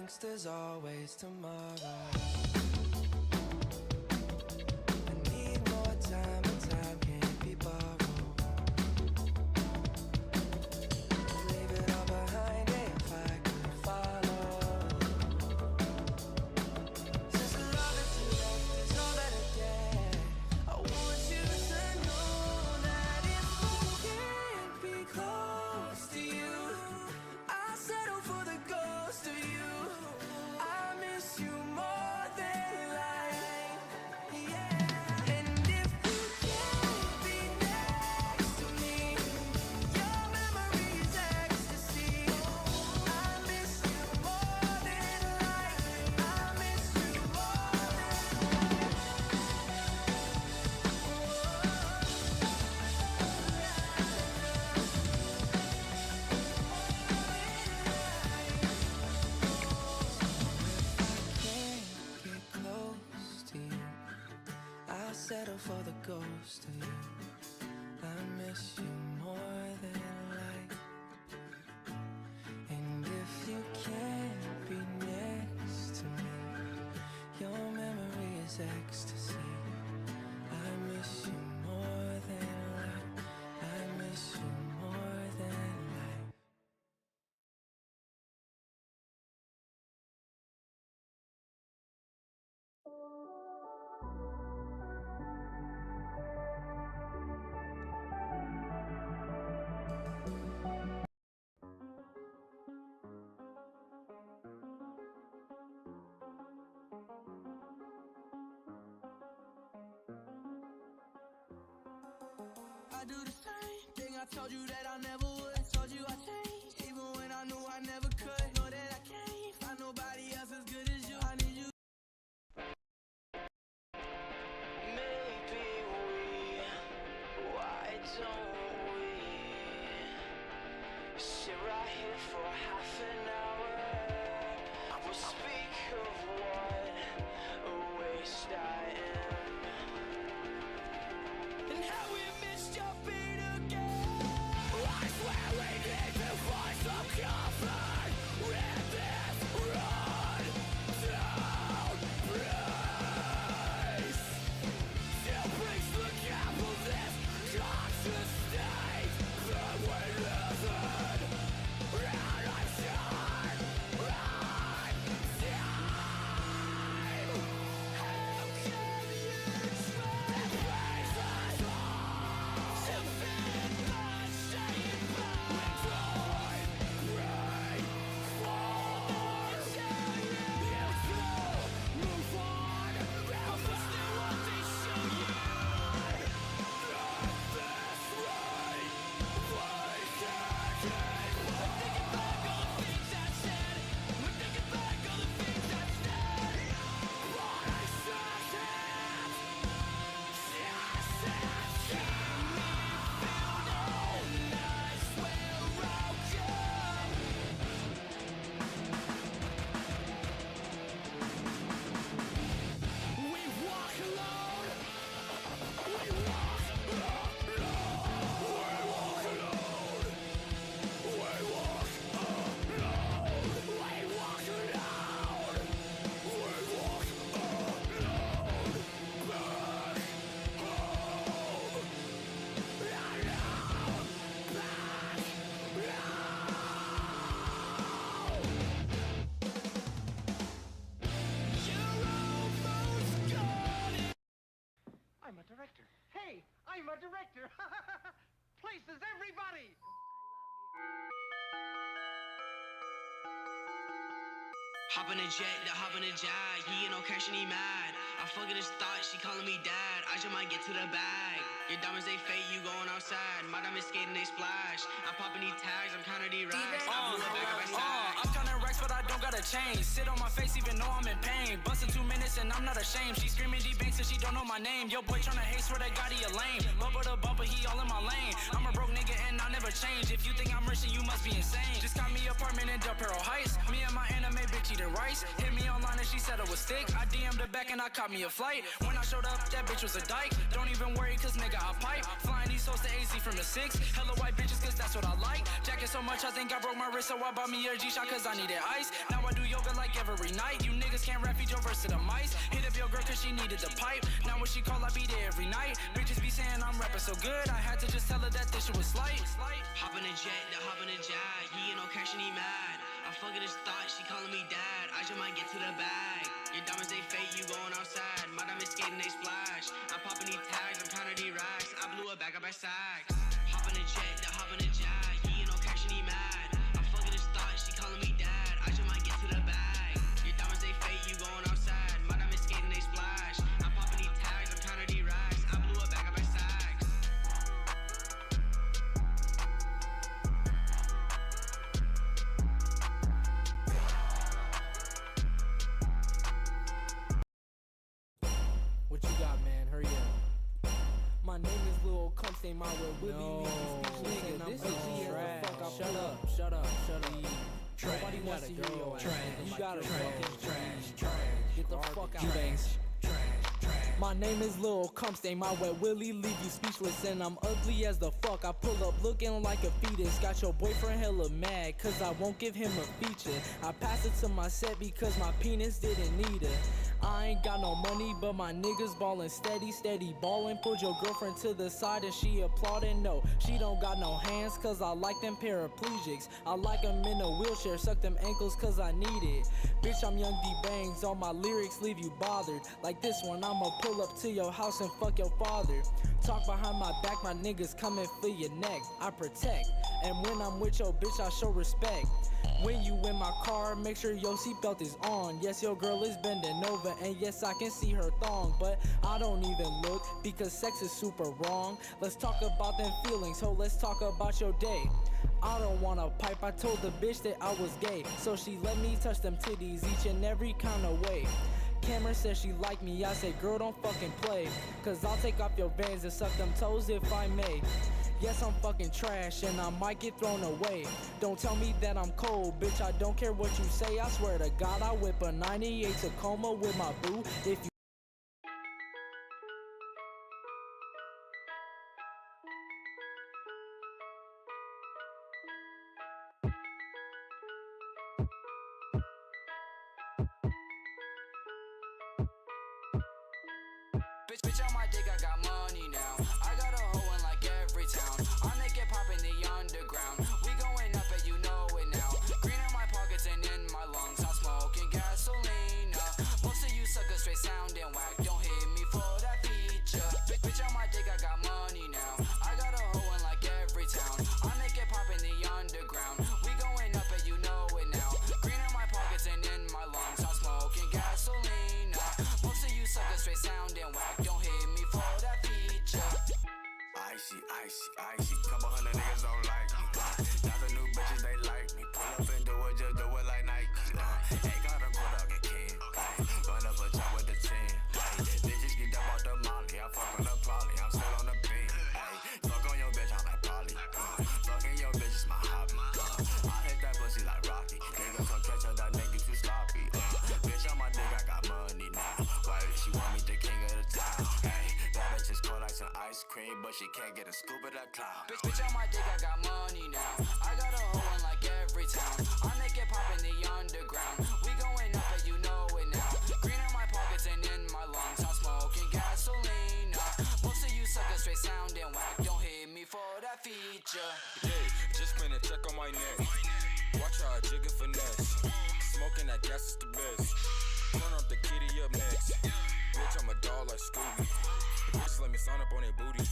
thinks there's always tomorrow. I need more time, and time can't be borrowed. Leave it all behind if I could follow. Since the love that you left is all that I get, I want you to know that if I can't be close to you, I'll settle for the ghost of you. I miss you more than life, yeah. And if you can't be next to me, your memory is ecstasy. I miss you more than life. I miss you more than can't get close to you, I'll settle for the ghost of you. I miss you more than life. And if you can't be next to me, your memory is ecstasy. I miss you more than life. I miss you more than life. I do the same thing I told you that I never would. Told you I changed, even when I knew I never could. Know that I can't find nobody else as good as you. I need you. Maybe why don't we sit right here for half an hour? We'll speak of what a waste I am, and how we missed your beat again. I swear we need to find some comfort in this run down place. Still brings the gap of this conscious state that we live in. And I'm sure I'm time. How can you try to raise us to fit the same boat? Time, pray for you to move on. But still what they show you. This right, place again. We're thinking back all the things I said. We're thinking back all the things I said. But I said it. I said keep me feeling nice where I'll go. We walk alone. We walk alone. We walk alone. We walk alone. We walk alone. We walk alone. Back home. You're almost gone. I'm a director. Hey, I'm a director. Places everybody. Hop in the jet, the hop in the jag. He ain't no cash and he mad. I fucking his thought, she calling me dad. I just might get to the bag. Your diamonds, they fake, you going outside. My diamonds skating, they splash. I'm popping these tags, I'm counting these racks. I blew it back up my side. I'm counting racks, but I don't got a change. Sit on my face, even though I'm in pain. Bustin' 2 minutes and I'm not ashamed. She screaming D-Banks and she don't know my name. Yo, boy tryna hate, swear to God he a lame. Bumper to bumper, he all in my lane. I'm a broke nigga and I'll never change. If you think I'm rich, then you must be insane. Just got me apartment in Del Perro Heights. Me and my anime bitch eating rice. Hit me online and she said it was thick. I DM'd her back and I caught me a flight. When I showed up, that bitch was a dyke. Don't even worry, cause nigga, I pipe. Flying these hoes to AZ from the 6. Hella white bitches, cause that's what I like. Jacket so much, I think I broke my wrist, so I bought me a G-Shock, cause I needed ice. Now I do yoga like every night. You niggas can't rap, feed your verse to the mics. Hit up your girl cause she needed the pipe. Now when she call, I be there every night. Bitches be saying I'm rapping so good, I had to just tell her that this shit was slight. Hop in a jet, the hop in a jag. He ain't no cash and he mad. I'm fucking his thought, she calling me dad. I just might get to the bag. Your diamonds, they fake, you going outside. My diamonds skating, they splash. I'm popping these tags, I'm counting these racks. I blew it back up at Saks. Hop in a jet, the hop in a jag. He ain't no cash and he mad. I'm fucking his thought, she calling me dad. I just might get to the bag. Your diamonds, they fake, you going outside. My diamonds skating, they splash. I'm popping these tags, I'm counting these racks. I blew it back up at Saks. What you got, man? Hurry up. My name is Lil Cumps, ain't my real Willie. No, Nigga, this I'm is ugly as the trash. fuck. I Shut pull up, shut up, shut up. Nobody wants to hear your ass. You gotta fucking trash. get the fuck out. You bangs. My name is Lil Cumps, ain't my wet Willie, leave you speechless. And I'm ugly as the fuck. I pull up looking like a fetus. Got your boyfriend hella mad, cause I won't give him a feature. I pass it to my set because my penis didn't need it. I ain't got no money, but my niggas ballin' steady, steady ballin'. Pulled your girlfriend to the side and she applauding. No, she don't got no hands, cause I like them paraplegics. I like them in a wheelchair, suck them ankles cause I need it. Bitch, I'm Young D Bangs, all my lyrics leave you bothered. Like this one, I'ma pull up to your house and fuck your father. Talk behind my back, my niggas coming for your neck. I protect, and when I'm with your bitch, I show respect. When you in my car, make sure your seatbelt is on. Yes, your girl is bending over, and yes, I can see her thong. But I don't even look, because sex is super wrong. Let's talk about them feelings, ho, let's talk about your day. I don't want a pipe, I told the bitch that I was gay, so she let me touch them titties each and every kind of way. Cameron says she like me, I say girl don't fucking play, cause I'll take off your veins and suck them toes if I may. Yes, I'm fucking trash and I might get thrown away. Don't tell me that I'm cold, bitch, I don't care what you say. I swear to God, I whip a 98 Tacoma with my boo. If you Bitch, on my dick, I got money now. I got a hoe in like every town. I'm naked popping the underground. We going up and you know it now. Green in my pockets and in my lungs. I'm smoking gasoline. Most of you suckers straight sounding whack. Don't hit me for that feature. Bitch, on my dick, I got money now. I got a hoe in like every town. I'm naked popping the underground. We going up and you know it now. Green in my pockets and in my lungs. I'm smoking gasoline. Most of you suckers straight sounding whack. Don't hit me for that feature. Icy, icy, icy. Couple hundred niggas don't like me. Got the new bitches, they like me. Pull up and do it, just do it like Nike. Ain't got a good dog and kid. Run up a job with the team. Bitches get up out the molly. I fuck on the poly. I'm still on the beam. Fuck on your bitch, I'm like Polly. Fucking your bitch is my hobby. I hit that pussy like Rocky. Nigga come catch her, that nigga too sloppy. Bitch on my dick, I got money now. Why she want me the king of the town? Hey, that bitch is cold like some ice cream, but she can't get a scoop of that cloud. Bitch, on my dick, I got money now. I got a hoe in like every town. I'm naked popping the underground. We going up and you know it now. Green in my pockets and in my lungs. I'm smoking gasoline. Most of you suckers straight sounding whack. Don't hit me for that feature. Yeah, just spin a check on my neck. Watch how I jig and finesse. Smoking that gas is the best. Turn up the kitty up next. Bitch, I'm a dog like Scooby. Bitch, let me sign up on their booty.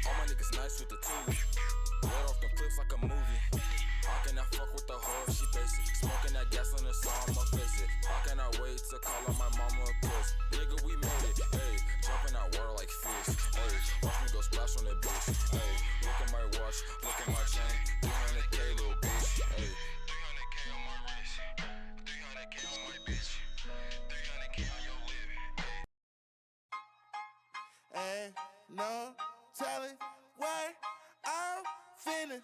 All my niggas nice with the toolie. Let off them clips like a movie. How can I fuck with the hoe if she basic? Smoking that gas on the song, I'ma face it. How can I wait to call on my mama a kiss? Nigga, we made it. Hey, jumping out water like fish. Hey, watch me go splash on that bitch. Hey, look at my watch, look at my chain. 300K, little bitch. Hey, 300K on my wrist. 300K on my bitch. 300K on your lip. Ain't no telling what I'm finna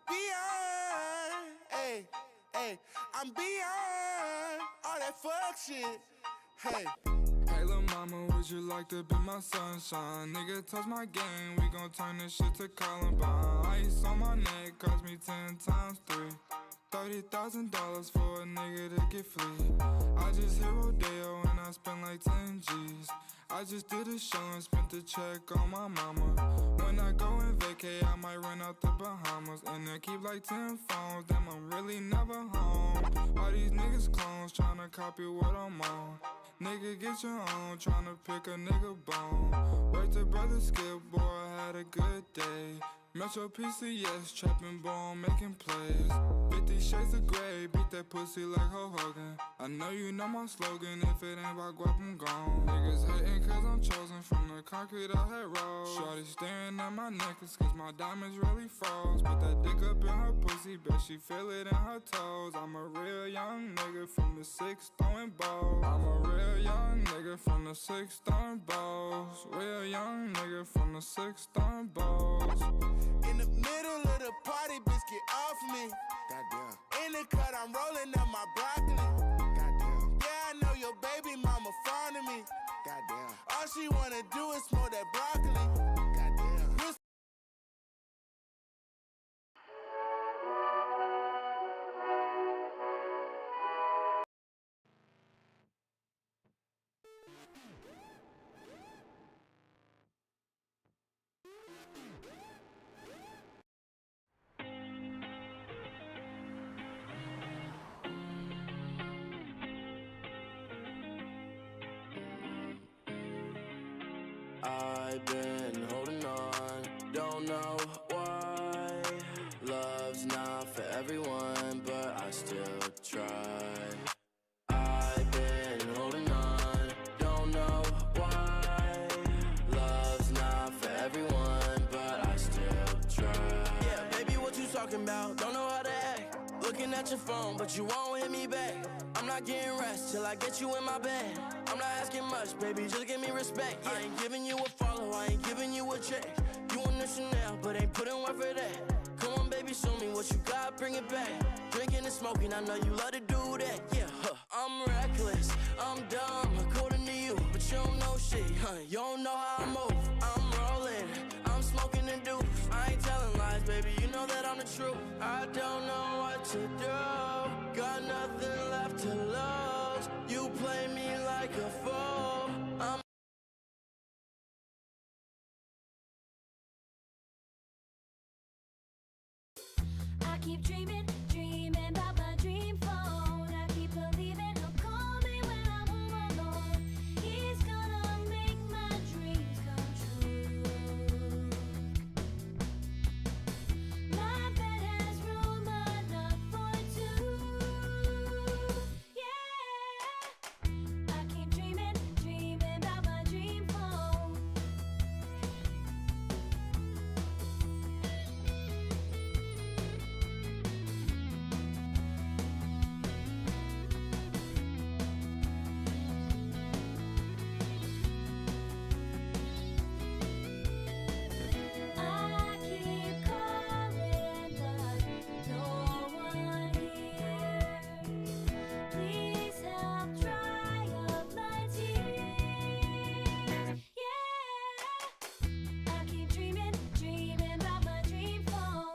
be on. Hey, hey, I'm beyond all that fuck shit. Hey. Hey lil' mama, would you like to be my sunshine? Nigga, touch my game, we gon' turn this shit to Columbine. Ice on my neck, cost me 10 times 3. $30,000 for a nigga to get free. I just hit Rodeo and I spent like 10 G's. I just did a show and spent the check on my mama. When I go and vacay, I might rent out the Bahamas. And I keep like 10 phones, damn, I'm really never home. All these niggas clones tryna copy what I'm on. Nigga, get your own, tryna pick a nigga bone. Wait till brother Skip, boy, I had a good day. Metro PCS, trapping ball, making plays. 50 shades of gray, beat that pussy like Ho Hogan. I know you know my slogan, if it ain't about guap, I'm gone. Niggas hating cause I'm chosen from the concrete I had rolled. Shorty staring at my necklace cause my diamonds really froze. Put that dick up in her pussy, bet she feel it in her toes. I'm a real young nigga from the 6 throwing balls. I'm a real young nigga from the 6 throwing balls. Real young nigga from the 6 throwing balls. In the middle of the party, bitch, get off me. Goddamn. In the cut, I'm rolling up my broccoli. Goddamn. Yeah, I know your baby mama fond of me. Goddamn. All she wanna do is smoke that broccoli. Goddamn. I've been holding on, don't know why. Love's not for everyone, but I still try. I've been holding on, don't know why. Love's not for everyone, but I still try. Yeah, baby, what you talking about? Don't know how to act. Looking at your phone, but you won't hit me back. I'm not getting rest till I get you in my bed. I'm not asking much, baby, just give me respect. Yeah. I ain't giving you a follow, I ain't giving you a check. You want the Chanel, but ain't putting work for that. Come on, baby, show me what you got, bring it back. Drinking and smoking, I know you love to do that. Yeah, I'm reckless, I'm dumb, according to you, but you don't know shit, you don't know how I move. I'm rolling, I'm smoking and do. I ain't telling lies, baby, you know that I'm the truth. I don't know what to do, got nothing left to lose. You play me like a fool. I keep dreaming, dreaming about my dream phone. I keep believing he'll call me when I'm home alone. He's gonna make my dreams come true. My bed has room enough for two. Yeah. I keep dreaming, dreaming about my dream phone. I keep calling, but no one hears. Please help dry up my tears. Yeah, I keep dreaming, dreaming about my dream phone.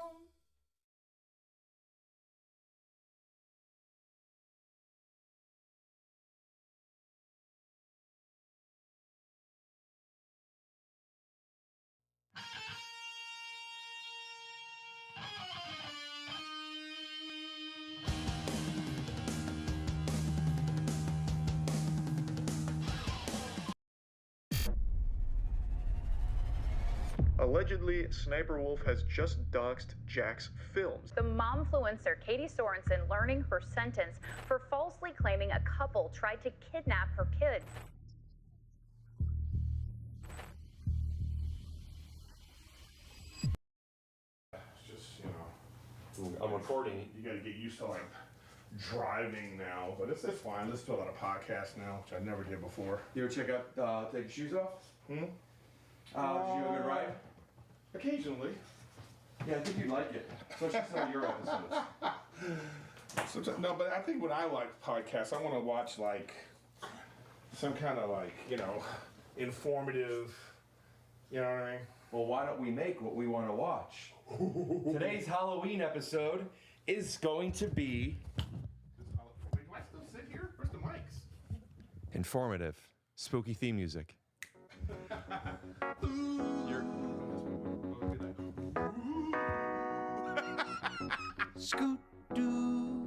Allegedly, Sniper Wolf has just doxed Jack's films. The momfluencer Katie Sorensen learning her sentence for falsely claiming a couple tried to kidnap her kid. It's just, I'm recording. You got to get used to like driving now, but it's fine. Let's do a lot of podcasts now, which I never did before. You ever check out take your shoes off? Did you have a good ride? Occasionally. Yeah, I think you'd like it, especially some of your episodes. Sometimes, no, but I think when I like podcasts, I want to watch like some kind of like, informative, you know what I mean? Well, why don't we make what we want to watch? Today's Halloween episode is going to be Wait, do I still sit here? Where's the mics? informative, spooky theme music. Scoot doo,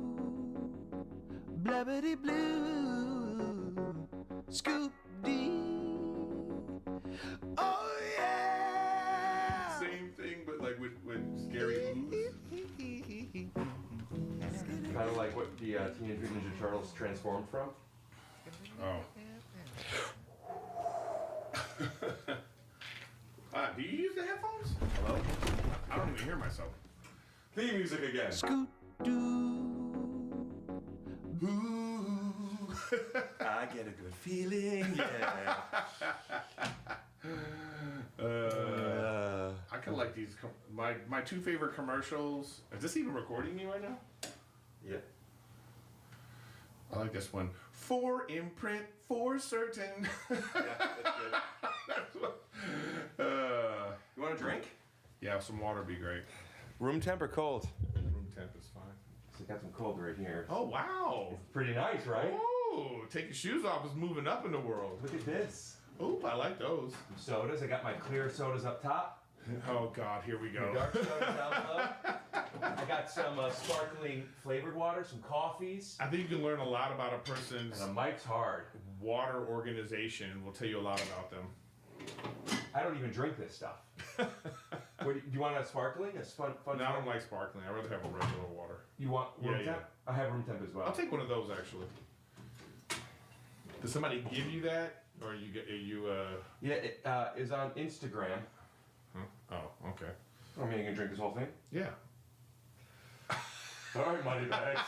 blabbity blue, scoop dee. Oh yeah! Same thing, but like with scary moves. Kind of like what the Teenage Mutant Ninja Turtles transformed from. Oh. Do you use the headphones? Hello? I don't even hear myself. Theme music again. Scoot doo. I get a good feeling, yeah. I kind of like these. My two favorite commercials. Is this even recording me right now? Yeah. I like this one. For imprint, for certain. Yeah, that's good. That's what, you want a drink? Yeah, some water would be great. Room temp or cold? Room temp is fine. So I got some cold right here. Oh, wow. It's pretty nice, right? Oh, take your shoes off. It's moving up in the world. Look at this. Oop, I like those. Some sodas. I got my clear sodas up top. Oh, God, here we go. Dark sodas down below. I got some sparkling flavored water, some coffees. I think you can learn a lot about a person's And the mic's hard. water organization. We'll tell you a lot about them. I don't even drink this stuff. Do you want a sparkling? A fun No, I don't like sparkling. I'd rather have a regular water. You want room Yeah, temp? I have room temp as well. I'll take one of those, actually. Does somebody give you that? Or you get you Yeah, it is on Instagram. Huh? Oh, okay. I mean, you can drink this whole thing? Yeah. All right, money bags.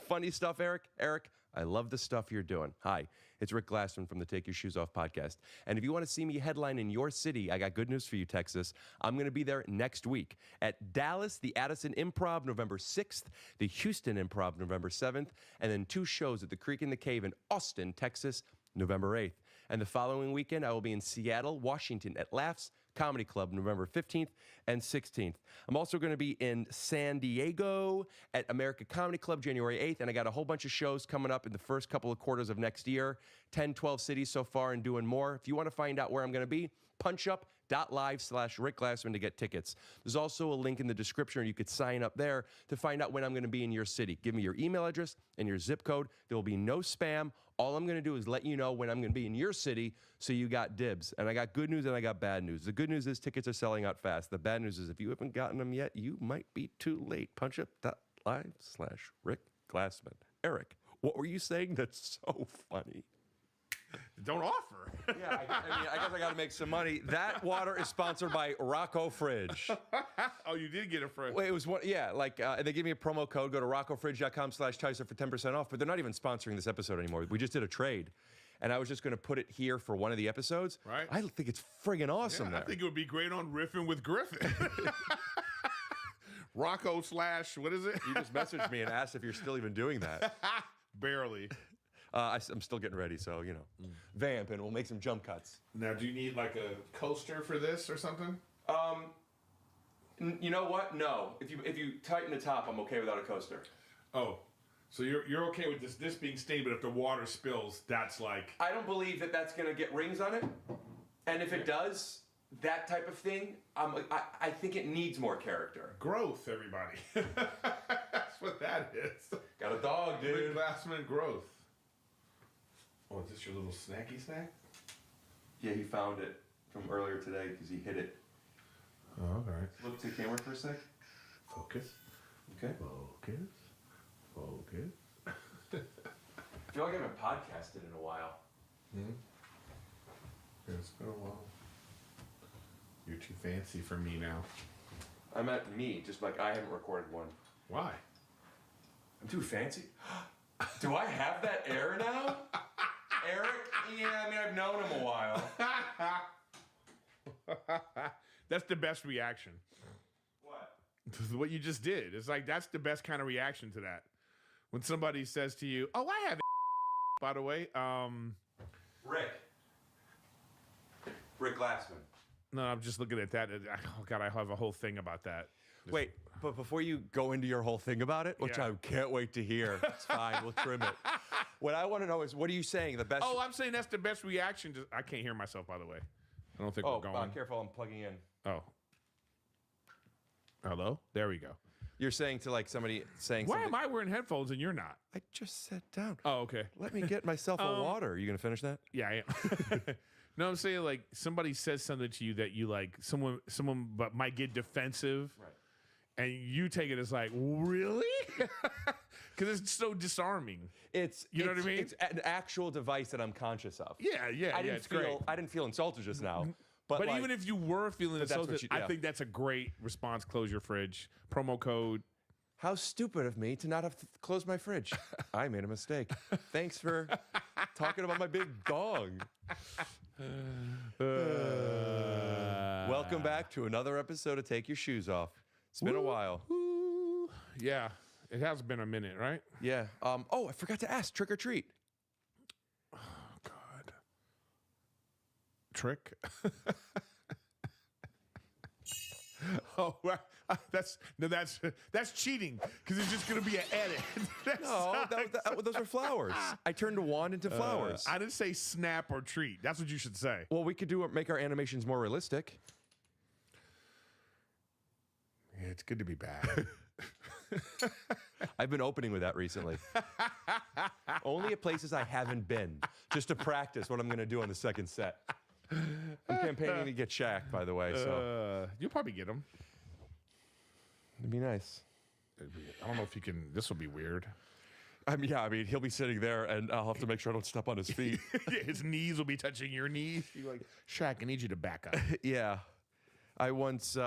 Funny stuff, Eric. Eric, I love the stuff you're doing. Hi, it's Rick Glassman from the Take Your Shoes Off podcast. And if you want to see me headline in your city, I got good news for you, Texas. I'm going to be there next week at Dallas, the Addison Improv, November 6th, the Houston Improv, November 7th, and then 2 shows at the Creek in the Cave in Austin, Texas, November 8th. And the following weekend, I will be in Seattle, Washington at Laughs Comedy Club, November 15th and 16th. I'm also going to be in San Diego at America Comedy Club, January 8th, and I got a whole bunch of shows coming up in the first couple of quarters of next year, 10, 12 cities so far and doing more. If you want to find out where I'm going to be, punchup.live/Rick Glassman to get tickets. There's also a link in the description, or you could sign up there to find out when I'm going to be in your city. Give me your email address and your zip code. There will be no spam. All I'm going to do is let you know when I'm going to be in your city, so you got dibs. And I got good news and I got bad news. The good news is tickets are selling out fast. The bad news is if you haven't gotten them yet, you might be too late. Punchup.live/Rick Glassman. Eric, what were you saying that's so funny? Don't offer. Yeah, I guess I got to make some money. That water is sponsored by Rocco Fridge. Oh, you did get a fridge. Wait, it was one, yeah, like, and they give me a promo code. Go to roccofridge.com/Tyser for 10% off, but they're not even sponsoring this episode anymore. We just did a trade, and I was just going to put it here for one of the episodes. Right. I think it's friggin' awesome Yeah, there. I think it would be great on Riffin' with Griffin. Rocco / what is it? You just messaged me and asked if you're still even doing that. Barely. I'm still getting ready, so, you know, vamp, and we'll make some jump cuts. Now, do you need like a coaster for this or something? You know what? No. If you tighten the top, I'm okay without a coaster. Oh, so you're okay with this being stained, but if the water spills, that's like... I don't believe that that's going to get rings on it. And if it does, that type of thing, I think it needs more character. Growth, everybody. That's what that is. Got a dog, dude. Rick Glassman growth. Oh, is this your little snacky snack? Yeah, he found it from earlier today because he hit it. Oh, all right. Look to the camera for a sec. Focus. Okay. Focus. Focus. I feel like I haven't podcasted in a while. It's been a while. You're too fancy for me now. I meant me, just like I haven't recorded one. Why? I'm too fancy? Do I have that air now? Eric? Yeah, I mean, I've known him a while. That's the best reaction. What? What you just did. It's like, that's the best kind of reaction to that. When somebody says to you, oh, I have by the way. Rick Glassman. No, I'm just looking at that. Oh, God, I have a whole thing about that. Wait, but before you go into your whole thing about it, which I can't wait to hear, it's fine, we'll trim it. What I want to know is, what are you saying? The best? Oh, I'm saying that's the best reaction. I can't hear myself, by the way. I don't think we're going. Careful, I'm plugging in. Oh. Hello? There we go. You're saying to like somebody saying Why something. am I wearing headphones and you're not? I just sat down. Oh, okay. Let me get myself a water. Are you going to finish that? Yeah, I am. No, I'm saying like somebody says something to you that you like, someone but might get defensive. Right. And you take it as like, really? Because it's so disarming. You know what I mean? It's an actual device that I'm conscious of. Yeah, it's great. I didn't feel insulted just now. But like, even if you were feeling insulted, I think that's a great response. Close your fridge. Promo code. How stupid of me to not have closed my fridge. I made a mistake. Thanks for talking about my big dog. Welcome back to another episode of Take Your Shoes Off. It's been a while. Yeah, it has been a minute, right? Yeah. Oh, I forgot to ask. Trick or treat? Oh God. Trick? Oh, that's cheating because it's just gonna be an edit. No, those are flowers. I turned a wand into flowers. I didn't say snap or treat. That's what you should say. Well, we could make our animations more realistic. Yeah, it's good to be back. I've been opening with that recently. Only at places I haven't been, just to practice what I'm going to do on the second set. I'm campaigning to get Shaq, by the way. So you'll probably get him. It'd be nice. I don't know if you can. This will be weird. I mean, he'll be sitting there, and I'll have to make sure I don't step on his feet. Yeah, his knees will be touching your knees. You're like, Shaq, I need you to back up. Yeah, I once.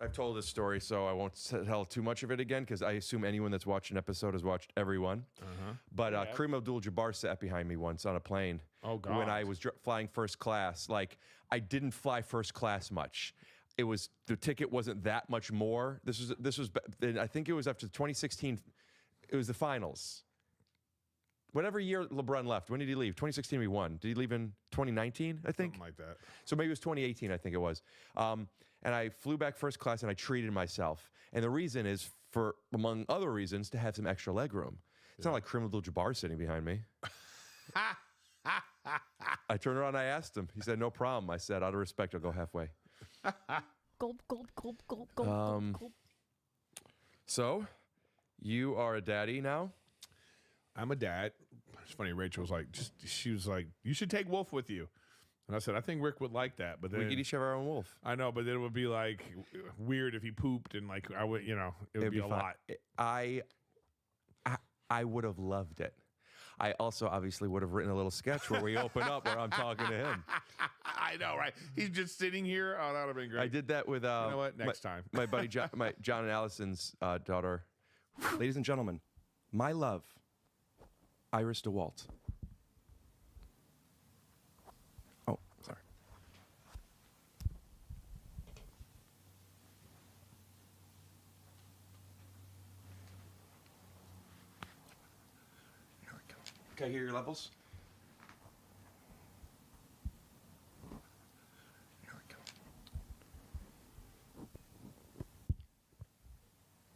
I've told this story, so I won't tell too much of it again because I assume anyone that's watched an episode has watched everyone. But Kareem Abdul-Jabbar sat behind me once on a plane. Oh God! When I was flying first class, like I didn't fly first class much. It was the ticket wasn't that much more. This was I think it was after 2016. It was the finals. Whatever year LeBron left. When did he leave? 2016 we won. Did he leave in 2019? I think. Something like that. So maybe it was 2018. I think it was. And I flew back first class and I treated myself. And the reason is for, among other reasons, to have some extra leg room. It's not like Kareem Abdul-Jabbar sitting behind me. I turned around and I asked him. He said, no problem. I said, out of respect, I'll go halfway. Gulp, gulp, gulp, gulp, gulp, gulp, gulp. So, you are a daddy now? I'm a dad. It's funny, Rachel was like, she was like, you should take Wolf with you. And I said, I think Rick would like that. But then We could each have our own wolf. I know, but then it would be like weird if he pooped and like I would, it would be a fine. lot. I would have loved it. I also obviously would have written a little sketch where we open up where I'm talking to him. I know, right? He's just sitting here. Oh, that would have been great. I did that with you know what? Next time. my buddy John, John and Allison's daughter. Ladies and gentlemen, my love, Iris DeWalt. Oh, sorry. There we go. Can I hear your levels? There we go.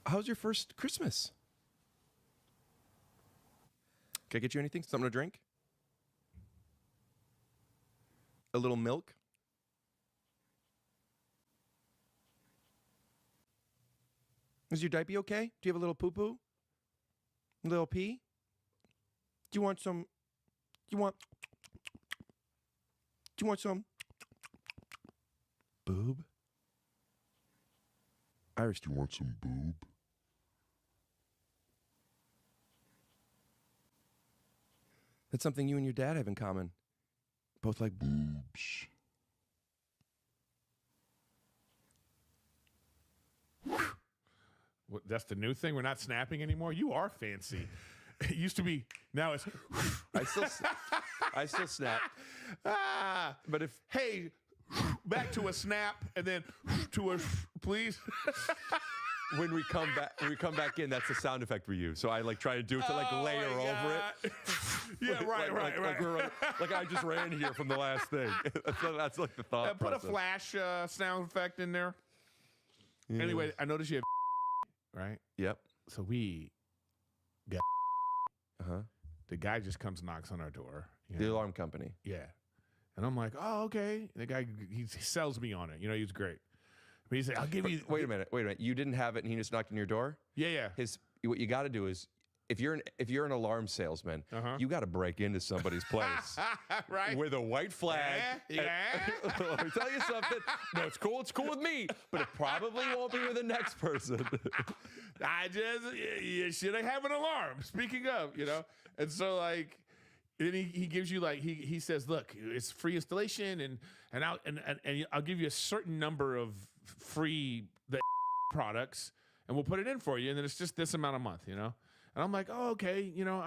How's your first Christmas? Can I get you anything? Something to drink? A little milk? Is your diaper okay? Do you have a little poo-poo? A little pee? Do you want some? Do you want some? Boob? Iris, do you want some boob? That's something you and your dad have in common. Both like boobs. What, that's the new thing? We're not snapping anymore? You are fancy. It used to be, now it's... I still snap. But if... Hey, back to a snap, and then to a please. When we come back in, that's the sound effect we use. So I like try to do it to like layer over it. Yeah, right. Like I just ran here from the last thing. That's like the thought Put process. a flash sound effect in there. Anyway, I noticed you have right? Yep. So we got Uh-huh. the guy just comes and knocks on our door. you The know? alarm company. Yeah. And I'm like, oh, okay. The guy, he sells me on it. You know, he's great. But he said, I'll give you. Wait a minute. You didn't have it and he just knocked on your door? Yeah, yeah. What you got to do is, if you're an alarm salesman, you got to break into somebody's place. Right. With a white flag. Yeah. Let me tell you something. No, it's cool. It's cool with me, but it probably won't be with the next person. You should have an alarm. Speaking of, you know, and so like, and he gives you like he says, look, it's free installation and I'll give you a certain number of free products and we'll put it in for you, and then it's just this amount a month, you know. And I'm like, oh, okay, you know,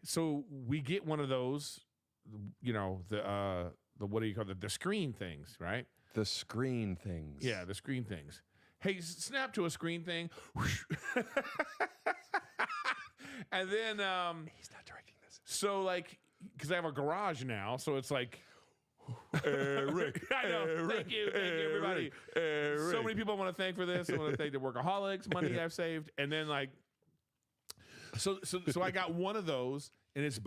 so we get one of those, you know, the what do you call it, the screen things, right? The screen things. Yeah, the screen things. Hey, snap to a screen thing. And then he's not directing this. So like, because I have a garage now, so it's like Rick. I know. Thank you, everybody. So many people I want to thank for this. I want to thank the workaholics, money I've saved, and then like, so I got one of those, and it's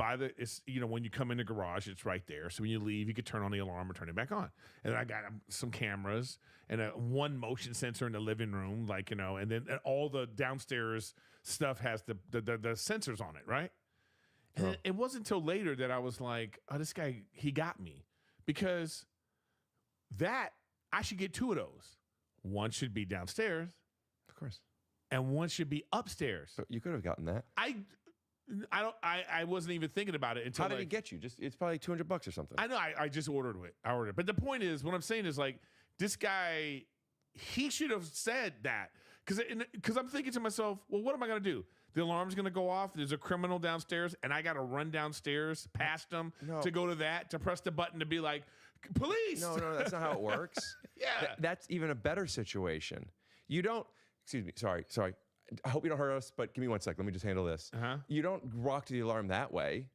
you know, when you come in the garage, it's right there. So when you leave, you could turn on the alarm or turn it back on. And I got some cameras and one motion sensor in the living room, like, you know, and then all the downstairs stuff has the sensors on it, right? And it wasn't until later that I was like, oh, this guy, he got me. Because I should get two of those. One should be downstairs. Of course. And one should be upstairs. So you could have gotten that. I wasn't even thinking about it until. How did it get you? It's probably $200 or something. I know. I just ordered it. But the point is, what I'm saying is like, this guy, he should have said that, because I'm thinking to myself, well, what am I gonna do? The alarm's gonna go off. There's a criminal downstairs, and I gotta run downstairs past him to go to press the button to be like, police. No, that's not how it works. Yeah. That's even a better situation. You don't. Excuse me. Sorry. I hope you don't hurt us, but give me 1 sec. Let me just handle this. You don't rock to the alarm that way.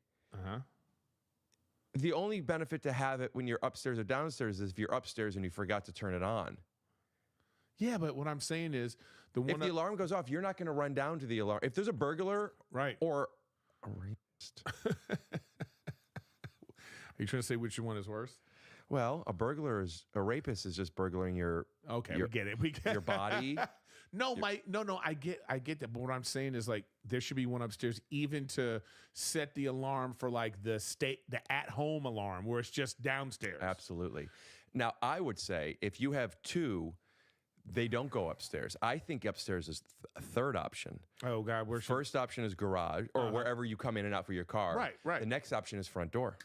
The only benefit to have it when you're upstairs or downstairs is if you're upstairs and you forgot to turn it on. Yeah, but what I'm saying is, if the alarm goes off, you're not going to run down to the alarm. If there's a burglar, right, or a rapist. Are you trying to say which one is worse? Well, a rapist is just burglaring your. Okay, we get it. We get your body. No, I get that. But what I'm saying is like, there should be one upstairs, even to set the alarm for like the at-home alarm where it's just downstairs. Absolutely. Now, I would say if you have two, they don't go upstairs. I think upstairs is a third option. Oh God, first option is garage or wherever you come in and out for your car. Right. The next option is front door.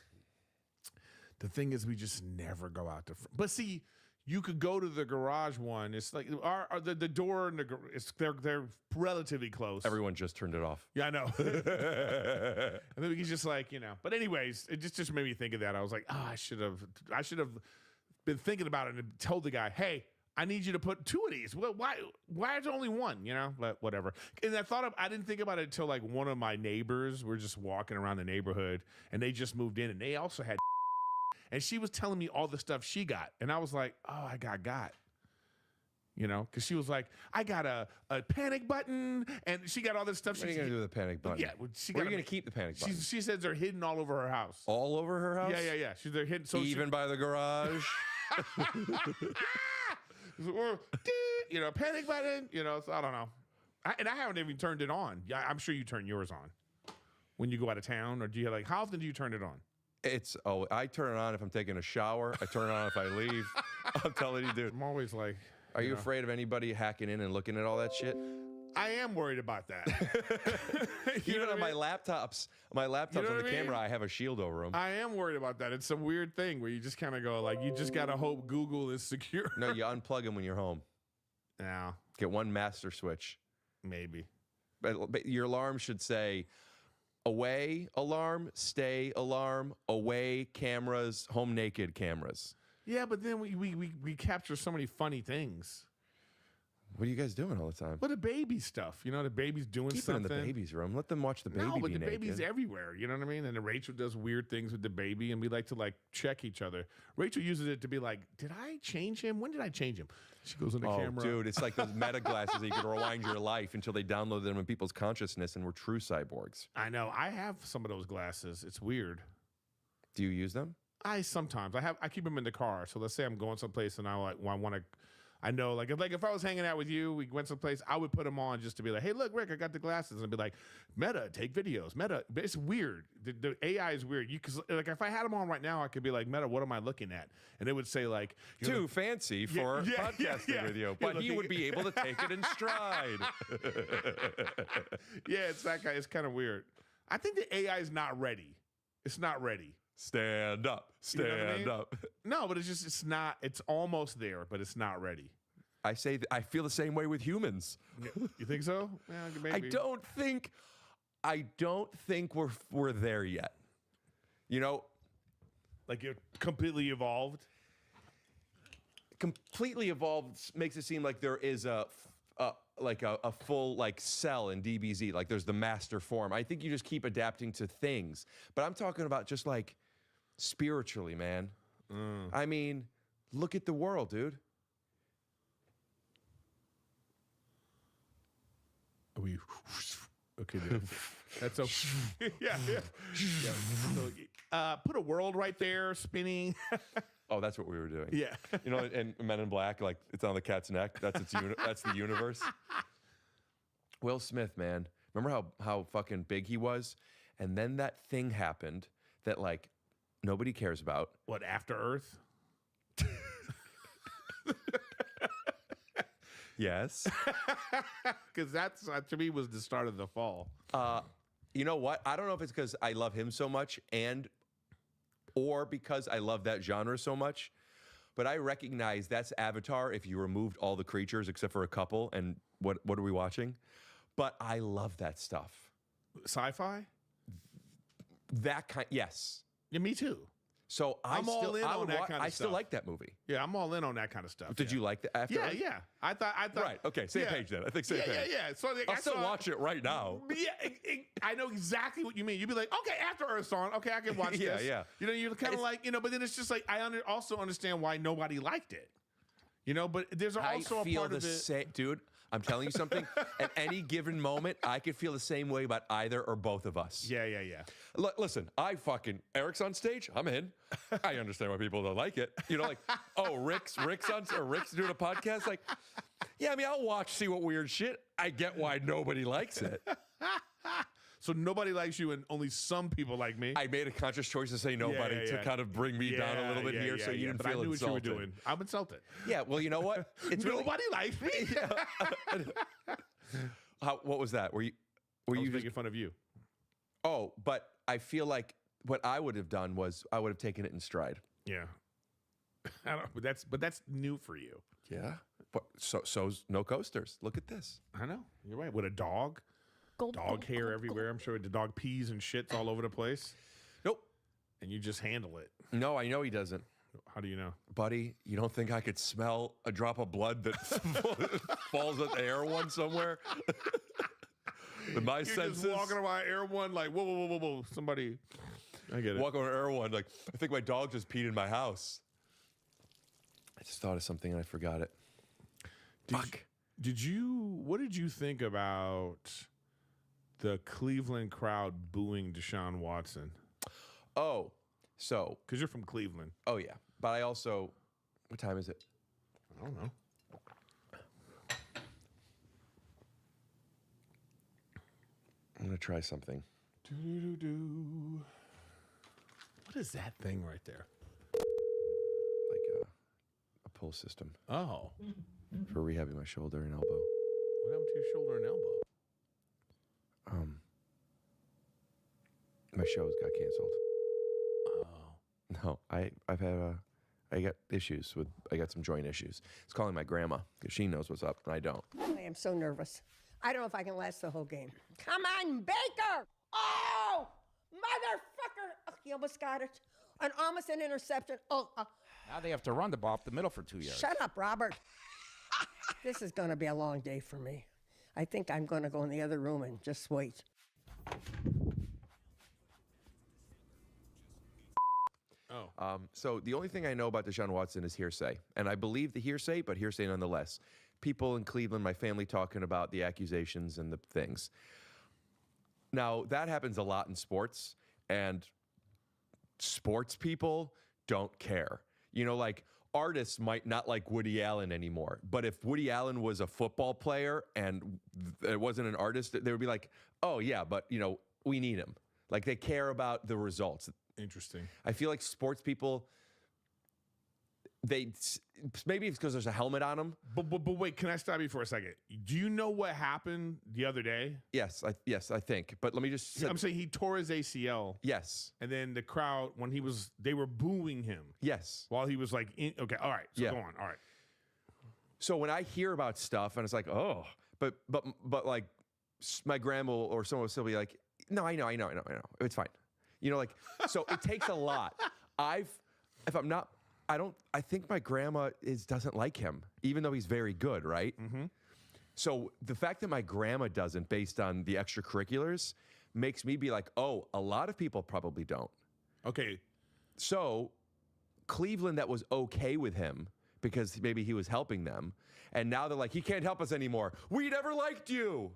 The thing is, we just never go out to. But see, you could go to the garage one. It's like the door and they're relatively close. Everyone just turned it off. Yeah, I know. And then we can just like, you know. But anyways, it just made me think of that. I was like, oh, I should have been thinking about it and told the guy, hey, I need you to put two of these. Well, why is there only one? You know, but whatever. And I didn't think about it until like one of my neighbors were just walking around the neighborhood and they just moved in and they also had. And she was telling me all the stuff she got. And I was like, oh, I got. You know, because she was like, I got a panic button. And she got all this stuff. What are you going to do with the panic button? Yeah. Where are you going to keep the panic button? She says they're hidden all over her house. All over her house? Yeah. They're hidden. So even by the garage? You know, panic button. You know, so I don't know. And I haven't even turned it on. Yeah, I'm sure you turn yours on when you go out of town. Or do you how often do you turn it on? I turn it on if I'm taking a shower. I turn it on if I leave. I'm telling you, dude. I'm always like, are you afraid of anybody hacking in and looking at all that shit? I am worried about that. Even on my laptops on the camera, I have a shield over them. I am worried about that. It's a weird thing where you just kind of go like, you just got to hope Google is secure. No, you unplug them when you're home. Yeah. Get one master switch. Maybe. But your alarm should say, away alarm, stay alarm, away cameras, home naked cameras. Yeah, but then we capture so many funny things. What are you guys doing all the time? But the baby stuff, you know, the baby's doing Keep something. it in the baby's room. Let them watch the baby. No, but be the baby's naked. everywhere. You know what I mean? And then Rachel does weird things with the baby, and we like to like check each other. Rachel uses it to be like, "Did I change him? When did I change him?" She goes on the camera. Dude, it's like those meta glasses that you can rewind your life until they download them in people's consciousness, and we're true cyborgs. I know. I have some of those glasses. It's weird. Do you use them? I sometimes I keep them in the car. So let's say I'm going someplace and I want to. I know, like if I was hanging out with you, we went someplace, I would put them on just to be like, hey, look, Rick, I got the glasses. And be like, Meta, take videos. Meta, but it's weird. The AI is weird. Cause like if I had them on right now, I could be like, Meta, what am I looking at? And it would say like, too fancy for podcasting with you, but he would be able to take it in stride. Yeah, it's that guy. It's kind of weird. I think the AI is not ready. It's not ready. Stand up. You know what I Stand mean? up. No, but it's not. It's almost there, but it's not ready. I say I feel the same way with humans. You think so? Yeah, maybe. I don't think we're there yet. You know, like you're completely evolved. Completely evolved makes it seem like there is a full like cell in DBZ. Like there's the master form. I think you just keep adapting to things. But I'm talking about just like spiritually, man. I mean, look at the world, dude. Are we okay? Dude. That's so. yeah. So, put a world right there spinning. Oh, that's what we were doing. Yeah. You know, in Men in Black, like it's on the cat's neck. That's that's the universe. Will Smith, man. Remember how fucking big he was? And then that thing happened that like nobody cares about. What, After Earth? Yes. Because that's, to me, was the start of the fall. You know what? I don't know if it's because I love him so much or because I love that genre so much, but I recognize that's Avatar if you removed all the creatures except for a couple. And what are we watching? But I love that stuff. Sci-fi? That kind, yes. Yeah, me too. So I'm all in on that kind of stuff. I still like that movie. Yeah, I'm all in on that kind of stuff. Did you like that? After Yeah, yeah. I thought. Right. Okay. Same page then. I think same page. Yeah. So I'll still watch it right now. Yeah, I know exactly what you mean. You'd be like, okay, After Earth's on. Okay, I can watch Yeah, this. yeah. You know, you're kind of like, but then it's just like also understand why nobody liked it. You know, but there's also I feel a part the of it. same, dude. I'm telling you something. At any given moment, I could feel the same way about either or both of us. Yeah. Listen, Eric's on stage. I'm in. I understand why people don't like it. You know, like, oh, Rick's doing a podcast. Like, yeah, I mean, I'll watch, see what weird shit. I get why nobody likes it. So nobody likes you, and only some people like me. I made a conscious choice to say nobody to kind of bring me down a little bit here, so you didn't but feel I knew insulted. what you were doing. I'm insulted. Yeah, well, you know what? It's Nobody likes me. What was that? Were you making fun of you? Oh, but I feel like what I would have done was I would have taken it in stride. Yeah. I don't. But that's new for you. Yeah. But so's no coasters. Look at this. I know. You're right. With a dog. Dog hair everywhere. I'm sure the dog pees and shits all over the place. Nope. And you just handle it. No, I know he doesn't. How do you know? Buddy, you don't think I could smell a drop of blood that falls at the air one somewhere? With my senses. Just walking around Air One like, whoa. Somebody. I get it. Walking around Air One like, I think my dog just peed in my house. I just thought of something and I forgot it. Fuck. What did you think about the Cleveland crowd booing Deshaun Watson? Oh, so. Because you're from Cleveland. Oh, yeah. But I also, what time is it? I don't know. I'm going to try something. What is that thing right there? Like a pull system. Oh. For rehabbing my shoulder and elbow. What happened to your shoulder and elbow? My shows got canceled. Oh. No, I've had I got issues with, I got some joint issues. It's calling my grandma because she knows what's up and I don't. I am so nervous. I don't know if I can last the whole game. Come on, Baker! Oh, motherfucker! Oh, he almost got it. Almost an interception. Oh, Now they have to run the ball up the middle for 2 yards. Shut up, Robert. This is going to be a long day for me. I think I'm going to go in the other room and just wait. So the only thing I know about Deshaun Watson is hearsay. And I believe the hearsay, but hearsay nonetheless. People in Cleveland, my family talking about the accusations and the things. Now, that happens a lot in sports, and sports people don't care. You know, like artists might not like Woody Allen anymore, but if Woody Allen was a football player and it wasn't an artist, they would be like, oh, yeah, but, you know, we need him. Like, they care about the results. Interesting. I feel like sports people, maybe it's because there's a helmet on them. But wait, can I stop you for a second? Do you know what happened the other day? Yes, I think. But let me just. I'm saying he tore his ACL. Yes. And then the crowd, they were booing him. Yes. While he was like, okay, all right. So go on. All right. So when I hear about stuff and it's like, oh, but like my grandma or someone will still be like, no, I know. It's fine. You know, like, so it takes a lot. I think my grandma doesn't like him, even though he's very good, right? Mm-hmm. So the fact that my grandma doesn't, based on the extracurriculars, makes me be like, oh, a lot of people probably don't. Okay. So Cleveland, that was okay with him because maybe he was helping them. And now they're like, he can't help us anymore. We never liked you.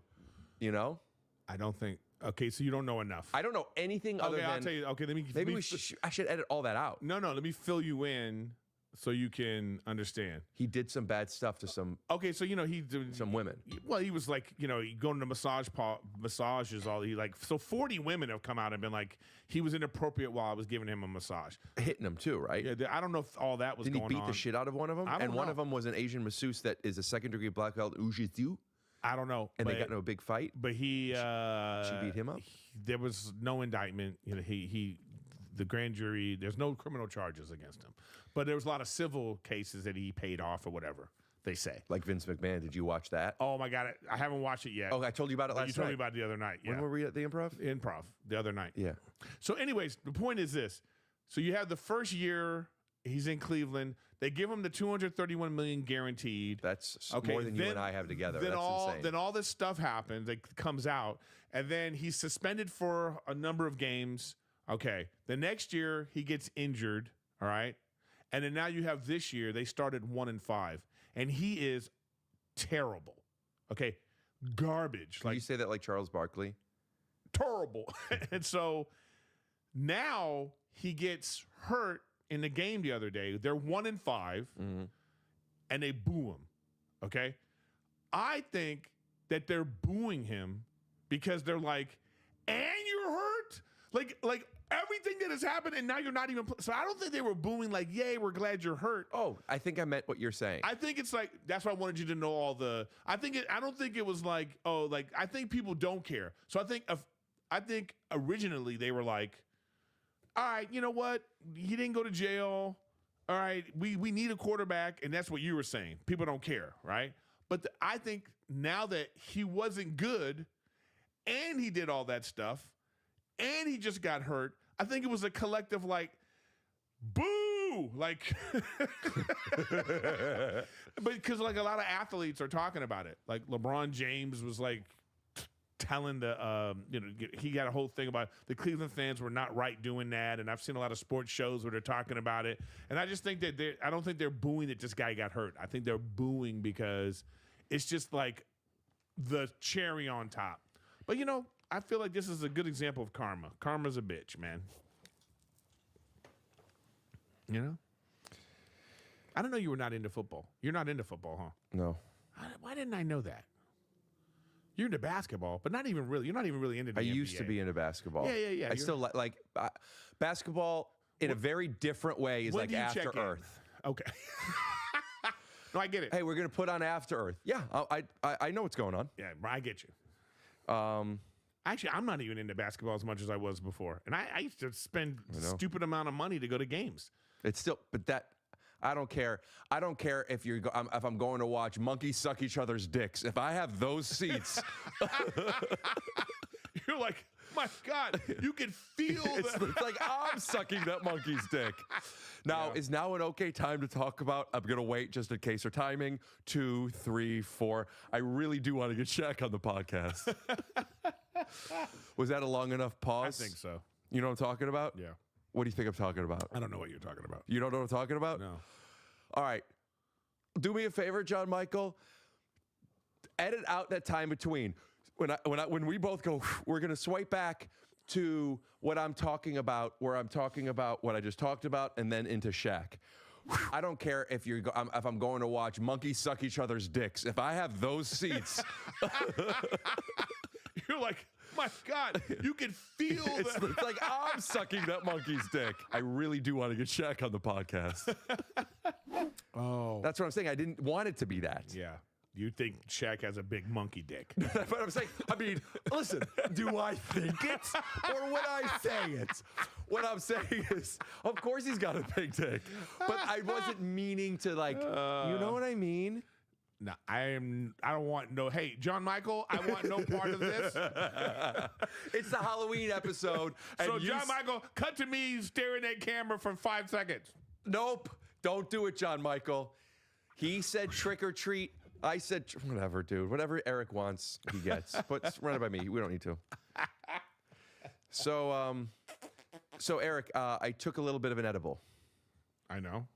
You know? I don't think. Okay, so you don't know enough. I don't know anything other than. I'll tell you. Okay, Maybe I should edit all that out. No, let me fill you in so you can understand. He did some bad stuff to some. Okay, so he did some women. Well, he was like, he going to massages. All he like. So 40 women have come out and been like, he was inappropriate while I was giving him a massage, hitting him too, right? Yeah, I don't know if all that was Didn't going on. Did he beat the shit out of one of them? And one of them was an Asian masseuse that is a second-degree black belt, Jiu-Jitsu. I don't know. And they got into a big fight. But she beat him up. There was no indictment. The grand jury. There's no criminal charges against him. But there was a lot of civil cases that he paid off or whatever they say. Like Vince McMahon. Did you watch that? Oh my God, I haven't watched it yet. Oh, I told you about it last night. You told me about it the other night. Yeah. When were we at the Improv? Improv the other night. Yeah. So, anyways, the point is this: so you have the first year he's in Cleveland. They give him the $231 million guaranteed. That's more than you and I have together. That's insane. Then all this stuff happens. It comes out, and then he's suspended for a number of games. Okay. The next year he gets injured. All right. And then now you have this year. They started 1-5, and he is terrible. Okay. Garbage. Can you say that like Charles Barkley? Terrible. And so now he gets hurt in the game the other day. They're 1-5, and they boo him. Okay? I think that they're booing him because they're like, and you're hurt? Like everything that has happened, and now you're not even. So I don't think they were booing like, yay, we're glad you're hurt. Oh, I think I meant what you're saying. I think it's like, that's why I wanted you to know all the. I don't think it was like, oh, like, I think people don't care. So I think originally they were like, all right, you know what? He didn't go to jail. All right, we need a quarterback, and that's what you were saying. People don't care, right? But I think now that he wasn't good, and he did all that stuff, and he just got hurt, I think it was a collective like, boo! Like, but because like a lot of athletes are talking about it. Like LeBron James was like telling he got a whole thing about the Cleveland fans were not right doing that, and I've seen a lot of sports shows where they're talking about it, and I just think that I don't think they're booing that this guy got hurt. I think they're booing because it's just like the cherry on top. But I feel like this is a good example of karma. Karma's a bitch, man. I don't know you were not into football. You're not into football, huh? No. Why didn't I know that? You're into basketball, but not even really. You're not even really into the I NBA. used to be into basketball. Yeah. I still like basketball in a very different way is like After Earth. Okay. No, I get it. Hey, we're going to put on After Earth. Yeah, I know what's going on. Yeah, I get you. Actually, I'm not even into basketball as much as I was before. And I used to spend a stupid amount of money to go to games. It's still, but I don't care. I don't care if if I'm going to watch monkeys suck each other's dicks. If I have those seats, you're like, My God, you can feel It's like I'm sucking that monkey's dick. Now, is now an okay time to talk about? I'm going to wait just in case for timing. 2, 3, 4. I really do want to get Shaq on the podcast. Was that a long enough pause? I think so. You know what I'm talking about? Yeah. What do you think I'm talking about? I don't know what you're talking about. You don't know what I'm talking about? No. All right. Do me a favor, John Michael. Edit out that time between. When we both go, we're going to swipe back to what I'm talking about, where I'm talking about what I just talked about, and then into Shaq. I don't care if if I'm going to watch monkeys suck each other's dicks. If I have those seats, you're like, my God, you can feel it's like I'm sucking that monkey's dick. I really do want to get Shaq on the podcast. Oh, that's what I'm saying. I didn't want it to be that. Yeah. You think Shaq has a big monkey dick? But I'm saying, listen, do I think it or would I say it? What I'm saying is, of course he's got a big dick, but I wasn't meaning to you know what I mean? No, I don't want no. Hey, John Michael, I want no part of this. It's the Halloween episode. So, John Michael, cut to me staring at camera for 5 seconds. Nope. Don't do it, John Michael. He said trick or treat. I said, whatever, dude. Whatever Eric wants, he gets. But run it by me. We don't need to. So Eric, I took a little bit of an edible. I know.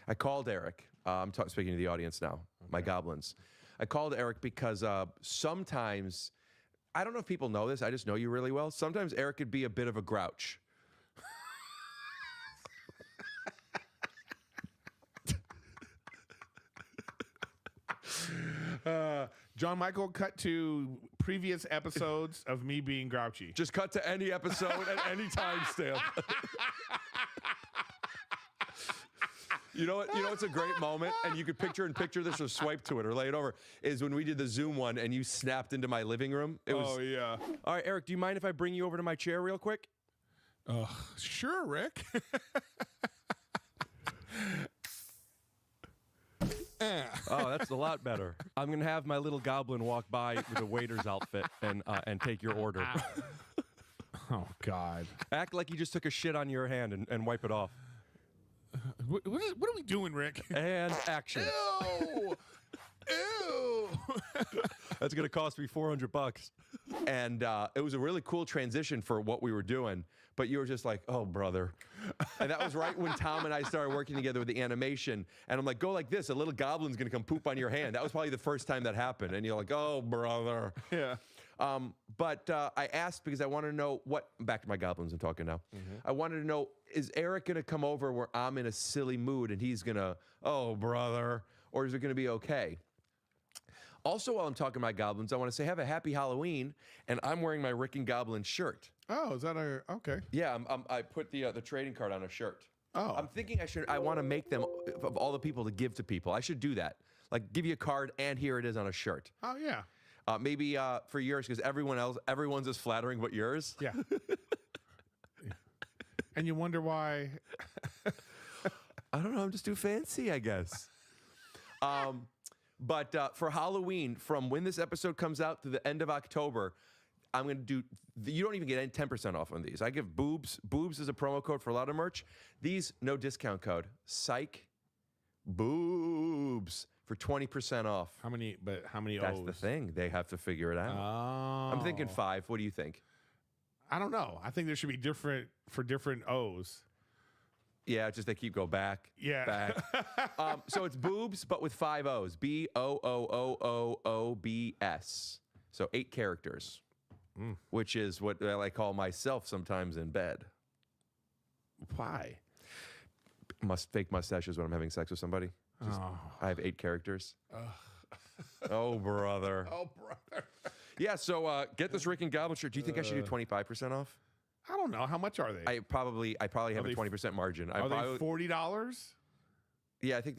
I called Eric. I'm speaking to the audience now, my goblins. I called Eric because sometimes, I don't know if people know this, I just know you really well. Sometimes Eric could be a bit of a grouch. John Michael, cut to previous episodes of me being grouchy. Just cut to any episode at any timestamp. You know what? It's a great moment, and you could picture this or swipe to it or lay it over. Is when we did the Zoom one, and you snapped into my living room. Oh yeah. All right, Eric. Do you mind if I bring you over to my chair real quick? Sure, Rick. Oh, that's a lot better. I'm gonna have my little goblin walk by with a waiter's outfit and take your order. Oh God! Act like you just took a shit on your hand and wipe it off. What are we doing, Rick? And action. Ew! Ew! That's gonna cost me $400. And it was a really cool transition for what we were doing. But you were just like, oh, brother. And that was right when Tom and I started working together with the animation. And I'm like, go like this. A little goblin's going to come poop on your hand. That was probably the first time that happened. And you're like, oh, brother. Yeah. But I asked because I wanted to know back to my goblins I'm talking now. I wanted to know, is Eric going to come over where I'm in a silly mood and he's going to, oh, brother, or is it going to be okay? Also, while I'm talking about goblins, I want to say have a happy Halloween, and I'm wearing my Rick and Goblin shirt. Oh, is that okay? Yeah, I put the trading card on a shirt. Oh. I'm thinking I want to make them, of all the people to give to people, I should do that. Like, give you a card, and here it is on a shirt. Oh, yeah. Maybe for yours, because everyone's as flattering but yours. Yeah. And you wonder why. I don't know, I'm just too fancy, I guess. But for Halloween, from when this episode comes out to the end of October, I'm going to do, you don't even get any 10% off on these. I give boobs as a promo code for a lot of merch. These, no discount code. Psych boobs for 20% off. How many O's? That's the thing. They have to figure it out. Oh. I'm thinking 5. What do you think? I don't know. I think there should be different for different O's. Yeah, just they keep go back. Yeah. Back. So it's boobs, but with 5 O's. BOOOOOBS. So 8 characters, which is what I call myself sometimes in bed. Why? Fake mustaches when I'm having sex with somebody. I have 8 characters. Oh, brother. Oh, brother. Yeah, so get this Rick and Goblin shirt. Do you think I should do 25% off? I don't know. How much are they? I probably have a 20% margin. Are they $40? Yeah, I think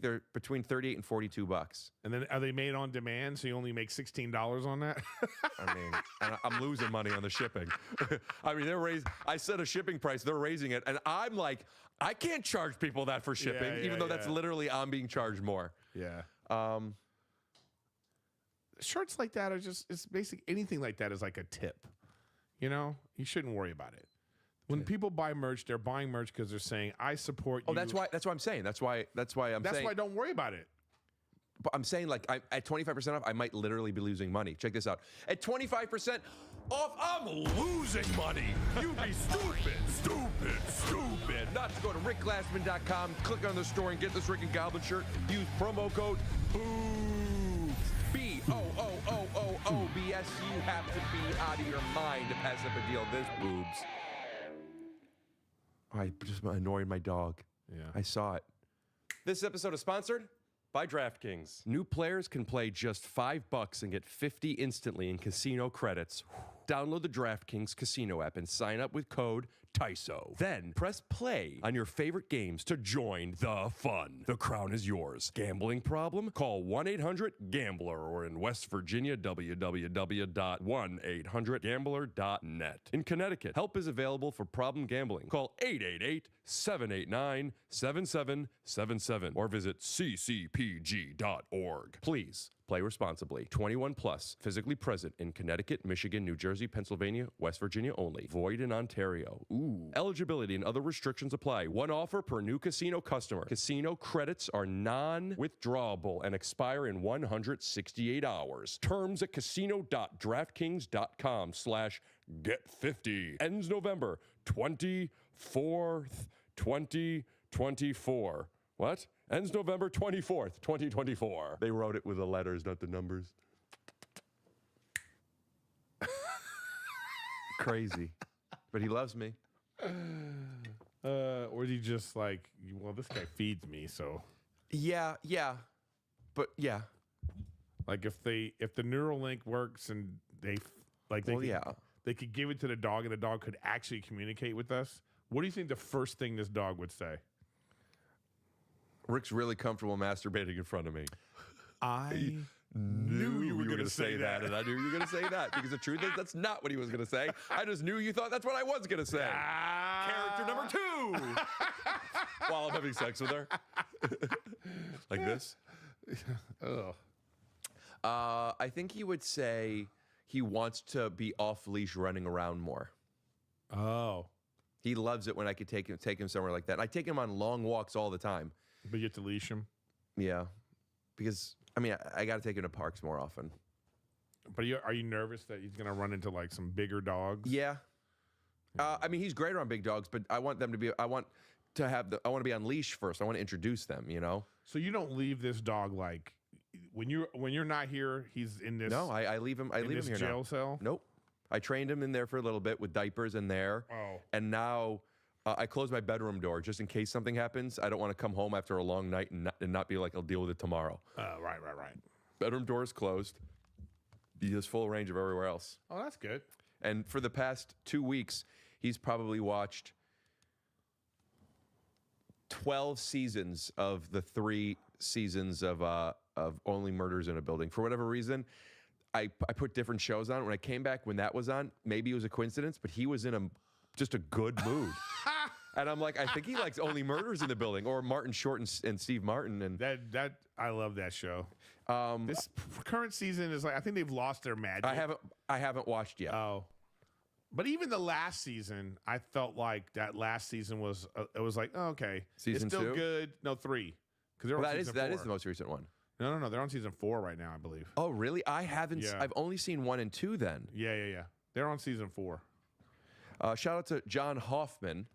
they're between $38 and $42. And then are they made on demand? So you only make $16 on that? I mean, I'm losing money on the shipping. I mean, I set a shipping price. They're raising it, and I'm like, I can't charge people that for shipping, even though that's literally I'm being charged more. Yeah. Shirts like that are it's basic. Anything like that is like a tip. You know, you shouldn't worry about it. When people buy merch, they're buying merch because they're saying, "I support you." Oh, that's why I'm saying. That's why I'm saying. why don't worry about it. But I'm saying, like, at 25% off, I might literally be losing money. Check this out. At 25% off, I'm losing money. You'd be stupid not to go to rickglassman.com, click on the store, and get this Rick and Goblin shirt. Use promo code BOOBS. BOOBS. You have to be out of your mind to pass up a deal this boobs. I just annoyed my dog. Yeah. I saw it. This episode is sponsored by DraftKings. New players can play just $5 and get 50 instantly in casino credits. Download the DraftKings casino app and sign up with code TYSO. Then press play on your favorite games to join the fun. The crown is yours. Gambling problem? Call 1-800-GAMBLER or in West Virginia, www.1800gambler.net. In Connecticut, help is available for problem gambling. Call 888-789-7777 or visit ccpg.org. Please play responsibly. 21 plus. Physically present in Connecticut, Michigan, New Jersey, Pennsylvania, West Virginia only. Void in Ontario. Ooh. Eligibility and other restrictions apply. One offer per new casino customer. Casino credits are non-withdrawable and expire in 168 hours. Terms at casino.draftkings.com/get50. Ends November 24th, 2024. What? Ends November 24th, 2024. They wrote it with the letters, not the numbers. Crazy. But he loves me. Or is he just like, well, this guy feeds me, so. Yeah. But yeah. Like if the Neuralink works and they could give it to the dog and the dog could actually communicate with us, what do you think the first thing this dog would say? Rick's really comfortable masturbating in front of me. I knew you were going to say that, and I knew you were going to say that because the truth is that's not what he was going to say. I just knew you thought that's what I was going to say. Character number 2. While I'm having sex with her. Like this. Oh. I think he would say he wants to be off leash running around more. Oh. He loves it when I could take him somewhere like that. I take him on long walks all the time. But you have to leash him? Yeah. Because, I mean, I got to take him to parks more often. But are you nervous that he's going to run into like some bigger dogs? Yeah. I mean, he's great around big dogs, but I want to be on leash first. I want to introduce them, you know? So you don't leave this dog like, when you're not here, he's in this. No, I leave him. I leave him here jail now. cell. Nope. I trained him in there for a little bit with diapers in there. Oh. And now I close my bedroom door just in case something happens. I don't want to come home after a long night and not be like, I'll deal with it tomorrow. Right. Bedroom door is closed. He has full range of everywhere else. Oh, that's good. And for the past 2 weeks, he's probably watched 12 seasons of the 3 seasons of Only Murders in a Building. For whatever reason, I put different shows on. When I came back, when that was on, maybe it was a coincidence, but he was in just a good mood. And I'm like, I think he likes Only Murders in the Building, or Martin Short and Steve Martin. And that I love that show. This current season is like, I think they've lost their magic. I haven't watched yet. Oh, but even the last season, I felt like that last season was it was like, oh, okay, Season it's still 2? good. No, 3 because they're on season 4. That is the most recent one. No, they're on season 4 right now, I believe. Oh, really? I haven't. Yeah. I've only seen 1 and 2 then. Yeah. They're on season 4. Shout out to John Hoffman,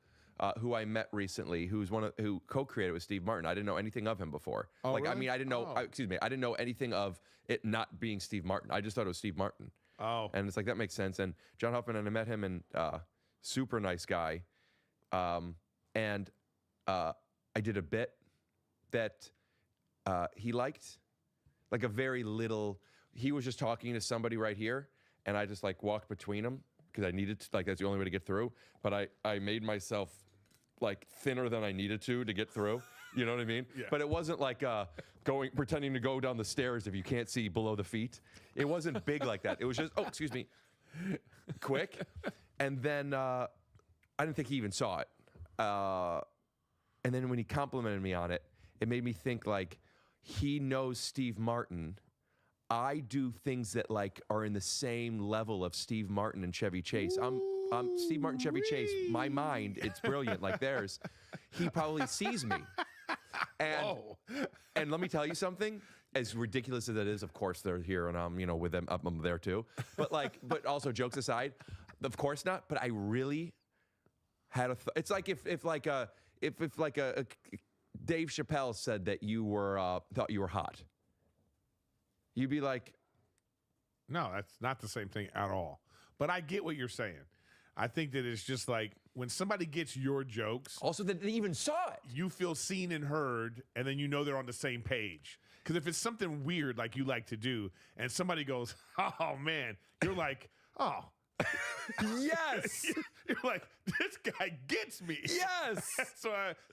who I met recently, who co-created with Steve Martin. I didn't know anything of him before. Oh, like, really? I mean, I didn't know. I didn't know anything of it not being Steve Martin. I just thought it was Steve Martin. Oh, and it's like that makes sense. And John Hoffman, and I met him, and super nice guy. And I did a bit that he liked, like a very little. He was just talking to somebody right here, and I just like walked between them because I needed to. Like that's the only way to get through. But I made myself like thinner than I needed to get through. You know what I mean? Yeah. But it wasn't like pretending to go down the stairs if you can't see below the feet. It wasn't big like that. It was just, excuse me, quick. And then I didn't think he even saw it. And then when he complimented me on it, it made me think like he knows Steve Martin. I do things that like are in the same level of Steve Martin and Chevy Chase. I'm Steve Martin, Chevy Chase. My mind, it's brilliant like theirs. He probably sees me. And let me tell you something. As ridiculous as it is, of course they're here, and I'm with them. I'm there too. But also jokes aside, of course not. But I really had it's like if Dave Chappelle said that you were thought you were hot, you'd be like, no, that's not the same thing at all. But I get what you're saying. I think that it's just like when somebody gets your jokes. Also, that they even saw it. You feel seen and heard, and then you know they're on the same page. Because if it's something weird like you like to do, and somebody goes, oh, man, you're like, oh. Yes. You're like, this guy gets me. Yes. So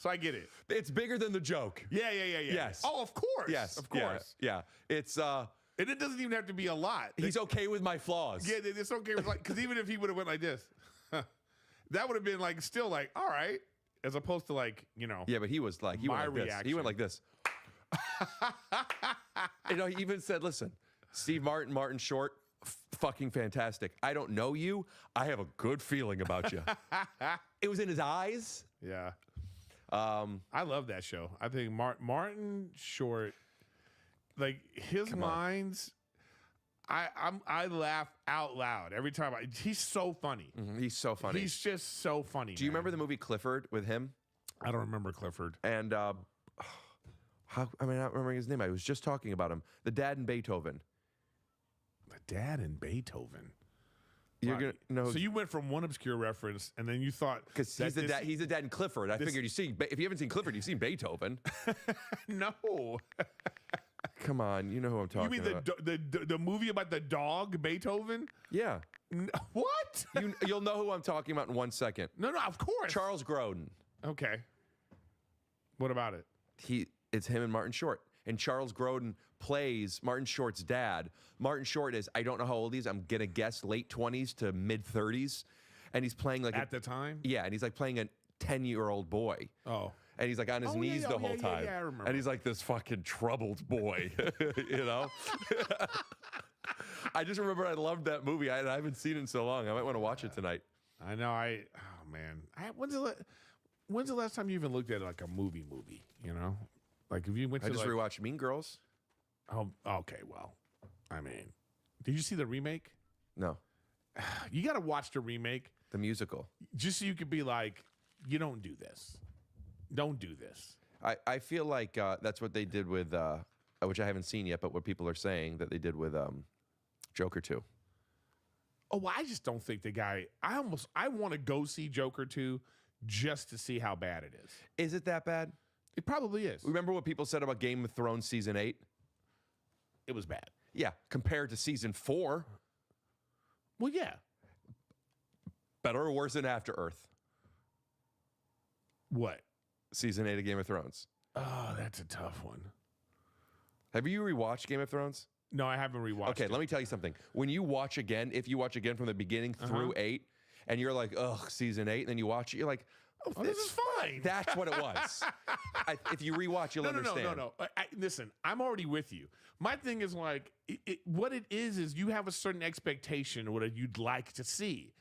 I get it. It's bigger than the joke. Yeah. Yes. Oh, of course. Yes. Of course. Yeah. It's and it doesn't even have to be a lot. He's okay with my flaws. Yeah, it's okay with like, because even if he would have went like this, that would have been like still like, all right, as opposed to like, Yeah, but he was like, he went like this. He went like this. He even said, listen, Steve Martin Short, fucking fantastic. I don't know you. I have a good feeling about you. It was in his eyes. Yeah. I love that show. I think Martin Short, like his lines, I laugh out loud every time. He's so funny. Mm-hmm. He's so funny. He's just so funny. Do you remember the movie Clifford with him? I don't remember Clifford. And I'm not remembering his name. I was just talking about him. The dad in Beethoven. The dad in Beethoven. You're gonna know. So you went from one obscure reference, and then you thought because he's the dad. He's the dad in Clifford. I figured if you haven't seen Clifford, you've seen Beethoven. No. Come on, you know who I'm talking about. You mean the movie about the dog Beethoven? Yeah. What? You'll know who I'm talking about in 1 second. No, of course. Charles Grodin. Okay. What about it? It's him and Martin Short. And Charles Grodin plays Martin Short's dad. Martin Short is, I don't know how old he is. I'm going to guess late 20s to mid 30s. And he's playing like at the time? Yeah, and he's like playing a 10-year-old boy. Oh. And he's like on his knees the whole time. Yeah, I remember. And he's like this fucking troubled boy, I just remember I loved that movie. I haven't seen it in so long. I might want to watch it tonight. I know. Oh man. When's the last time you even looked at like a movie? Like if you went to I just rewatched Mean Girls. Oh, okay. Well, I mean, did you see the remake? No. You got to watch the remake, the musical, just so you could be like, you don't do this. Don't do this. I feel like that's what they did with, which I haven't seen yet, but what people are saying that they did with Joker 2. Oh, I just don't think the guy. I want to go see Joker 2 just to see how bad it is. Is it that bad? It probably is. Remember what people said about Game of Thrones season 8? It was bad. Yeah, compared to season 4. Well, yeah. Better or worse than After Earth? What? Season 8 of Game of Thrones. Oh, that's a tough one. Have you rewatched Game of Thrones? No, I haven't rewatched it. Okay, let me tell you something. When you watch again, if you watch again from the beginning through 8, and you're like, ugh, season 8, and then you watch it, you're like, oh, this is fine. That's what it was. If you rewatch, you'll understand. No. Listen, I'm already with you. My thing is like, what it is you have a certain expectation of what you'd like to see.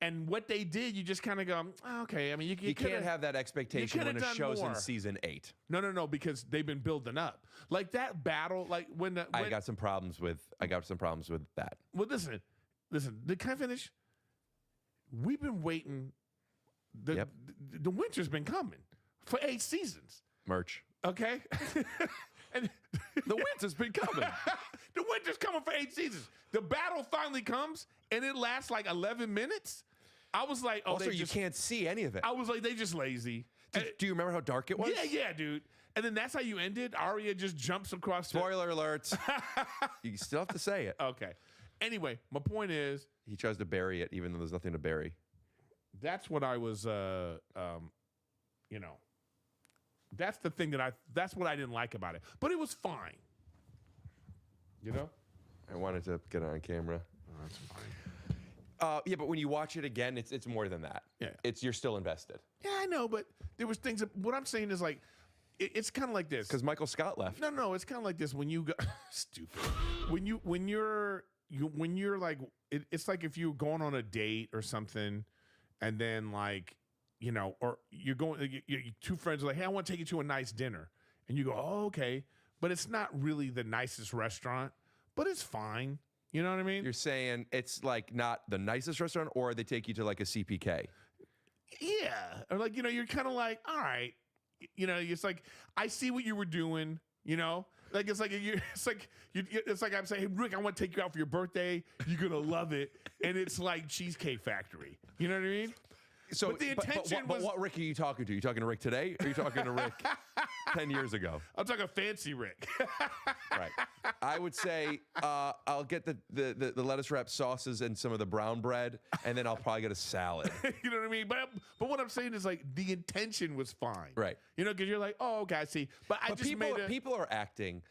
And what they did, you just kind of go, oh, okay. I mean, you can't have that expectation when a show's in season 8. No, because they've been building up. Like that battle, like when I got some problems with that. Well, listen. Can I finish? We've been waiting. The winter's been coming for 8 seasons. Merch. Okay. And the winter's been coming. The winter's coming for 8 seasons. The battle finally comes, and it lasts like 11 minutes. I was like, oh, also, you can't see any of it. I was like, they just lazy. Do you remember how dark it was? Yeah, dude. And then that's how you ended. Arya just jumps across. Spoiler alerts. You still have to say it. Okay. Anyway, my point is, he tries to bury it, even though there's nothing to bury. That's what I was, that's the thing that's what I didn't like about it. But it was fine. I wanted to get it on camera. Oh, that's fine. Yeah, but when you watch it again, it's more than that. Yeah. You're still invested. Yeah, I know, but there was things. What I'm saying is like, it's kind of like this. Because Michael Scott left. No, it's kind of like this when you go stupid. When you're like it's like if you're going on a date or something, and then like or you're going, you two friends are like, hey, I want to take you to a nice dinner, and you go, oh, okay, but it's not really the nicest restaurant, but it's fine. You know what I mean? You're saying it's like not the nicest restaurant, or they take you to like a CPK. Yeah, or like you're kind of like, all right, it's like I see what you were doing. Like it's like I'm saying, hey, Rick, I want to take you out for your birthday. You're gonna love it, and it's like Cheesecake Factory. You know what I mean? So, but the intention but what Rick are you talking to? You talking to Rick today, or are you talking to Rick 10 years ago? I'm talking fancy Rick. Right. I would say I'll get the lettuce wrap sauces and some of the brown bread, and then I'll probably get a salad. You know what I mean? But what I'm saying is like the intention was fine. Right. Because you're like, oh, okay, I see. But I just people are acting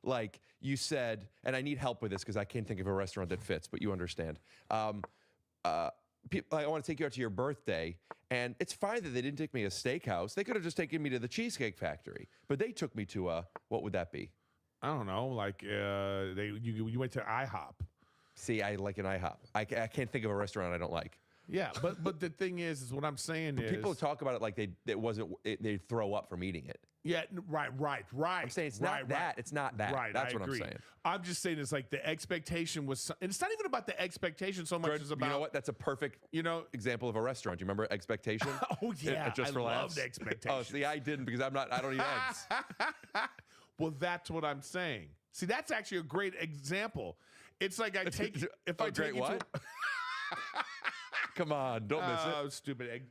like you said, and I need help with this because I can't think of a restaurant that fits, but you understand. I want to take you out to your birthday, and it's fine that they didn't take me to a steakhouse. They could have just taken me to the Cheesecake Factory, but they took me to what would that be? I don't know, like you went to IHOP. See, I like an IHOP. I can't think of a restaurant I don't like. Yeah, but the thing is what I'm saying is people talk about it like they throw up from eating it. Yeah, right. I'm saying it's not that. It's not that. Right, That's I what agree. I'm saying. I'm just saying it's like the expectation was, and it's not even about the expectation so much as about. You know what? That's a perfect example of a restaurant. Do you remember Expectation? Oh yeah, Just for I laughs. loved Expectation. Oh, see, I didn't because I don't eat eggs. Well, that's what I'm saying. See, that's actually a great example. It's like I take if I take you what? to. Come on, don't miss it. Stupid,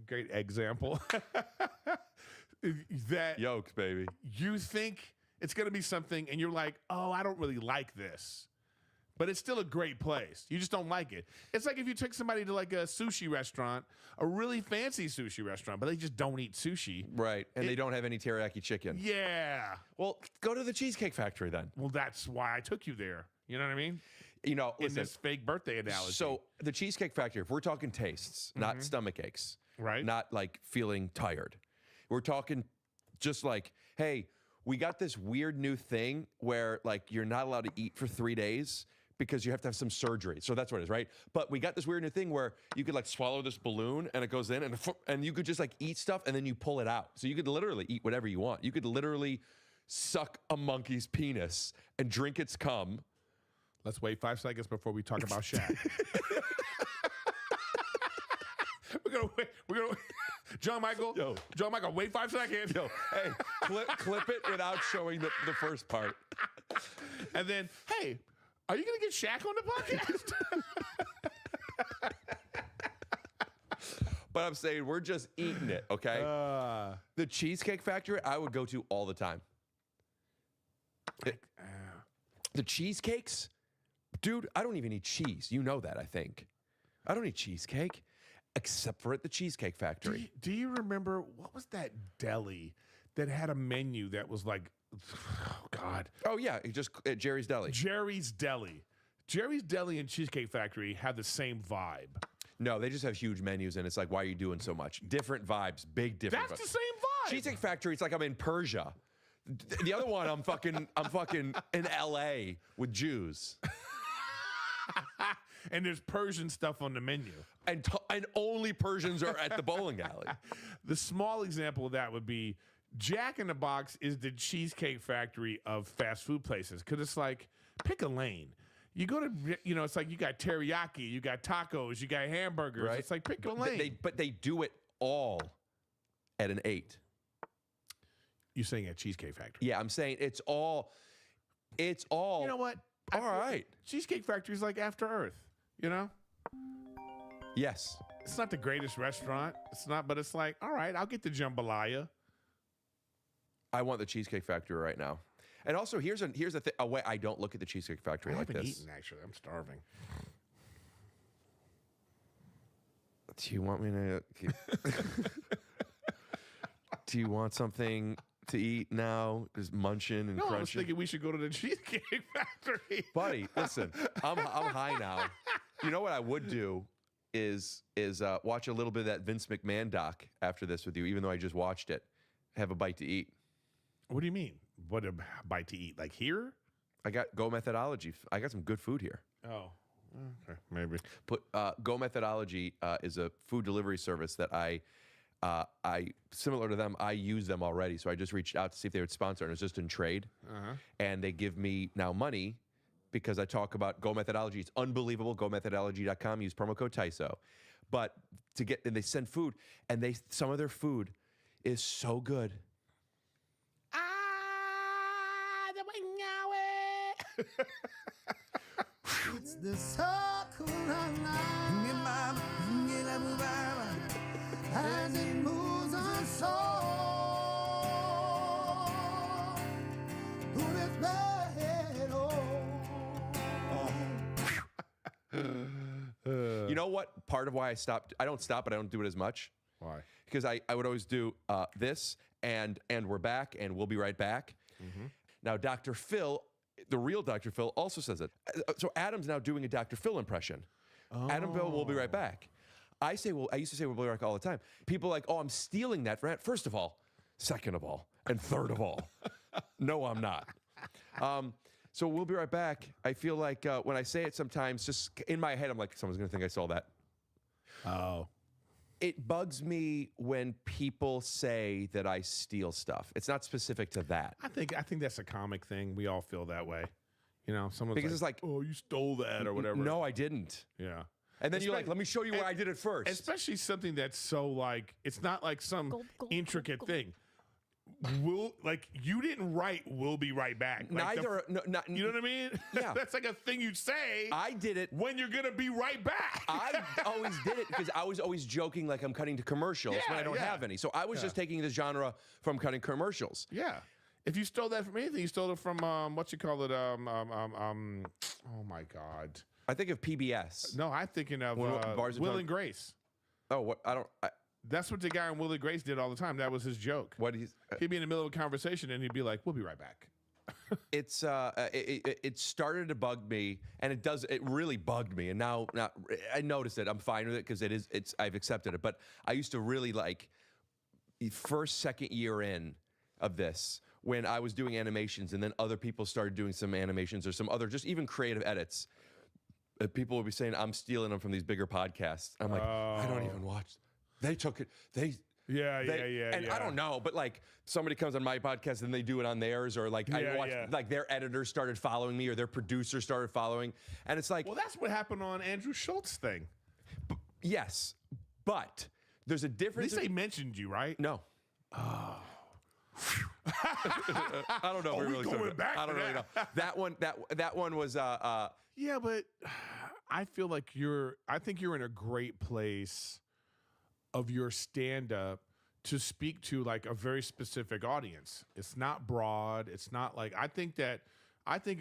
great example. That yolks, baby. You think it's going to be something, and you're like, oh, I don't really like this, but it's still a great place. You just don't like it. It's like if you took somebody to like a sushi restaurant, a really fancy sushi restaurant, but they just don't eat sushi. Right, and they don't have any teriyaki chicken. Yeah. Well, go to the Cheesecake Factory then. Well, that's why I took you there. You know what I mean? Listen, in this fake birthday analogy. So the Cheesecake Factory, if we're talking tastes, not stomach aches, right? Not like feeling tired. We're talking just like, hey, we got this weird new thing where like you're not allowed to eat for 3 days because you have to have some surgery. So that's what it is, right? But we got this weird new thing where you could like swallow this balloon and it goes in and you could just like eat stuff and then you pull it out. So you could literally eat whatever you want. You could literally suck a monkey's penis and drink its cum. Let's wait 5 seconds before we talk about Shaq. We're gonna John Michael, wait 5 seconds. Yo, hey, clip it without showing the first part. And then, hey, are you gonna get Shaq on the podcast? But I'm saying we're just eating it, okay? The Cheesecake Factory, I would go to all the time. The cheesecakes? Dude, I don't even eat cheese. You know that, I think. I don't eat cheesecake. Except for at the Cheesecake Factory. Do you remember, what was that deli that had a menu that was like, oh, God. Oh, yeah, just at Jerry's Deli. Jerry's Deli. Jerry's Deli and Cheesecake Factory have the same vibe. No, they just have huge menus, and it's like, why are you doing so much? Different vibes, big different That's vibes. the same vibe. Cheesecake Factory, it's like I'm in Persia. The other one, I'm fucking in LA with Jews. And there's Persian stuff on the menu. And only Persians are at the bowling alley. The small example of that would be Jack in the Box is the Cheesecake Factory of fast food places. Because it's like, pick a lane. You go to, it's like you got teriyaki, you got tacos, you got hamburgers. Right. It's like, pick a lane. But they do it all at an 8. You're saying at Cheesecake Factory? Yeah, I'm saying it's all. You know what? All right. Cheesecake Factory is like After Earth, Yes. It's not the greatest restaurant. It's not, but it's like, all right, I'll get the jambalaya. I want the Cheesecake Factory right now. And also, here's a way I don't look at the Cheesecake Factory like this. I haven't eaten, actually. I'm starving. Do you want me to... Do you want something to eat now? Just munching and crunching? I was thinking we should go to the Cheesecake Factory. Buddy, listen, I'm high now. You know what I would do is watch a little bit of that Vince McMahon doc after this with you, even though I just watched it. have a bite to eat. What do you mean? What a bite to eat? Like here? I got Go Methodology. I got some good food here. Oh, okay, maybe. Go Methodology is a food delivery service that I similar to them. I use them already, so I just reached out to see if they would sponsor, and it's just in trade. And they give me now money because I talk about Go Methodology. It's unbelievable. GoMethodology.com. Use promo code Tyso. But and they send food, and some of their food is so good. It's the Sakura as it moves on You know what? Part of why I stopped, I don't stop, but I don't do it as much. Why? Because I would always do this, and we're back, and we'll be right back. Now, Dr. Phil, the real Dr. Phil, also says it. So Adam's now doing a Dr. Phil impression. Adam Phil will be right back. I used to say we'll be right back all the time. People are like, oh, I'm stealing that. First of all, second of all, and third of all. No, I'm not. So we'll be right back. I feel like when I say it sometimes, just in my head, I'm like, someone's going to think I saw that. Oh. It bugs me when people say that I steal stuff. It's not specific to that. I think that's a comic thing. We all feel that way. You know, someone's Because it's like, oh, you stole that or whatever. No, I didn't. Yeah. And then you're like, let me show you where I did it first. Especially something that's so like, it's not like some intricate thing. You didn't write, we'll be right back. Like you know what I mean? Yeah. That's like a thing you'd say. I did it. When you're going to be right back. I always did it because I was always joking like I'm cutting to commercials when I don't have any. So I was just taking the genre from cutting commercials. Yeah. If you stole that from anything, you stole it from, oh my God. I think of PBS. No, I'm thinking of Will and Grace. Oh, what? That's what the guy in Will and Grace did all the time. That was his joke. He'd be in the middle of a conversation and he'd be like, we'll be right back. It started to bug me, and it really bugged me. And now I noticed it. I'm fine with it because I've accepted it. But I used to really like second year in of this when I was doing animations, and then other people started doing some animations or some other, just even creative edits. People would be saying, I'm stealing them from these bigger podcasts. I'm like, I don't even watch. They took it. Yeah. And I don't know, but like somebody comes on my podcast and they do it on theirs, or like I watch like their editors started following me or their producers started following, and it's like, well, that's what happened on Andrew Schultz thing. Yes, but there's a difference. At least they mentioned you, right? No. Oh. I don't know. We're going back. I don't really know. That one was. Yeah, but I feel like I think you're in a great place of your stand-up to speak to like a very specific audience. It's not broad. It's not like, I think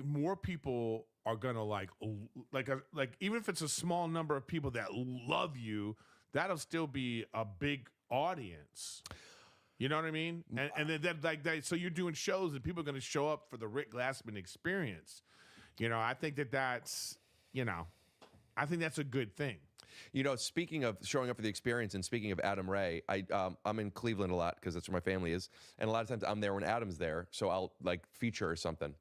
more people are gonna like even if it's a small number of people that love you, that'll still be a big audience. You know what I mean? And then so you're doing shows and people are gonna show up for the Rick Glassman experience. You know, I think that's I think that's a good thing. You know, speaking of showing up for the experience and speaking of Adam Ray, I'm in Cleveland a lot because that's where my family is. And a lot of times I'm there when Adam's there, so I'll like feature or something.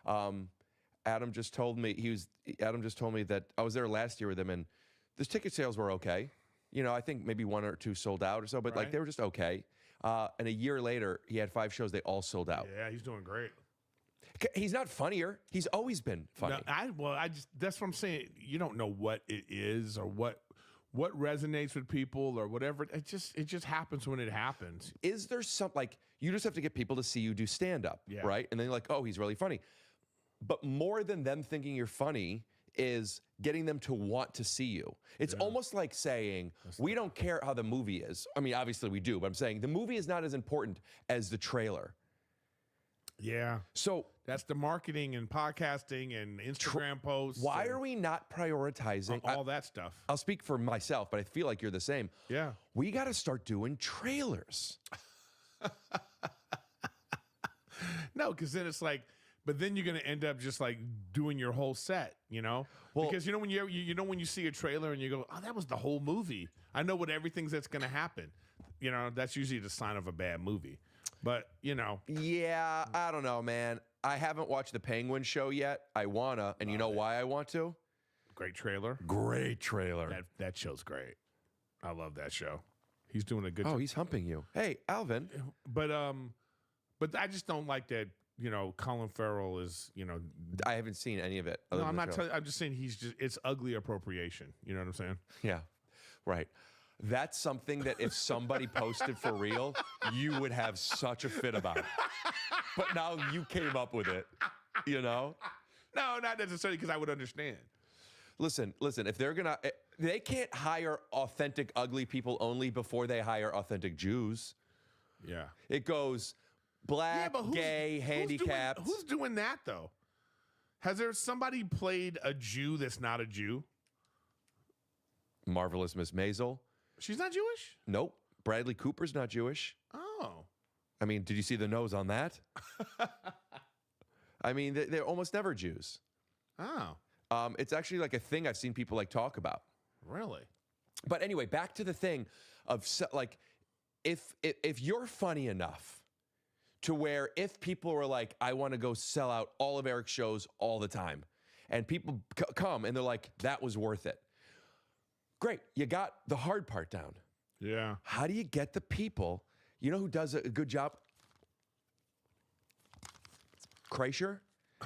Adam just told me that I was there last year with him, and the ticket sales were okay. You know, I think maybe 1 or 2 sold out or so, but like they were just okay. And a year later, he had 5 shows, they all sold out. Yeah, he's doing great. He's not funnier. He's always been funny. No, that's what I'm saying. You don't know what it is or what resonates with people or whatever. It just happens when it happens. Is there something like you just have to get people to see you do stand up, right? And then you're like, oh, he's really funny. But more than them thinking you're funny is getting them to want to see you. It's almost like saying, we don't care how the movie is. I mean, obviously we do, but I'm saying the movie is not as important as the trailer. Yeah. So that's the marketing and podcasting and Instagram posts. Why are we not prioritizing all that stuff? I'll speak for myself, but I feel like you're the same. Yeah. We got to start doing trailers. No, because then it's like, but then you're going to end up just like doing your whole set, you know? Well, because you know when you see a trailer and you go, oh, that was the whole movie. I know what everything that's going to happen. You know, that's usually the sign of a bad movie. But, you know. Yeah, I don't know, man. I haven't watched the Penguin show yet. I wanna, and you know why I want to? Great trailer. Great trailer. That show's great. I love that show. He's doing a good Oh, he's humping you. Hey, Alvin. But I just don't like that, you know, Colin Farrell is, you know. I haven't seen any of it. No, I'm not telling I'm just saying it's ugly appropriation. You know what I'm saying? Yeah, right. That's something that if somebody posted for real, you would have such a fit about it. But now you came up with it, you know? No, not necessarily because I would understand. Listen, if they're gonna, they can't hire authentic ugly people only before they hire authentic Jews. Yeah. It goes black, gay, handicapped. Who's doing that though? Has there somebody played a Jew that's not a Jew? Marvelous Miss Maisel. She's not Jewish? Nope. Bradley Cooper's not Jewish. Oh. I mean, did you see the nose on that? I mean, they're almost never Jews. Oh. It's actually like a thing I've seen people like talk about. Really? But anyway, back to the thing of like, if you're funny enough to where if people were like, I want to go sell out all of Eric's shows all the time, and people come and they're like, that was worth it. Great, you got the hard part down. Yeah. How do you get the people? You know who does a good job? Kreischer.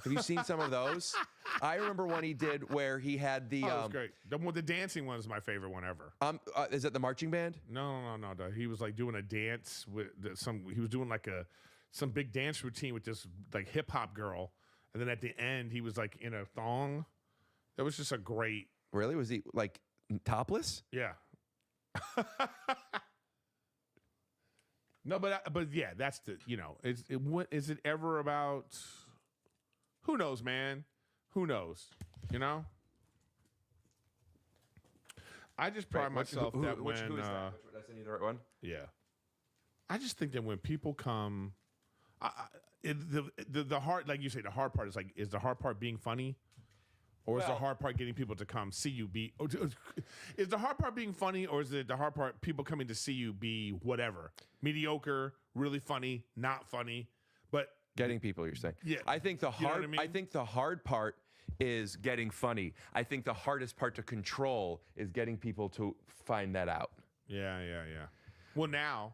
Have you seen some of those? I remember one he did where he had the. That was great. The dancing one is my favorite one ever. Is that the marching band? No. He was like doing a dance with He was doing like some big dance routine with this like hip hop girl, and then at the end he was like in a thong. That was just a great. Really? Was he like topless? Yeah. No, but yeah, that's the, you know, is it ever about? Who knows, man? Who knows? You know? I just pride myself that when... Who is that? That's the right one? Yeah. I just think that when people come... the hard... Like you say, the hard part is like... Is the hard part being funny? Or is the hard part getting people to come see you be... Is the hard part being funny, or is it the hard part people coming to see you be whatever? Mediocre, really funny, not funny, but... Getting people, you're saying. Yeah. I think the hard. You know what I mean? I think the hard part is getting funny. I think the hardest part to control is getting people to find that out. Yeah. Well, now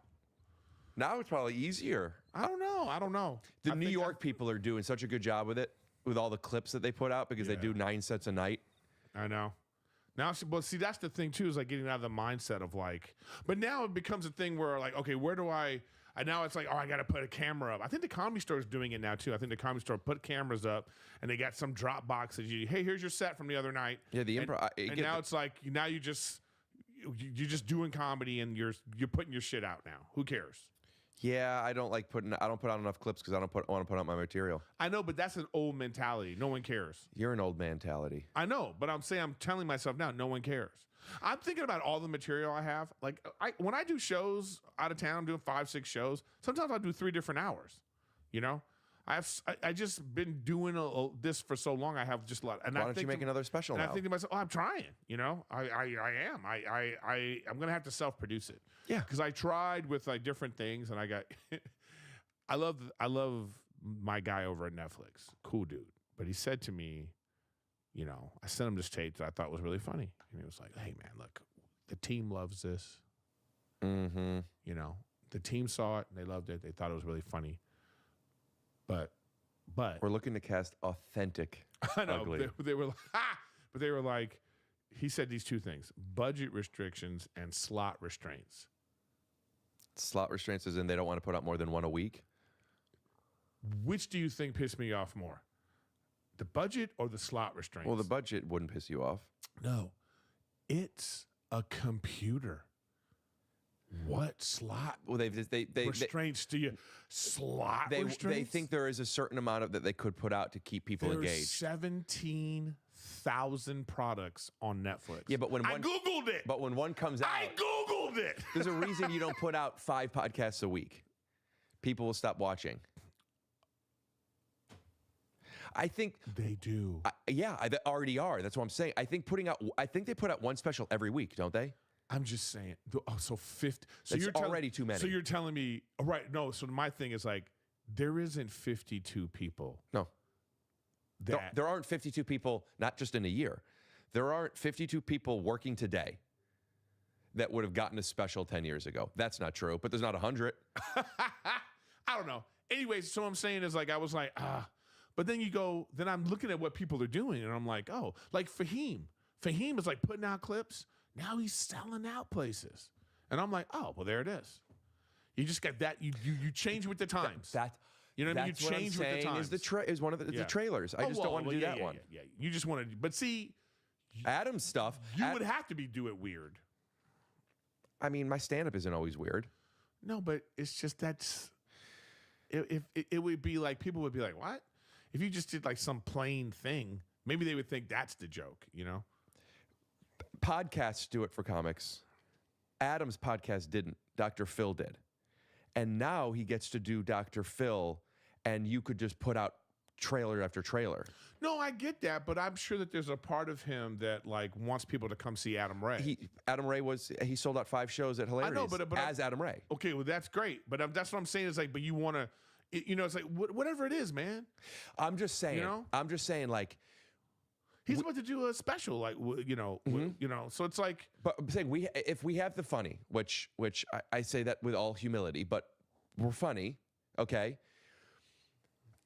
it's probably easier. I don't know. The New York people are doing such a good job with it, with all the clips that they put out because they do 9 sets a night. I know. Now, but see, that's the thing too, is like getting out of the mindset of like. But now it becomes a thing where like, okay, where do I? And now it's like, oh, I got to put a camera up. I think the Comedy Store is doing it now, too. I think the Comedy Store put cameras up, and they got some drop boxes. Hey, here's your set from the other night. Yeah, the improv. And now it's like, now you're just doing comedy, and you're putting your shit out now. Who cares? Yeah, I don't put out enough clips because I want to put out my material. I know, but that's an old mentality. No one cares. You're an old mentality. I know, but I'm telling myself now, no one cares. I'm thinking about all the material I have. Like when I do shows out of town, I'm doing 5-6 shows. Sometimes I'll do 3 different hours. You know, I just been doing this for so long. I have just a lot. And why don't you make another special now? I think to myself, oh, I'm trying. You know, I am. I'm gonna have to self-produce it. Yeah, because I tried with like different things, and I got. I love my guy over at Netflix. Cool dude, but he said to me, you know, I sent him this tape that I thought was really funny. And he was like, hey, man, look, the team loves this. Mm-hmm. You know, the team saw it. And they loved it. They thought it was really funny. But we're looking to cast authentic I know, ugly. They were like, but they were like, he said these 2 things, budget restrictions and slot restraints. Slot restraints is in they don't want to put out more than 1 a week? Which do you think pissed me off more? The budget or the slot restraints? Well, the budget wouldn't piss you off. No. It's a computer. What slot? Well, they restraints do you slot restraints? They think there is a certain amount of that they could put out to keep people engaged. 17,000 products on Netflix. Yeah, but when I Googled it. But when one comes out, I Googled it. There's a reason you don't put out 5 podcasts a week. People will stop watching. I think they do. They already are. That's what I'm saying. I think they put out 1 special every week, don't they? I'm just saying. Oh, so 50. So That's you're already too many. So you're telling me, right? No. So my thing is like, there isn't 52 people. No. There aren't 52 people, not just in a year. There aren't 52 people working today that would have gotten a special 10 years ago. That's not true, but there's not 100. I don't know. Anyways, so what I'm saying is like, I was like, but then then I'm looking at what people are doing and I'm like, oh, like Fahim. Fahim is like putting out clips. Now he's selling out places. And I'm like, oh, well, there it is. You just got that. You change with the times. You know what I mean? You change with the times. Is one of the trailers. I just don't want to do that one. Yeah. You just want to, but see, Adam's stuff. You would have to do it weird. I mean, my stand-up isn't always weird. No, but it's just if it would be like, people would be like, what? If you just did like some plain thing, maybe they would think that's the joke, you know? Podcasts do it for comics. Adam's podcast didn't. Dr. Phil did. And now he gets to do Dr. Phil, and you could just put out trailer after trailer. No, I get that, but I'm sure that there's a part of him that like wants people to come see Adam Ray. Adam Ray he sold out 5 shows at Hilarities. I know, but as Adam Ray. Okay, well that's great, but that's what I'm saying is like, but you want to, it's like whatever it is, man. I'm just saying. I'm just saying, like, he's about to do a special, like so it's like. But I'm saying if we have the funny, which I say that with all humility, but we're funny, okay.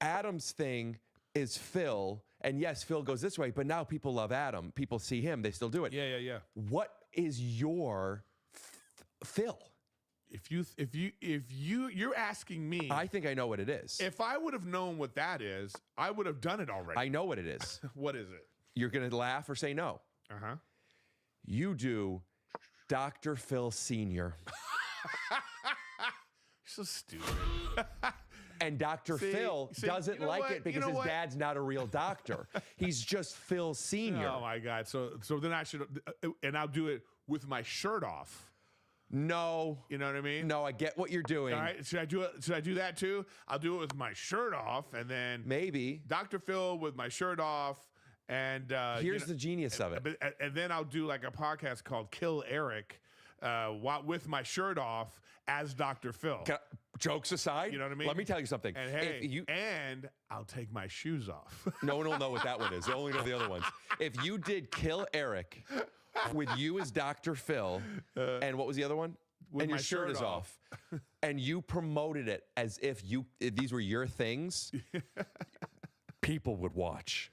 Adam's thing is Phil, and yes, Phil goes this way, but now people love Adam. People see him, they still do it. Yeah. What is your Phil? If you're asking me, I think I know what it is. If I would have known what that is, I would have done it already. I know what it is. What is it? You're gonna laugh or say no. You do Dr. Phil Sr. So stupid. And Dr. Phil doesn't like it because his dad's not a real doctor. He's just Phil Sr. Oh my God. So then I should, and I'll do it with my shirt off. No. You know what I mean? No, I get what you're doing. All right. Should I do it? Should I do that too? I'll do it with my shirt off, and then maybe Dr. Phil with my shirt off. And here's the genius of it. And then I'll do like a podcast called Kill Eric with my shirt off as Dr. Phil. Jokes aside, you know what I mean? Let me tell you something. And hey, and I'll take my shoes off. No one will know what that one is. They only know the other ones. If you did Kill Eric with you as Dr. Phil, and what was the other one? And your shirt is off. And you promoted it as if these were your things, people would watch.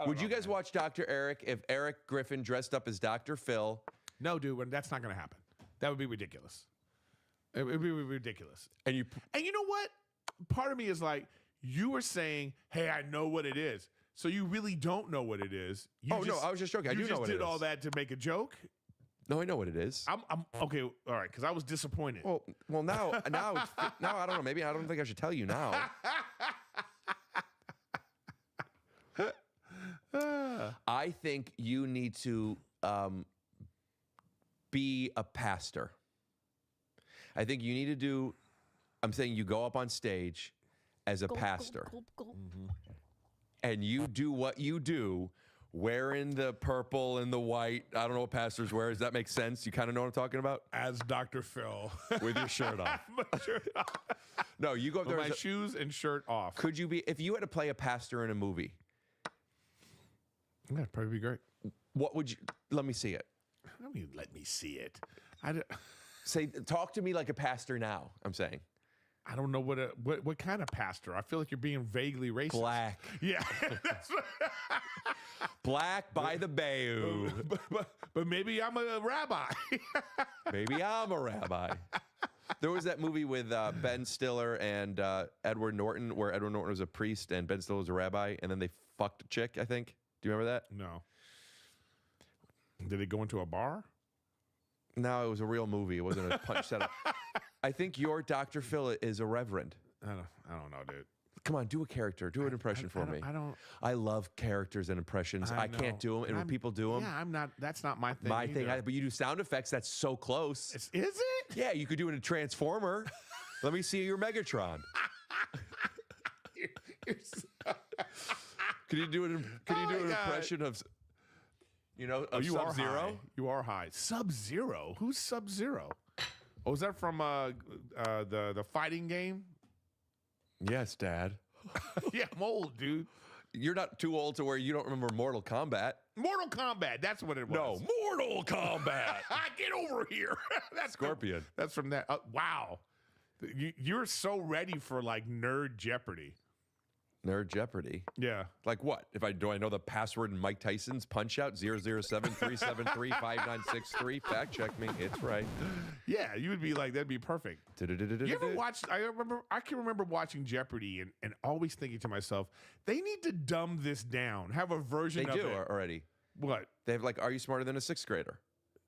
Would you guys watch Dr. Eric if Eric Griffin dressed up as Dr. Phil? No, dude, that's not going to happen. That would be ridiculous. It would be ridiculous. And you know what? Part of me is like, you were saying, hey, I know what it is. So you really don't know what it is. No, I was just joking. I do know what it is. You just did all that to make a joke? No, I know what it is. I'm okay. All right, because I was disappointed. Well, now I don't know. Maybe I don't think I should tell you now. I think you need to be a pastor. I think you need to do. I'm saying you go up on stage as a pastor, and you do what you do, wearing the purple and the white. I don't know what pastors wear. Does that make sense? You kind of know what I'm talking about? As Dr. Phil. With your shirt off. My shirt off. No, you go up there with my shoes and shirt off. Could you be, if you had to play a pastor in a movie? That'd probably be great. What would you, let me see it. I don't mean let me see it. Talk to me like a pastor now, I'm saying. I don't know what kind of pastor. I feel like you're being vaguely racist. Black. Yeah. Black by the bayou. But maybe I'm a rabbi. Maybe I'm a rabbi. There was that movie with Ben Stiller and Edward Norton where Edward Norton was a priest and Ben Stiller was a rabbi, and then they fucked a chick, I think. Do you remember that? No. Did it go into a bar? No, it was a real movie. It wasn't a punch setup. I think your Dr. Phil is a reverend. I don't know, dude. Come on, do a character. Do an impression for me. I love characters and impressions. I can't do them, and when people do them, yeah, that's not my thing. My thing, but you do sound effects. That's so close. Is it? Yeah, you could do it in a Transformer. Let me see your Megatron. Could you do an impression of? You know, Oh, of you are Sub-Zero? high. You are high. Sub-Zero? Who's Sub-Zero? Oh, is that from the fighting game? Yes, Dad. Yeah, I'm old, dude. You're not too old to where you don't remember Mortal Kombat. Mortal Kombat. That's what it was. No, Mortal Kombat. Get over here. That's Scorpion. That's from that. Wow. You're so ready for like Nerd Jeopardy. Nerd Jeopardy. Yeah. Like what? Do I know the password in Mike Tyson's Punch Out 007-373-5963? Fact check me. It's right. Yeah, you would be like, that'd be perfect. You ever watched? I can remember watching Jeopardy and always thinking to myself, they need to dumb this down. Have a version They of do it. already. What? They have like, Are You Smarter Than a Sixth Grader?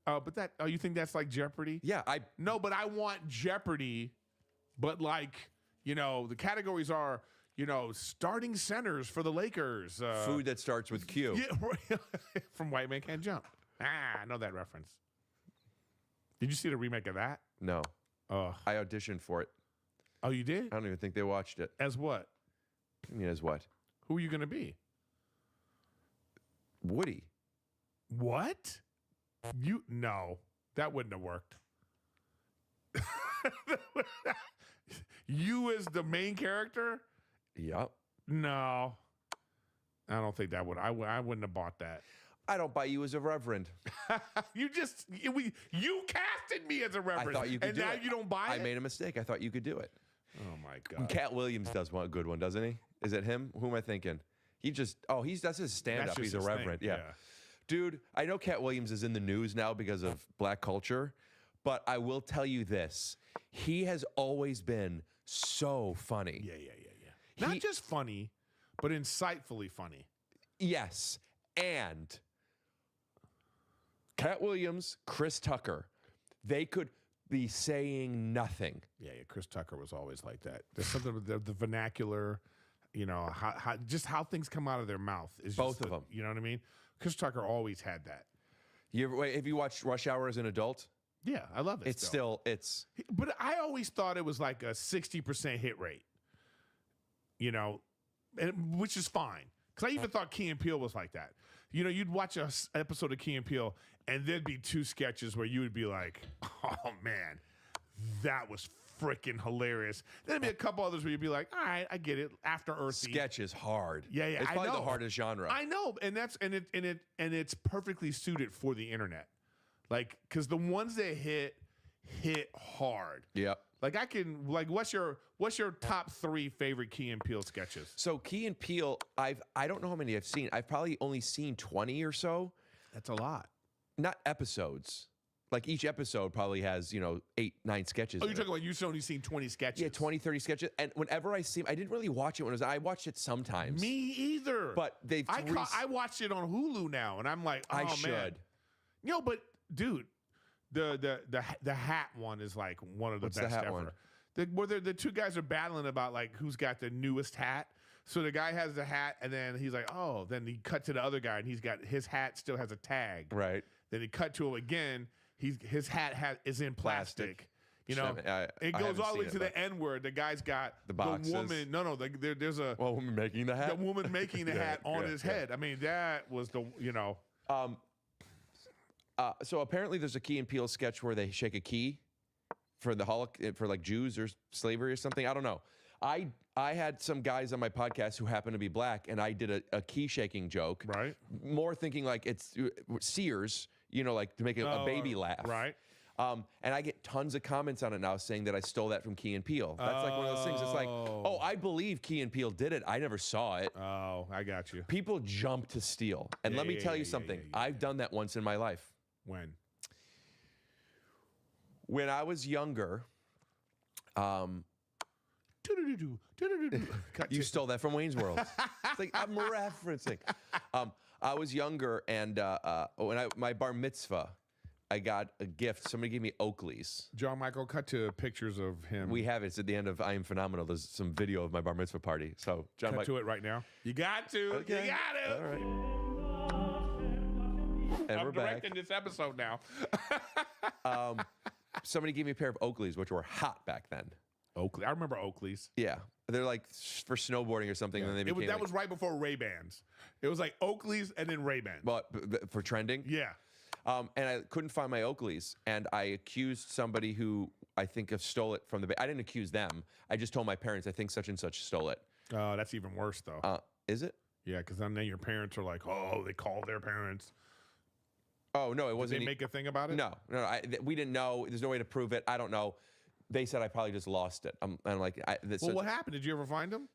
But you think that's like Jeopardy? Yeah, No, but I want Jeopardy, but like, the categories are, starting centers for the Lakers. Food that starts with Q. Yeah, right. From White Man Can't Jump. I know that reference. Did you see the remake of that? No. I auditioned for it. Oh, you did? I don't even think they watched it. As what? I mean, as what? Who are you going to be? Woody. What? No, that wouldn't have worked. You as the main character? Yep. No, I don't think that would. I wouldn't have bought that. I don't buy you as a reverend. You casted me as a reverend. I thought you could do it. And now you don't buy it? I made a mistake. I thought you could do it. Oh, my God. Cat Williams does one good one, doesn't he? Is it him? Who am I thinking? That's his stand-up. That's He's just a his reverend. thing, Yeah. yeah. Dude, I know Cat Williams is in the news now because of black culture, but I will tell you this. He has always been so funny. Yeah. Not just funny, but insightfully funny. Yes. And Cat Williams, Chris Tucker, they could be saying nothing. Yeah. Chris Tucker was always like that. There's something with the vernacular, how things come out of their mouth. Is Both of them. You know what I mean? Chris Tucker always had that. Have you watched Rush Hour as an adult? Yeah, I love it. But I always thought it was like a 60% hit rate. Which is fine. Because I even thought Key and Peele was like that. You'd watch an episode of Key and Peele, and there'd be 2 sketches where you would be like, oh, man, that was freaking hilarious. Then there'd be a couple others where you'd be like, all right, I get it. After Earthy. Sketch is hard. Yeah. It's I probably know. the hardest genre. I know, and it's perfectly suited for the internet. Like, because the ones that hit hard. Yep. Like what's your top 3 favorite Key and Peele sketches? So Key and Peele, I don't know how many I've seen. I've probably only seen 20 or so. That's a lot. Not episodes. Like each episode probably has, 8, 9 sketches. Oh, you're talking about you've only seen 20 sketches? Yeah, 20, 30 sketches. And whenever I see them, I didn't really watch it I watched it sometimes. Me either. But I watched it on Hulu now, and I'm like, oh, I man. should. But dude, the hat one is like one of the What's best the hat ever. one? Where the 2 guys are battling about like who's got the newest hat. So the guy has the hat, and then he's like, oh. Then he cut to the other guy, and he's got his hat still has a tag. Right. Then he cut to him again. His hat is in plastic. It goes all the way to the end where the guy's got the boxes. woman. No, there's a woman making the hat. The woman making the hat on his head. I mean, that was So apparently, there's a Key and Peele sketch where they shake a key for like Jews or slavery or something. I don't know. I had some guys on my podcast who happen to be black, and I did a key shaking joke. Right. More thinking like it's Sears, like to make a baby laugh. Right. And I get tons of comments on it now saying that I stole that from Key and Peele. That's like one of those things. It's like, oh, I believe Key and Peele did it. I never saw it. Oh, I got you. People jump to steal. And let me tell you something. I've done that once in my life. When? When I was younger, you stole that from Wayne's World. It's like I'm referencing. I was younger, and when my bar mitzvah, I got a gift. Somebody gave me Oakley's. John Michael, cut to pictures of him. We have it. It's at the end of I Am Phenomenal. There's some video of my bar mitzvah party. So John, cut to it right now. You got to. Okay. You got to. All right. And I'm we're back. directing this episode now. Somebody gave me a pair of Oakleys, which were hot back then. Oakley. I remember Oakley's. Yeah, they're like for snowboarding or something, and then they became that like, was right before Ray-Bans. It was like Oakley's and then Ray-Bans. but for trending. Yeah. And I couldn't find my Oakleys, and I accused somebody who I think of stole it from the. I didn't accuse them. I just told my parents I think such and such stole it. Oh, that's even worse though. Is it? Yeah, because then your parents are like, oh, they called their parents. Oh no, it wasn't. Did they make a thing about it? No. We didn't know. There's no way to prove it. I don't know. They said I probably just lost it. I'm like, well, what happened? Did you ever find them?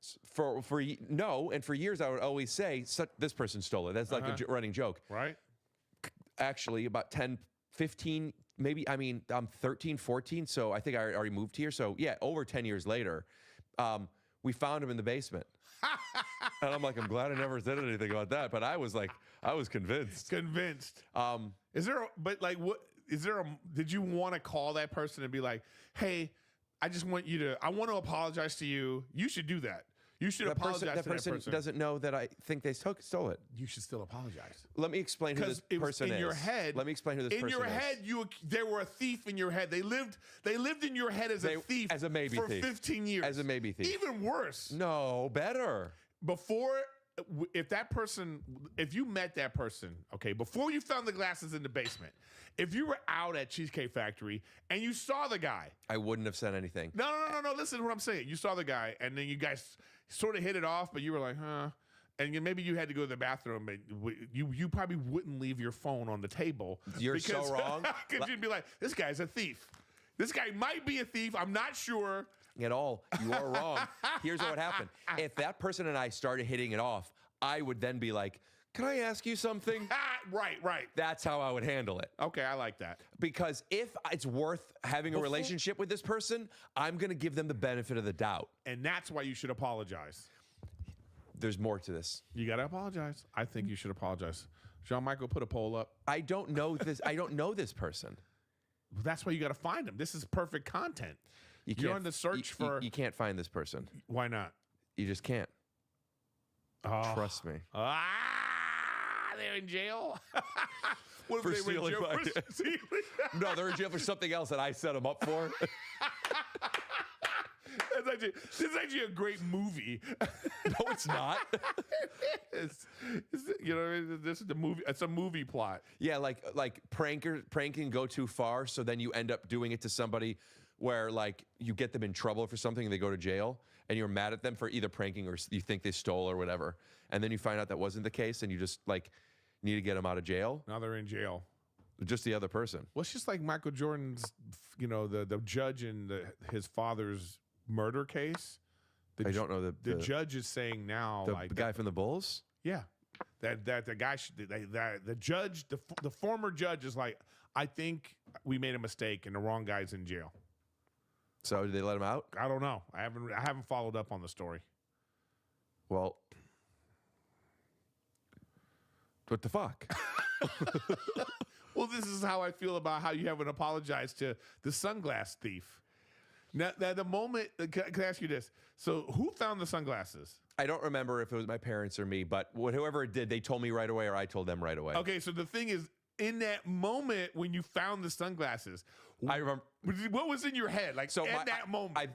No, and for years I would always say this person stole it. That's like a running joke. Right. Actually, about 10, 15, maybe. I mean, I'm 13, 14, so I think I already moved here. So yeah, over 10 years later, we found him in the basement. And I'm like, I'm glad I never said anything about that. But I was convinced. Convinced. Did you want to call that person and be like, hey, I want to apologize to you. You should do that. You should apologize to that person. That person doesn't know that I think they stole it. You should still apologize. Let me explain who this person is. In your head. Let me explain who this person is. In your head, there were a thief in your head. They lived in your head as a thief. As a maybe for thief. 15 years. As a maybe thief. Even worse. No, better. If you met that person, okay, before you found the glasses in the basement, if you were out at Cheesecake Factory and you saw the guy. I wouldn't have said anything. No. Listen to what I'm saying. You saw the guy and then you guys sort of hit it off, but you were like, huh. And maybe you had to go to the bathroom, but you probably wouldn't leave your phone on the table. You're so wrong. Because you'd be like, this guy's a thief. This guy might be a thief. I'm not sure. At all. You are wrong. Here's what would happen. If that person and I started hitting it off, I would then be like, can I ask you something? Right. That's how I would handle it. Okay, I like that. Because if it's worth having a relationship with this person, I'm going to give them the benefit of the doubt. And that's why you should apologize. There's more to this. You got to apologize. I think you should apologize. Jean-Michael, put a poll up. I don't know this. I don't know this person. Well, that's why you got to find him. This is perfect content. You're on the search for... You can't find this person. Why not? You just can't. Trust me. They're in jail? What if they were in jail for stealing? No, they're in jail for something else that I set them up for. This is actually a great movie. No, it's not. This is the movie. It's a movie plot. Yeah, like pranking go too far, so then you end up doing it to somebody where like you get them in trouble for something and they go to jail and you're mad at them for either pranking or you think they stole or whatever. And then you find out that wasn't the case and you just like need to get them out of jail. Now they're in jail. Just the other person. Well, it's just like Michael Jordan's, the judge in his father's murder case. I don't know the judge is saying now, the guy from the Bulls. Yeah, that the guy the judge, the former judge is like, I think we made a mistake and the wrong guy's in jail. So did they let him out? I don't know. I haven't followed up on the story. Well, what the fuck? Well, this is how I feel about how you haven't apologized to the sunglass thief. Now the moment, can I ask you this? So who found the sunglasses? I don't remember if it was my parents or me, but whoever it did, they told me right away or I told them right away. Okay, so the thing is, in that moment when you found the sunglasses, I remember what was in your head, like so at that moment.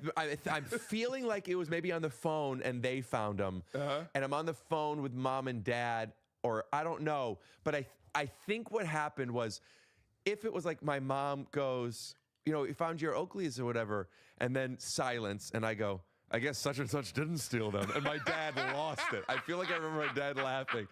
I'm feeling like it was maybe on the phone and they found them, and I'm on the phone with mom and dad, or I don't know, but I think what happened was, if it was like my mom goes, we found your Oakleys or whatever, and then silence, and I go, I guess such and such didn't steal them, and my dad lost it. I feel like I remember my dad laughing.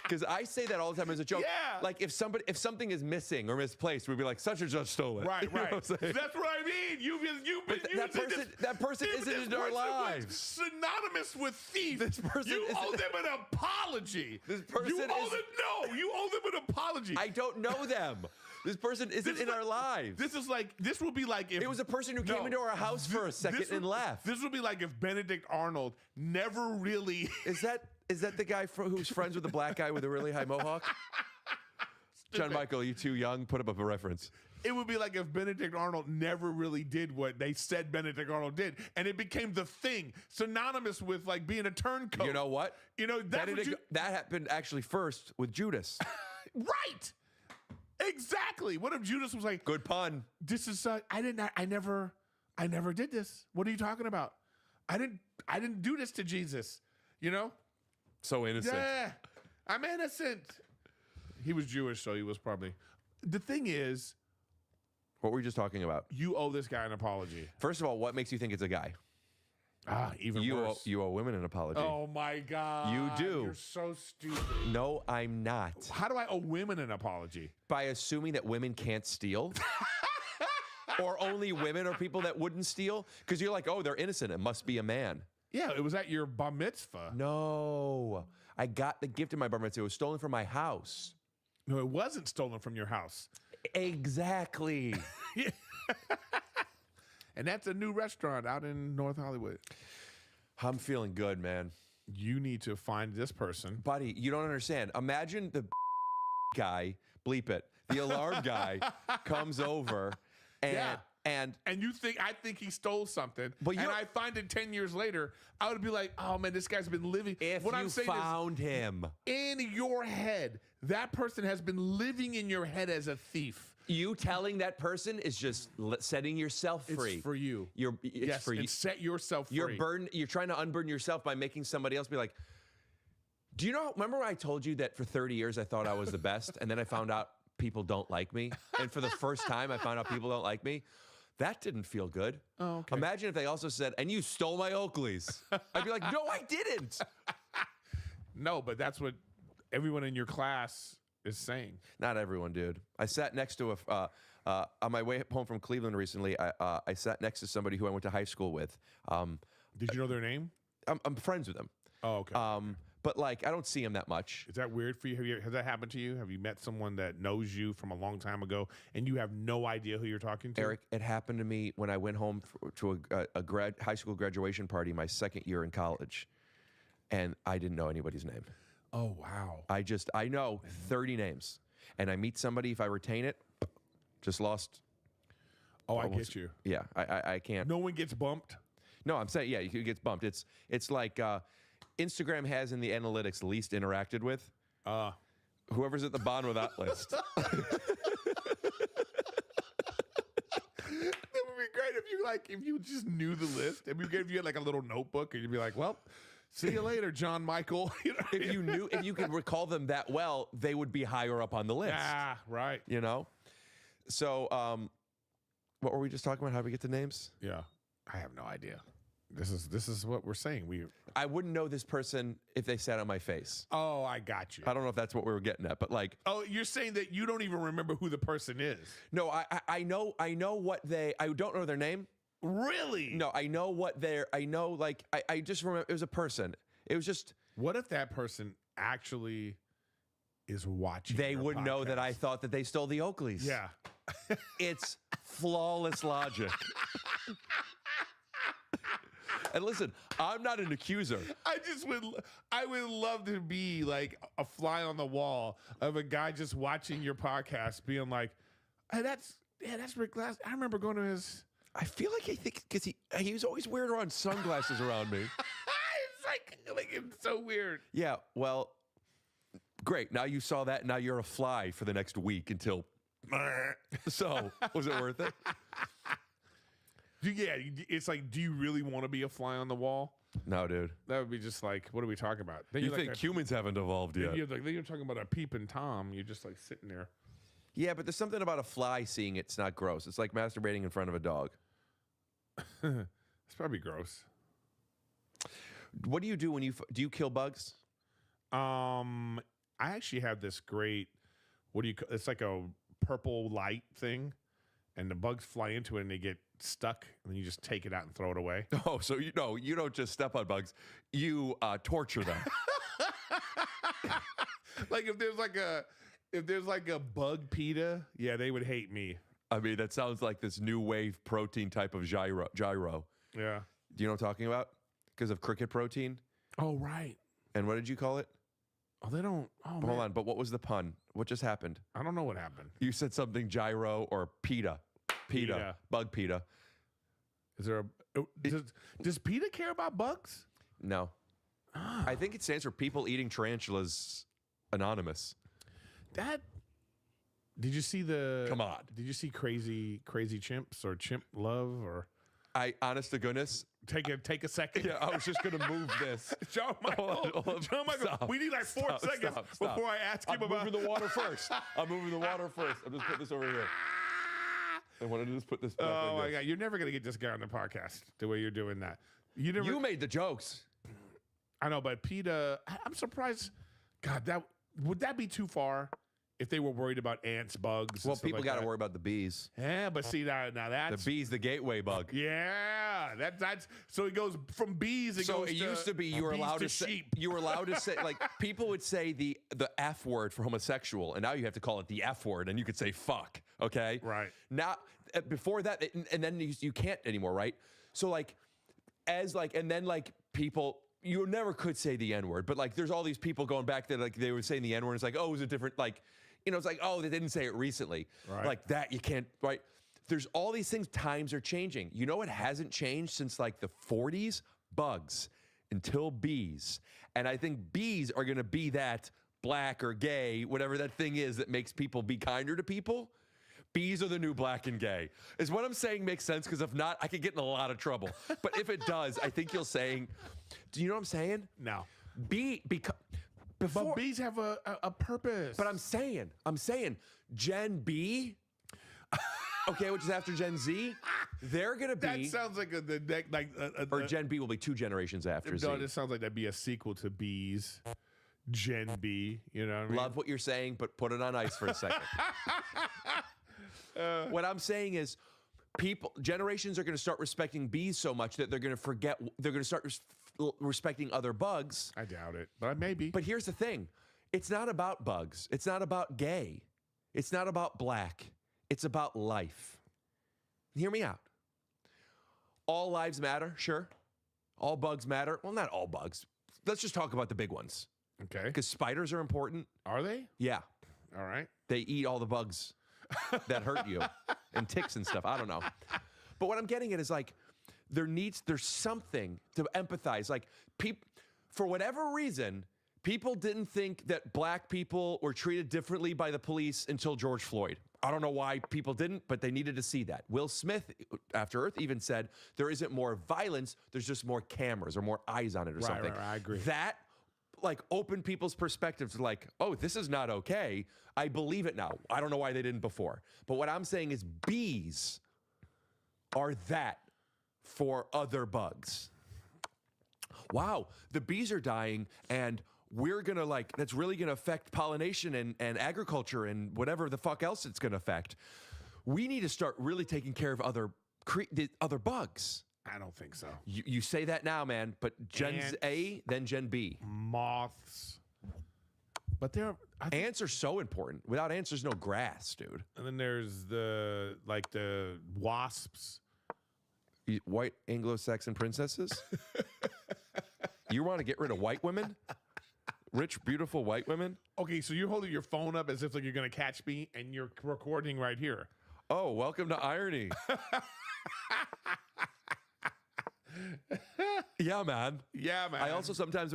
Because I say that all the time as a joke. Yeah. Like if something is missing or misplaced, we'd be like, such and such stole it. Right. You know what I'm saying? That's what I mean. That person isn't in our lives. Synonymous with thief. This person you owe them an apology. This person you owe them an apology. I don't know them. This person isn't in our lives. This will be like if it was a person who came into our house for a second and left. This would be like if Benedict Arnold never really. Is that the guy who's friends with the black guy with a really high mohawk? John Michael, you too young? Put up a reference. It would be like if Benedict Arnold never really did what they said Benedict Arnold did, and it became the thing, synonymous with like being a turncoat. You know what? That happened actually first with Judas. Right. Exactly. What if Judas was like, good pun. This is I I never did this. What are you talking about? I didn't do this to Jesus. You know? So innocent. Yeah, I'm innocent. He was Jewish, so he was probably. The thing is, What were we just talking about? you owe this guy an apology. First of all, what makes you think it's a guy? Even You worse. owe women an apology. Oh my God. You do. You're so stupid. No, I'm not. How do I owe women an apology? By assuming that women can't steal? Or only women are people that wouldn't steal? Because you're like, oh, they're innocent. It must be a man. Yeah, it was at your bar mitzvah. No. I got the gift in my bar mitzvah. It was stolen from my house. No, it wasn't stolen from your house. Exactly. And that's a new restaurant out in North Hollywood. I'm feeling good, man. You need to find this person. Buddy, you don't understand. Imagine the guy, bleep it, the alarm guy comes over and you think I think he stole something, But and I find it 10 years later, I would be like, oh man, this guy's been living. if what you I'm saying found him. is, in your head, that person has been living in your head as a thief. You telling that person is just setting yourself free. It's for you. It's for you. Set yourself free. You're trying to unburden yourself by making somebody else be like, do you know, remember when I told you that for 30 years I thought I was the best, and then I found out people don't like me? And for the first time I found out people don't like me? That didn't feel good. Oh, okay. Imagine if they also said, and you stole my Oakleys. I'd be like, no, I didn't. No, but that's what everyone in your class is saying. Not everyone, dude. I sat next to on my way home from Cleveland recently, I sat next to somebody who I went to high school with. Did you know their name? I'm friends with them. Oh, okay. But like, I don't see him that much. Is that weird for you? Has that happened to you? Have you met someone that knows you from a long time ago and you have no idea who you're talking to? Eric, it happened to me when I went home to a high school graduation party my second year in college, and I didn't know anybody's name. Oh, wow. I know 30 names, and I meet somebody, if I retain it, just lost. Oh, I get you. Yeah, I can't. No one gets bumped? No, I'm saying, yeah, you get bumped. It's like Instagram has in the analytics least interacted with. Whoever's at the bottom of that list. It would be great if you just knew the list. It'd be great if you had like a little notebook and you'd be like, well, see you later, John Michael. You know? If you could recall them that well, they would be higher up on the list. Ah, right. You know? So, what were we just talking about? How do we get the names? Yeah. I have no idea. This is what we're saying. I wouldn't know this person if they sat on my face. Oh, I got you. I don't know if that's what we were getting at, but like. Oh, you're saying that you don't even remember who the person is? No, I know what I don't know their name. Really? No, I know I just remember it was a person. It was just. What if that person actually is watching? They your would podcast? know that I thought that they stole the Oakleys. Yeah. It's flawless logic. And listen, I'm not an accuser. I would love to be like a fly on the wall of a guy just watching your podcast being like, hey, that's Rick Glass. I remember going to his. I feel like because he was always wearing around sunglasses around me. It's like it's so weird. Yeah, well, great. Now you saw that. Now you're a fly for the next week until. So was it worth it? Yeah, it's like, do you really want to be a fly on the wall? No, dude. That would be just like, what are we talking about? Then You you're think like humans haven't evolved yet? then you're talking about a peeping Tom. You're just like sitting there. Yeah, but there's something about a fly seeing it's not gross. It's like masturbating in front of a dog. It's probably gross. What do you do when do you kill bugs? I actually have this great, it's like a purple light thing, and the bugs fly into it and they get stuck, and then you just take it out and throw it away. Oh, so you don't just step on bugs, you torture them. Like if there's like a bug PETA, yeah, they would hate me. I mean, that sounds like this new wave protein type of gyro. Yeah. Do you know what I'm talking about? Because of cricket protein. Oh, right. And what did you call it? Oh, they don't. Oh, Hold man. on, but what was the pun? What just happened? I don't know what happened. You said something gyro or PETA. PETA. Bug PETA. Is there does PETA care about bugs? No. I think it stands for People Eating Tarantulas Anonymous. Did you see Come on. Did you see Crazy Chimps or Chimp Love or? I honest to goodness. Take a second. Yeah, I was just gonna move this. John Michael. John Michael. Stop. We need like 4 seconds before I ask him about. I'm moving the water first. I'm moving the water first. I'm just put this over here. I wanted to just put this back. Oh like my this. God, you're never gonna get this guy on the podcast the way you're doing that. You made the jokes. I know, but PETA, I'm surprised. God, would that be too far if they were worried about ants, bugs? Well, and stuff people like got to that? worry about the bees. Yeah, but see now that's The bees, the gateway bug. Yeah, that's so it goes from bees. So it used to be you were allowed to say sheep. you were allowed to say like people would say the F word for homosexual, and now you have to call it the F word, and you could say fuck. Okay, right. Now before that, and then you can't anymore, right? So like and then people. You never could say the N word, but like there's all these people going back that like they were saying the N word. It's like, oh, it was a different it's like, oh, they didn't say it recently. Right. Like that, you can't, right? There's all these things, times are changing. You know what hasn't changed since like the 40s? Bugs until bees. And I think bees are gonna be that black or gay, whatever that thing is that makes people be kinder to people. Bees are the new black and gay. Is what I'm saying makes sense? Because if not, I could get in a lot of trouble. But if it does, I think you're saying, do you know what I'm saying? No. Before, but bees have a purpose. But I'm saying, Gen B, okay, which is after Gen Z, they're gonna be. That sounds like or Gen B will be 2 generations after Z. No, this sounds like that'd be a sequel to Bees. Gen B, you know what I mean? Love what you're saying, but put it on ice for a second. What I'm saying is generations are going to start respecting bees so much that they're going to start respecting other bugs. I doubt it, but maybe. But here's the thing. It's not about bugs. It's not about gay. It's not about black. It's about life. Hear me out. All lives matter, sure. All bugs matter. Well, not all bugs. Let's just talk about the big ones. Okay. Because spiders are important. Are they? Yeah. All right. They eat all the bugs that hurt you and ticks and stuff. I don't know. But what I'm getting at is like, there's something to empathize. Like, for whatever reason, people didn't think that black people were treated differently by the police until George Floyd. I don't know why people didn't, but they needed to see that. Will Smith, After Earth, even said there isn't more violence, there's just more cameras or more eyes on it or something. Right, I agree. That opened people's perspectives like, oh, this is not okay. I believe it now. I don't know why they didn't before. But what I'm saying is bees are that for other bugs. Wow, the bees are dying and we're gonna that's really gonna affect pollination and agriculture and whatever the fuck else it's gonna affect. We need to start really taking care of the other bugs. I don't think so. You say that now, man, but Gen A, then Gen B. Moths. But ants are so important. Without ants, there's no grass, dude. And then there's the wasps. White Anglo-Saxon princesses? You want to get rid of white women? Rich, beautiful white women? Okay, so you're holding your phone up as if you're going to catch me, and you're recording right here. Oh, welcome to irony. Yeah, man. Yeah, man. I also sometimes...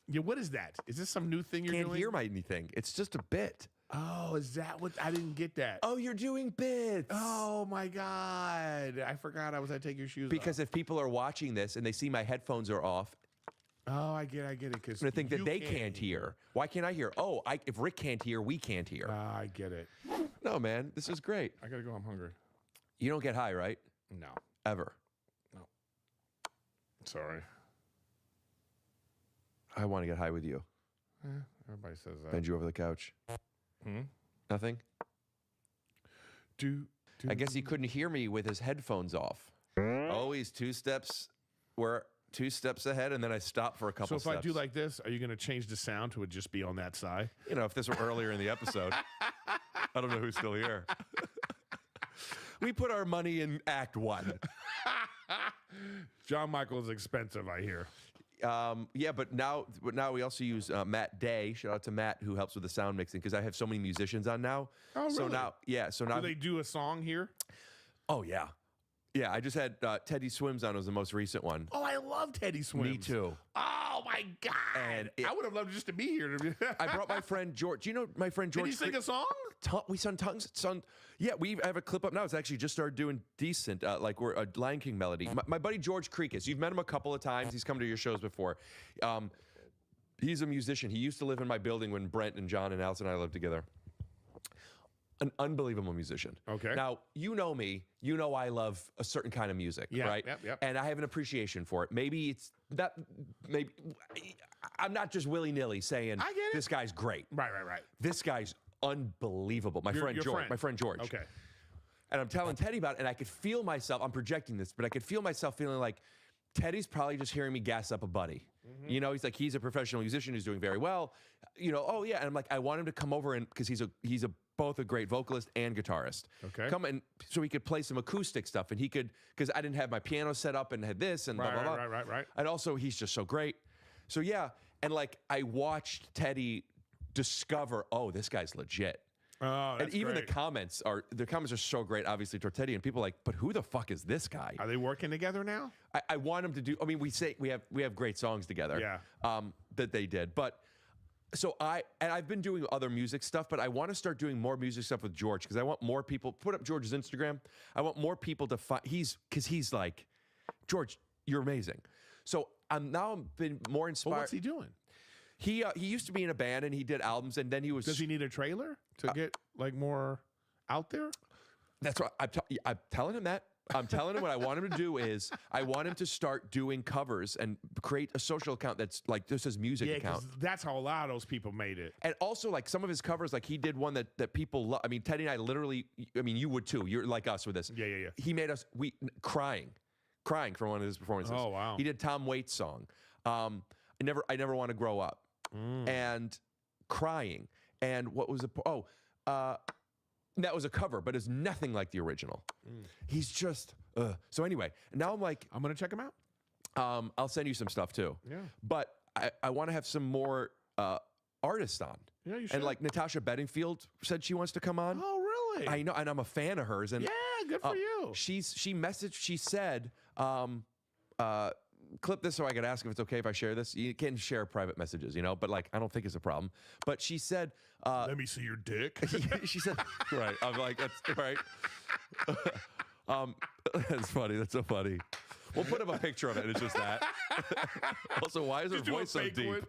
Yeah, what is that? Is this some new thing you're Can't doing? hear anything. It's just a bit. Oh, is that what? I didn't get that. Oh, you're doing bits. Oh, my God. I forgot I was going to take your shoes off. Because if people are watching this and they see my headphones are off... Oh, I get it. Because I think that they can't hear. Why can't I hear? Oh, if Rick can't hear, we can't hear. I get it. No, man, this is great. I gotta go. I'm hungry. You don't get high, right? No. Ever. No. Sorry. I want to get high with you. Everybody says that. Bend you over the couch. Nothing? I guess he couldn't hear me with his headphones off. Always 2 steps. We're 2 steps ahead, and then I stop for a couple steps. So if steps. I do like this, are you going to change the sound to it just be on that side? You know, if this were earlier in the episode. I don't know who's still here. We put our money in Act 1. John Michael is expensive, I hear. Yeah, but now we also use Matt Day. Shout out to Matt who helps with the sound mixing because I have so many musicians on now. Oh, really? So now, Do they do a song here? Oh yeah. Yeah, I just had Teddy Swims on was the most recent one. Oh, I love Teddy Swims. Me too. Oh my God! And I would have loved just to be here. I brought my friend George. Do you know my friend George? Did he sing a song? We sung tongues. Yeah, we have a clip up now. It's actually just started doing decent, like we're a Lion King melody. My buddy George Creekus. You've met him a couple of times. He's come to your shows before. He's a musician. He used to live in my building when Brent and John and Alice and I lived together. An unbelievable musician. Okay. Now, you know me. You know I love a certain kind of music, right? Yep. And I have an appreciation for it. Maybe it's that. Maybe I'm not just willy-nilly saying I get it. this guy's great. Right. This guy's unbelievable. My Your friend George. friend. My friend George. Okay. And I'm telling Teddy about it, and I could feel myself. I'm projecting this, but I could feel myself feeling like Teddy's probably just hearing me gas up a buddy. Mm-hmm. You know, he's a professional musician who's doing very well. You know, oh yeah, and I'm like, I want him to come over and because he's both a great vocalist and guitarist. Okay. Come and so he could play some acoustic stuff, and he could because I didn't have my piano set up and had this and blah blah blah. Right. And also he's just so great. So yeah, and like I watched Teddy discover, oh, this guy's legit. Oh, that's and even great. the comments are so great, obviously, toward Teddy, and people are like, but who the fuck is this guy? Are they working together now? I want him to do. I mean, we have great songs together. Yeah. That they did, but so I've been doing other music stuff, but I want to start doing more music stuff with George because I want more people. Put up George's Instagram. I want more people to find. He's like, George, you're amazing. So I'm been more inspired. Well, what's he doing? He used to be in a band and he did albums, and then he was. Does he need a trailer to get like more out there? That's what I'm telling him that. I'm telling him what I want him to do is I want him to start doing covers and create a social account that's like just his music account. That's how a lot of those people made it. And also like some of his covers, like he did one that people love. I mean, Teddy and I literally, I mean, you would too. You're like us with this. Yeah. He made us crying for one of his performances. Oh, wow. He did Tom Waits' song. I never want to grow up. And crying. And what was that was a cover, but it's nothing like the original. He's just so anyway. Now I'm like, I'm gonna check him out. I'll send you some stuff too. Yeah. But I want to have some more artists on. Yeah, you should. And like Natasha Bedingfield said she wants to come on. Oh, really? I know, and I'm a fan of hers. And yeah, good for you. She said, clip this so I could ask if it's okay if I share this. You can share private messages, you know, but like I don't think it's a problem. But she said, let me see your dick. She said, right. I'm like, that's right. That's funny. That's so funny. We'll put up a picture of it. It's just that. Also, why is her voice so deep? One.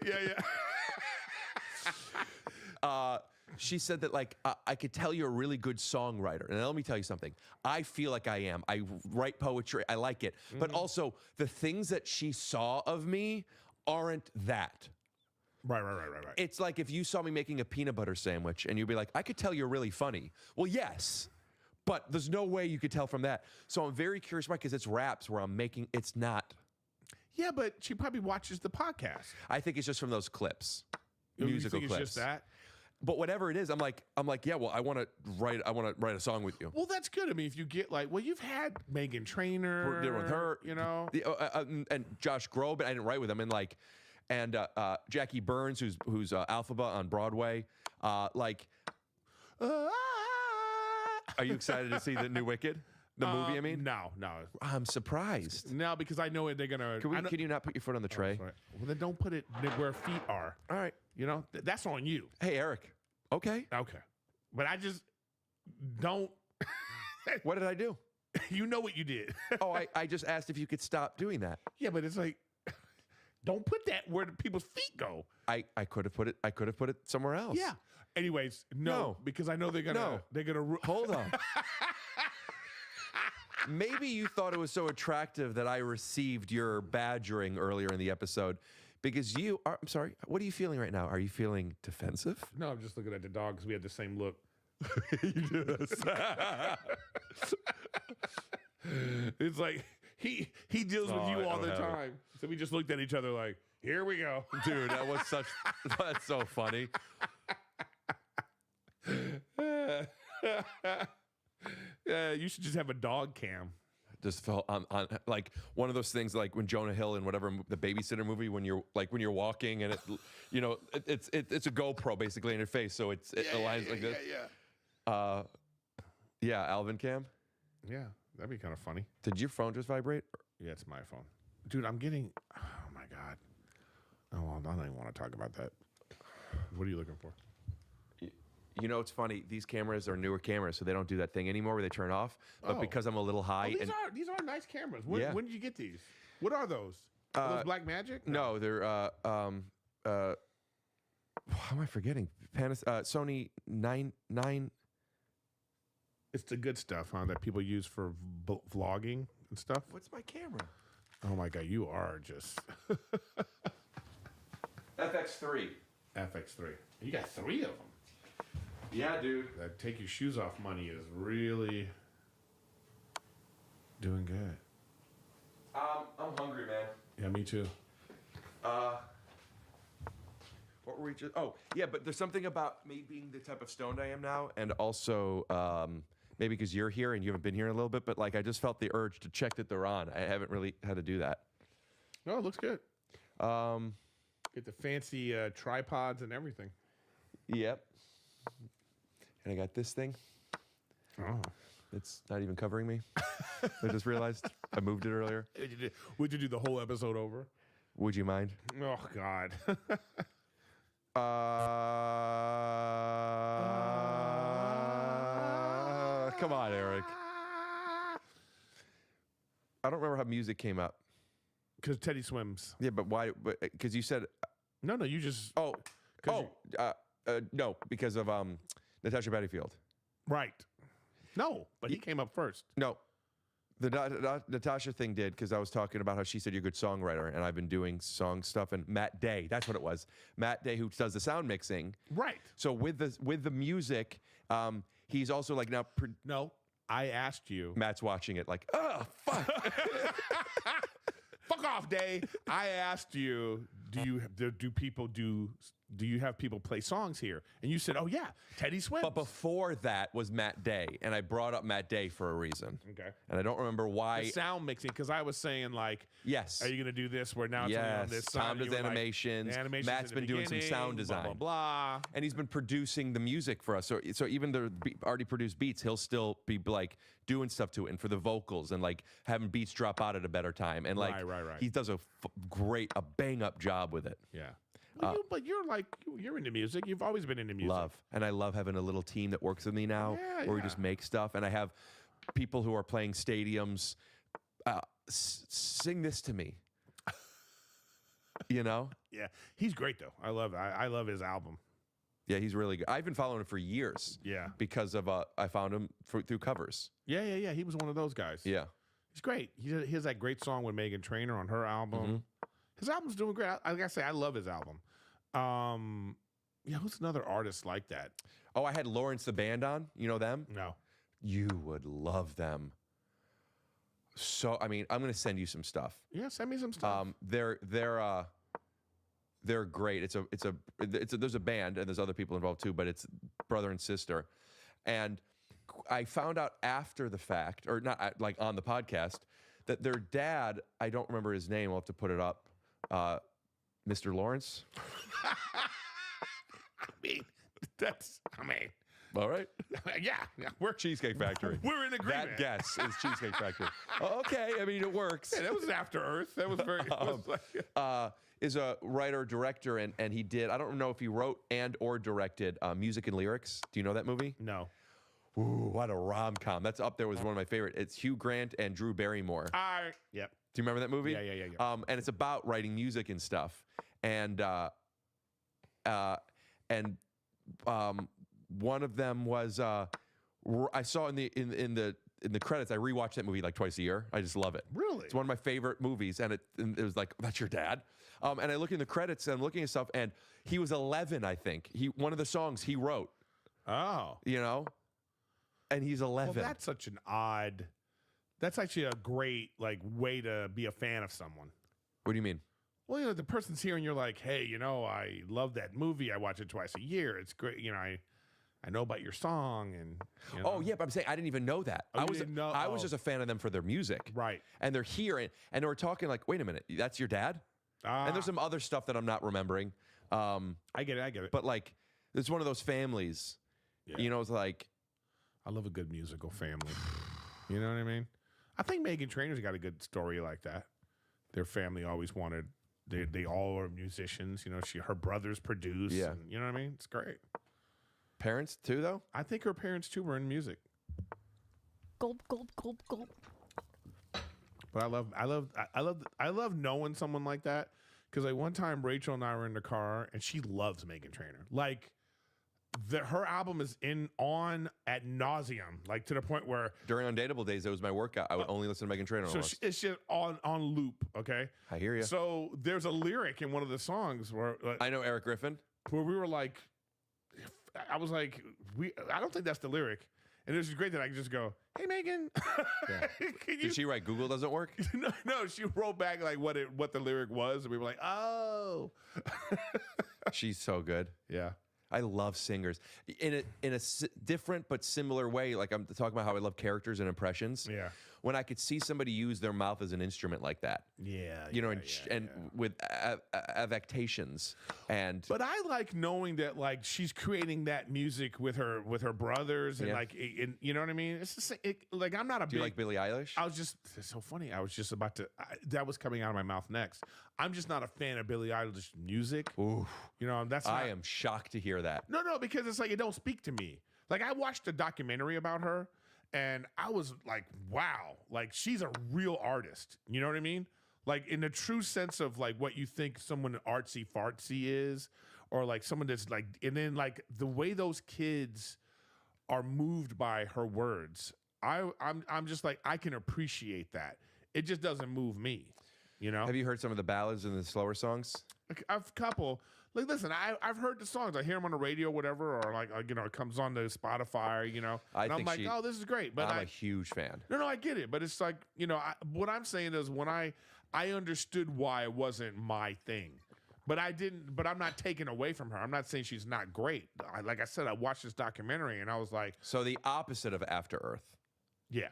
Yeah. She said that like I could tell you're a really good songwriter, and let me tell you something. I feel like I am. I write poetry. I like it, but also the things that she saw of me aren't that. Right. It's like if you saw me making a peanut butter sandwich, and you'd be like, I could tell you're really funny. Well, yes, but there's no way you could tell from that. So I'm very curious why, because it's raps where I'm making. It's not. Yeah, but she probably watches the podcast. I think it's just from those clips, You musical think clips. It's just that. But whatever it is, I'm like, yeah. Well, I want to write a song with you. Well, that's good. I mean, if you get like, well, you've had Megan Trainor, Did with her, you know, and Josh Groban. I didn't write with him, and like, and Jackie Burns, who's Alphaba on Broadway. Are you excited to see the new Wicked? The movie, I mean? No. I'm surprised. No, because I know they're gonna. Can you not put your foot on the tray? Well, then don't put it where feet are. All right. You know, that's on you. Hey, Eric. Okay. But I just don't. What did I do? You know what you did. Oh, I just asked if you could stop doing that. Yeah, but it's like, don't put that where the people's feet go. I could have put it somewhere else. Yeah. Anyways, no, because I know they're gonna. Hold on. Maybe you thought it was so attractive that I received your badgering earlier in the episode because you are, I'm sorry, what are you feeling right now? Are you feeling defensive? No, I'm just looking at the dog because we had the same look. You do this. It's like he deals with you all the time. So we just looked at each other like, here we go. Dude, that's so funny. You should just have a dog cam. Just felt on like one of those things like when Jonah Hill in whatever the Babysitter movie when you're walking and it's a GoPro basically in your face so it aligns like this. Yeah. Alvin cam. Yeah. That'd be kind of funny. Did your phone just vibrate? Yeah, it's my phone. Dude, I'm getting... Oh, my God. Oh, well, I don't even want to talk about that. What are you looking for? You know, it's funny. These cameras are newer cameras, so they don't do that thing anymore where they turn off. But Oh. because I'm a little high... These are nice cameras. When, Yeah. when did you get these? What are those? Are those Black Magic? No, they're... how am I forgetting? Sony 9... It's the good stuff, huh? That people use for vlogging and stuff. What's my camera? Oh, my God. You are just... FX3. FX3. You got 3 of them. Yeah, dude. That take your shoes off money is really doing good. I'm hungry, man. Yeah, me too. What were we just... Oh, yeah, but there's something about me being the type of stoned I am now, and also maybe because you're here and you haven't been here in a little bit, but like I just felt the urge to check that they're on. I haven't really had to do that. No, it looks good. Get the fancy tripods and everything. Yep. And I got this thing. Oh. It's not even covering me. I just realized I moved it earlier. Would you do the whole episode over? Would you mind? Oh, God. Come on, Eric. I don't remember how music came up. Because Teddy Swims. Yeah, but why? Because you said... No, you just... No, because of Natasha Bedingfield. Right. No, but he came up first. No. The Natasha thing did, because I was talking about how she said you're a good songwriter, and I've been doing song stuff, and Matt Day, that's what it was. Matt Day, who does the sound mixing. Right. So with the music, he's also like now... No, I asked you... Matt's watching it like, oh, fuck. Fuck off, Day. I asked you, do you have people play songs here? And you said, oh, yeah, Teddy Swims. But before that was Matt Day, and I brought up Matt Day for a reason. Okay. And I don't remember why. The sound mixing, because I was saying, like, yes, are you going to do this where now it's only on this side? Tom does animations. Like, Matt's been doing some sound design. Blah, blah, blah. And he's been producing the music for us. So even the already produced beats, he'll still be like doing stuff to it, and for the vocals, and like having beats drop out at a better time. And like, right. he does a bang up job with it. Yeah. But you're into music. You've always been into music. And I love having a little team that works with me now, where we just make stuff. And I have people who are playing stadiums sing this to me. You know? Yeah, he's great though. I love his album. Yeah, he's really good. I've been following him for years. Yeah, because of I found him through covers. Yeah. He was one of those guys. Yeah, he's great. He has that great song with Meghan Trainor on her album. Mm-hmm. His album's doing great. I gotta say, I love his album. Who's another artist like that? Oh, I had Lawrence the Band on. You know them? No. You would love them. So, I mean, I'm going to send you some stuff. Yeah, send me some stuff. They're great. There's a band and there's other people involved too, but it's brother and sister. And I found out after the fact, or not like on the podcast, that their dad, I don't remember his name. We'll have to put it up. Mr. Lawrence. All right. Yeah, we're Cheesecake Factory. We're in agreement. That guess is Cheesecake Factory. Okay, I mean, it works. Yeah, that was After Earth. That was very... is a writer-director, and he did, I don't know if he wrote and or directed Music and Lyrics. Do you know that movie? No. Ooh, what a rom-com. That's up there with one of my favorite. It's Hugh Grant and Drew Barrymore. Yep. Do you remember that movie? Yeah. And it's about writing music and stuff. And one of them was I saw in the credits. I rewatch that movie like twice a year. I just love it. Really? It's one of my favorite movies, and it was like, that's your dad. And I look in the credits and I'm looking at stuff, and he was 11, I think. One of the songs he wrote. Oh. You know? And he's 11. Well, that's such an odd. That's actually a great way to be a fan of someone. What do you mean? Well, the person's here and you're like, hey, I love that movie. I watch it twice a year. It's great. I know about your song and. Oh yeah, but I'm saying I didn't even know that. Oh, I was just a fan of them for their music. Right. And they're here and we're talking like, wait a minute, that's your dad? And there's some other stuff that I'm not remembering. I get it. But like, it's one of those families. Yeah. It's like. I love a good musical family. You know what I mean? I think Meghan Trainor's got a good story like that. Their family always wanted. They all are musicians. You know, her brothers produce. Yeah. And, you know what I mean? It's great. Parents too, though. I think her parents too were in music. Gulp, gulp, gulp, gulp. But I love knowing someone like that, because like one time Rachel and I were in the car and she loves Meghan Trainor. Like her album is on ad nauseum, like to the point where during Undateable days, that was my workout. I would only listen to Meghan Trainor. So it's just on loop. Okay, I hear you. So there's a lyric in one of the songs where I know Eric Griffin, where we were like, I was like, I don't think that's the lyric. And it was great that I could just go, "Hey, Megan." Did she write "Google doesn't work"? No, she wrote back like what the lyric was, and we were like, "Oh." She's so good. Yeah, I love singers in a different but similar way. Like I'm talking about how I love characters and impressions. Yeah. When I could see somebody use their mouth as an instrument like that. Yeah. You know, and with affectations and. But I like knowing that like she's creating that music with her brothers and like you know what I mean. It's just like I'm not a. Do you like Billie Eilish? It's so funny. I was just about to. that was coming out of my mouth next. I'm just not a fan of Billie Eilish music. Ooh. You know, that's. I am shocked to hear that. No, because it's like it don't speak to me. Like I watched a documentary about her. And I was like, wow, like she's a real artist. You know what I mean? Like in the true sense of like what you think someone artsy fartsy is, or like someone that's like, and then like the way those kids are moved by her words. I'm just like, I can appreciate that. It just doesn't move me, you know? Have you heard some of the ballads and the slower songs? A couple. Like, listen, I've heard the songs. I hear them on the radio, whatever, or like you know, it comes on to Spotify, you know. And I'm like, oh, this is great. But I'm a huge fan. No, I get it. But it's like, you know, what I'm saying is when I understood why it wasn't my thing. But I'm not taking away from her. I'm not saying she's not great. Like I said, I watched this documentary and I was like. So the opposite of After Earth. Yeah.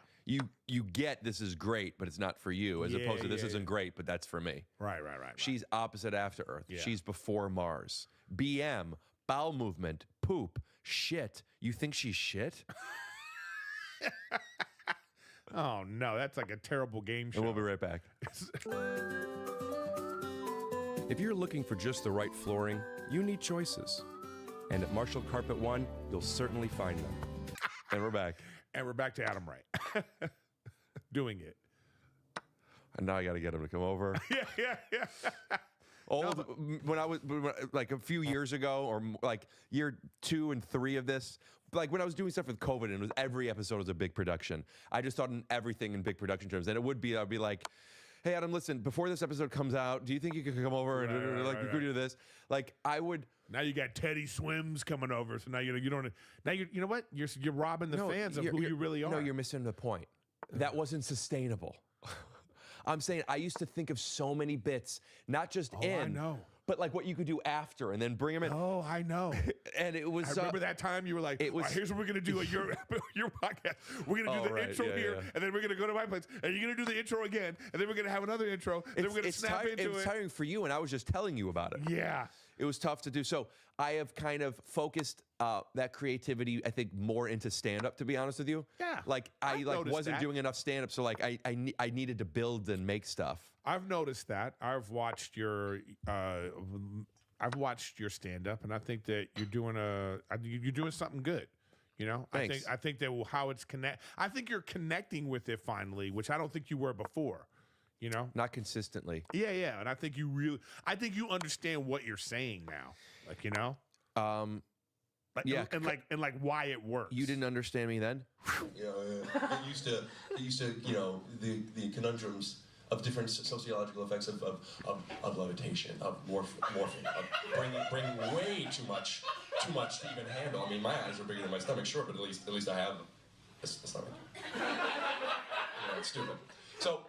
You get this is great, but it's not for you, as opposed to this isn't great, but that's for me. Right. She's opposite After Earth. Yeah. She's before Mars. BM, bowel movement, poop, shit. You think she's shit? Oh, no, that's like a terrible game show. And we'll be right back. If you're looking for just the right flooring, you need choices. And at Marshall Carpet One, you'll certainly find them. And we're back. And we're back to Adam Wright. Doing it. And now I got to get him to come over. Yeah. When I was like a few years ago, or like year 2 and 3 of this, like when I was doing stuff with COVID, and it was every episode was a big production. I just thought in everything in big production terms. And I'd be like, hey, Adam, listen, before this episode comes out, do you think you could come over and we could do this? Like I would. Now you got Teddy Swims coming over, so now you don't. Now you know what? You're robbing the fans of who you really are. No, you're missing the point. That wasn't sustainable. I'm saying I used to think of so many bits, not just I know. but like what you could do after, and then bring them in. Oh, I know. And it was. I remember that time you were like, "Here's what we're gonna do at your podcast. We're gonna do the intro here, and then we're gonna go to my place, and you're gonna do the intro again, and then we're gonna have another intro, and then we're gonna snap into it." It was tiring for you, and I was just telling you about it. Yeah. It was tough to do. So I have kind of focused that creativity, I think, more into stand-up, to be honest with you. Yeah. Like I wasn't doing enough stand-up, so like I needed to build and make stuff. I've noticed that. I've watched your stand-up, and I think that you're doing something good. You know, Thanks. I think that how it's I think you're connecting with it finally, which I don't think you were before. You know, not consistently. Yeah, and I think you understand what you're saying now. Like, you know, and why it works. You didn't understand me then. Get used to you know the conundrums of different sociological effects of levitation, of morphing, of bringing way too much to even handle. I mean, my eyes are bigger than my stomach, sure, but at least I have a stomach. You know, it's stupid. So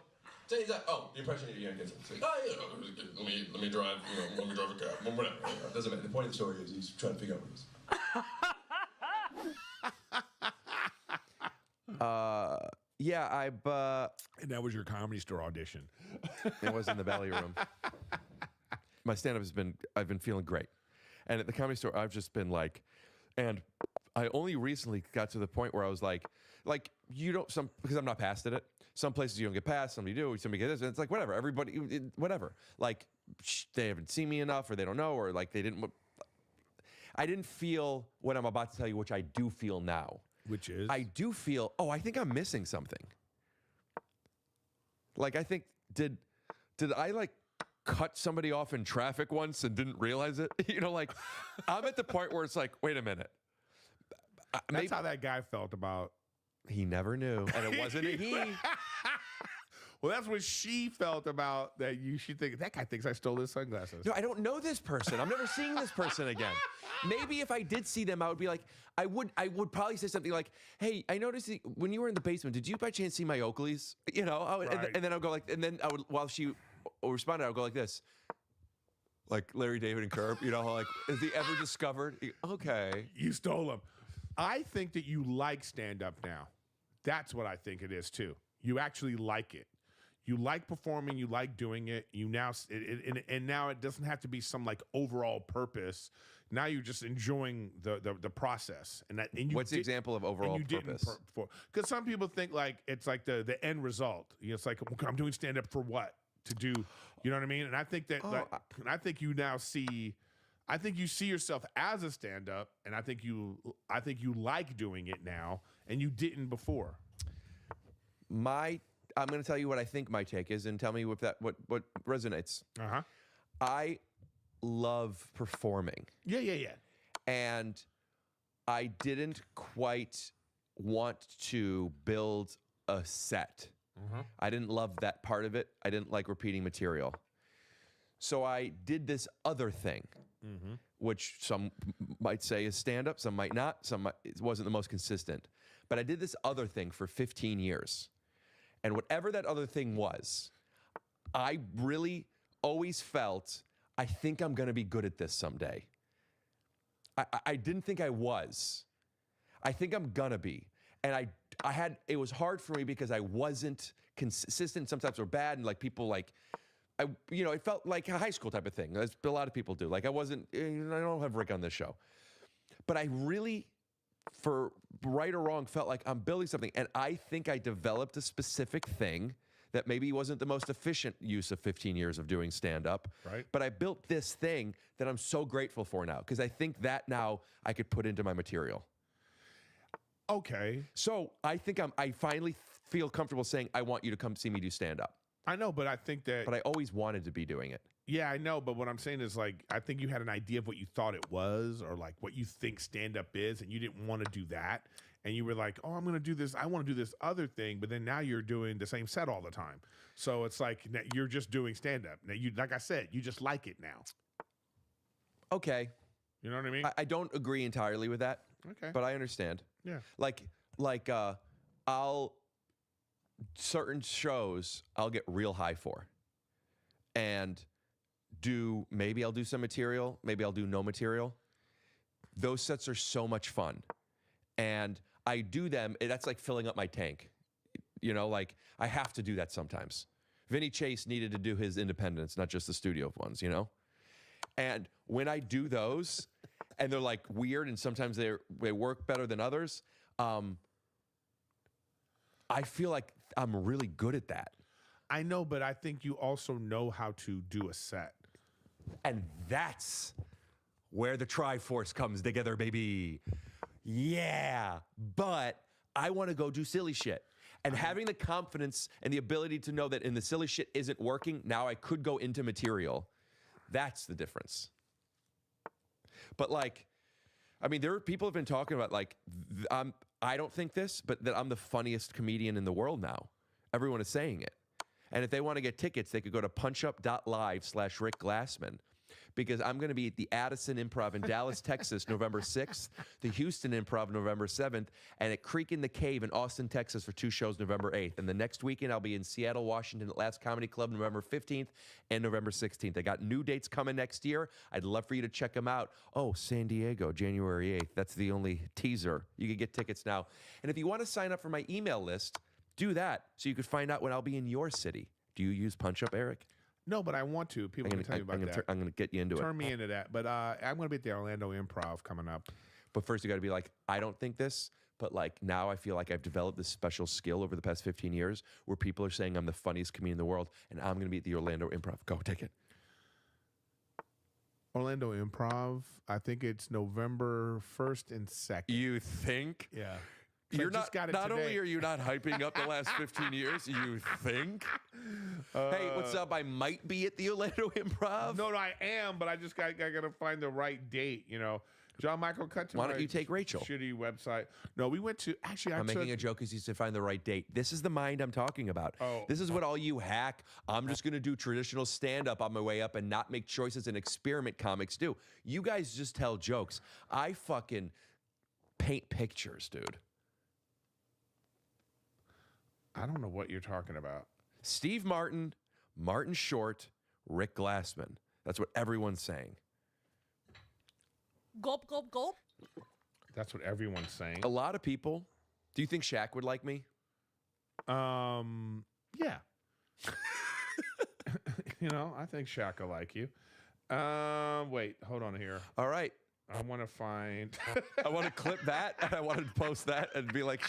he's like, oh, the impression you're gonna get. Like, oh, yeah, let me drive. You know, let me drive a car. Whatever. It doesn't matter. The point of the story is he's trying to figure out what it is. Yeah, and that was your Comedy Store audition. It was in the belly room. My stand-up I've been feeling great. And at the Comedy Store, I've just been like, and I only recently got to the point where I was like you don't because I'm not past it. Some places you don't get past, some you do, somebody gets this, and it's like whatever. Everybody, whatever. Like they haven't seen me enough, or they don't know, or like they didn't. I didn't feel what I'm about to tell you, which I do feel now. Which is? I do feel. Oh, I think I'm missing something. Like I think did I like cut somebody off in traffic once and didn't realize it? You know, like I'm at the point where it's like, wait a minute. That's how that guy felt about. He never knew, and it wasn't a he. Well, that's what she felt about that. She think that guy thinks I stole his sunglasses. No, I don't know this person. I'm never seeing this person again. Maybe if I did see them, I would be like, I would probably say something like, "Hey, I noticed when you were in the basement, did you by chance see my Oakleys?" You know, and then I'll go like, and then I would while she responded, I would go like this. Like Larry David and Curb, you know, like, has he ever discovered? Okay. You stole them. I think that you like stand-up now. That's what I think it is, too. You actually like it. You like performing. You like doing it. You now, and now it doesn't have to be some, like, overall purpose. Now you're just enjoying the process. And you what's the example of overall purpose? Because some people think, like, it's like the end result. You know, it's like, I'm doing stand-up for what? To do, you know what I mean? And I think that, I think you now see, I think you see yourself as a stand-up, and I think you like doing it now, and you didn't before. I'm going to tell you what I think my take is, and tell me what resonates. I love performing. Yeah. And I didn't quite want to build a set. I didn't love that part of it. I didn't like repeating material. So I did this other thing, which some might say is stand-up, some might not, it wasn't the most consistent. But I did this other thing for 15 years. And whatever that other thing was, I really always felt, I think I'm going to be good at this someday. I didn't think I was. I think I'm going to be. And it was hard for me because I wasn't consistent. Sometimes we're bad, and like people like, it felt like a high school type of thing. As a lot of people do. Like I don't have Rick on this show. But I really, for right or wrong, felt like I'm building something. And I think I developed a specific thing that maybe wasn't the most efficient use of 15 years of doing stand-up. Right. But I built this thing that I'm so grateful for now, because I think that now I could put into my material. Okay. So I think I finally feel comfortable saying, I want you to come see me do stand-up. I know, but I think that... But I always wanted to be doing it. Yeah, I know, but what I'm saying is, like, I think you had an idea of what you thought it was, or, like, what you think stand-up is, and you didn't want to do that. And you were like, oh, I'm going to do this. I want to do this other thing, but then now you're doing the same set all the time. So it's like you're just doing stand-up. Now, like I said, you just like it now. Okay. You know what I mean? I don't agree entirely with that. Okay. But I understand. Yeah. Certain shows I'll get real high for. And maybe I'll do some material, maybe I'll do no material. Those sets are so much fun. And I do them, that's like filling up my tank. You know, like I have to do that sometimes. Vinny Chase needed to do his independents, not just the studio ones, you know? And when I do those, and they're like weird, and sometimes they work better than others, I feel like I'm really good at that. I know, but I think you also know how to do a set. And that's where the Triforce comes together, baby. Yeah, but I want to go do silly shit. And having the confidence and the ability to know that in the silly shit isn't working, now I could go into material. That's the difference. But like, I mean, there are people have been talking about like, I don't think this, but that I'm the funniest comedian in the world now. Everyone is saying it. And if they want to get tickets, they could go to punchup.live/Rick Glassman. Because I'm going to be at the Addison Improv in Dallas, Texas, November 6th, the Houston Improv, November 7th, and at Creek in the Cave in Austin, Texas for 2 shows, November 8th. And the next weekend, I'll be in Seattle, Washington at Last Comedy Club, November 15th and November 16th. I got new dates coming next year. I'd love for you to check them out. Oh, San Diego, January 8th. That's the only teaser. You can get tickets now. And if you want to sign up for my email list, do that so you could find out when I'll be in your city. Do you use Punch Up, Eric? No, but I want to. People are going to tell you about that. I'm going to get you into it. Turn me into that. But I'm going to be at the Orlando Improv coming up. But first, you got to be like, I don't think this. But like now I feel like I've developed this special skill over the past 15 years where people are saying I'm the funniest comedian in the world, and I'm going to be at the Orlando Improv. Go, take it. Orlando Improv. I think it's November 1st and 2nd. You think? Yeah. You're not. Not only are you not hyping up the last 15 years, you think. Hey, what's up? I might be at the Orlando Improv. No, I am, but I just got to find the right date. You know, John Michael cut to Why don't my you take Rachel? Shitty website. No, we went to actually. I'm making a joke because you said find the right date. This is the mind I'm talking about. Oh. This is what all you hack. I'm just going to do traditional stand-up on my way up and not make choices and experiment comics do. You guys just tell jokes. I fucking paint pictures, dude. I don't know what you're talking about. Steve Martin, Martin Short, Rick Glassman. That's what everyone's saying. Gulp, gulp, gulp. That's what everyone's saying. A lot of people. Do you think Shaq would like me? Yeah. You know, I think Shaq will like you. Wait, hold on here. All right. I want to find. I want to clip that, and I want to post that and be like,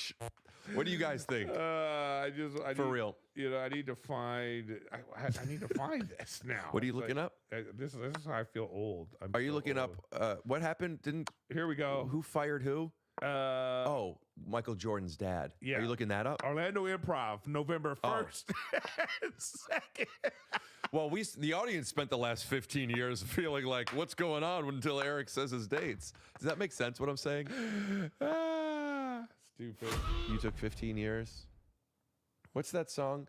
what do you guys think? I For real. You know, I need to find. I need to find this now. What are you It's looking up? This is how I feel old. Are you looking up what happened? Here we go. Who fired who? Michael Jordan's dad. Yeah. Are you looking that up? Orlando Improv, November 1st and 2nd. Well, the audience spent the last 15 years feeling like, what's going on until Eric says his dates. Does that make sense, what I'm saying? Stupid. You took 15 years? What's that song?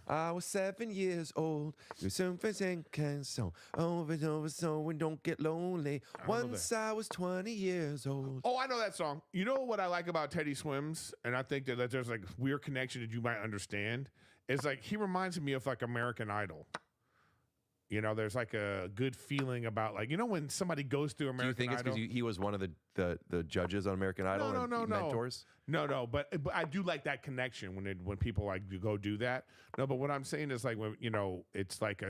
I was 7 years old. You're something so over and over so we don't get lonely. Once I was 20 years old. Oh, I know that song. You know what I like about Teddy Swims? And I think that there's like weird connection that you might understand. It's like he reminds me of like American Idol. You know, there's like a good feeling about like, you know, when somebody goes through American Idol. Do you think it's because he was one of the judges on American Idol and mentors? No, but I do like that connection when people like go do that. No, but what I'm saying is like when, you know, it's like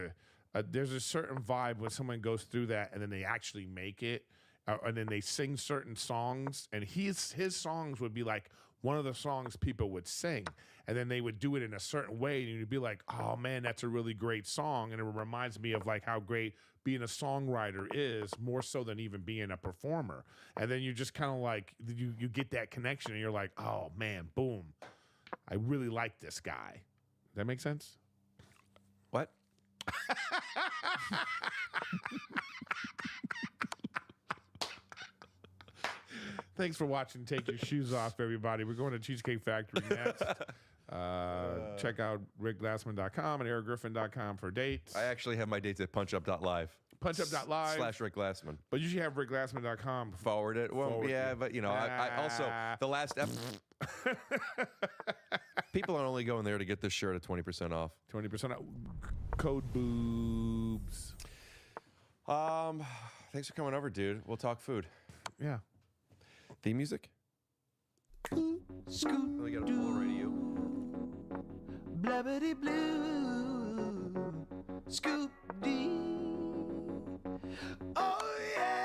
there's a certain vibe when someone goes through that and then they actually make it, and then they sing certain songs, and his songs would be like one of the songs people would sing, and then they would do it in a certain way, and you'd be like, oh man, that's a really great song, and it reminds me of like how great being a songwriter is, more so than even being a performer. And then you just kind of like you get that connection, and you're like, oh man, boom, I really like this guy. Does that make sense? What? Thanks for watching. Take your shoes off, everybody. We're going to Cheesecake Factory next. Check out rickglassman.com and ericgriffin.com for dates. I actually have my dates at punchup.live. Punchup.live. / Rick Glassman. But you should have rickglassman.com. Forward it. Well, Forward yeah, it. but you know, I also, the last people are only going there to get this shirt at 20% off. 20% off. Code boobs. Thanks for coming over, dude. We'll talk food. Yeah. Theme music? Scoot, we got a full radio. Blabbity blue, scoop dee. Oh yeah.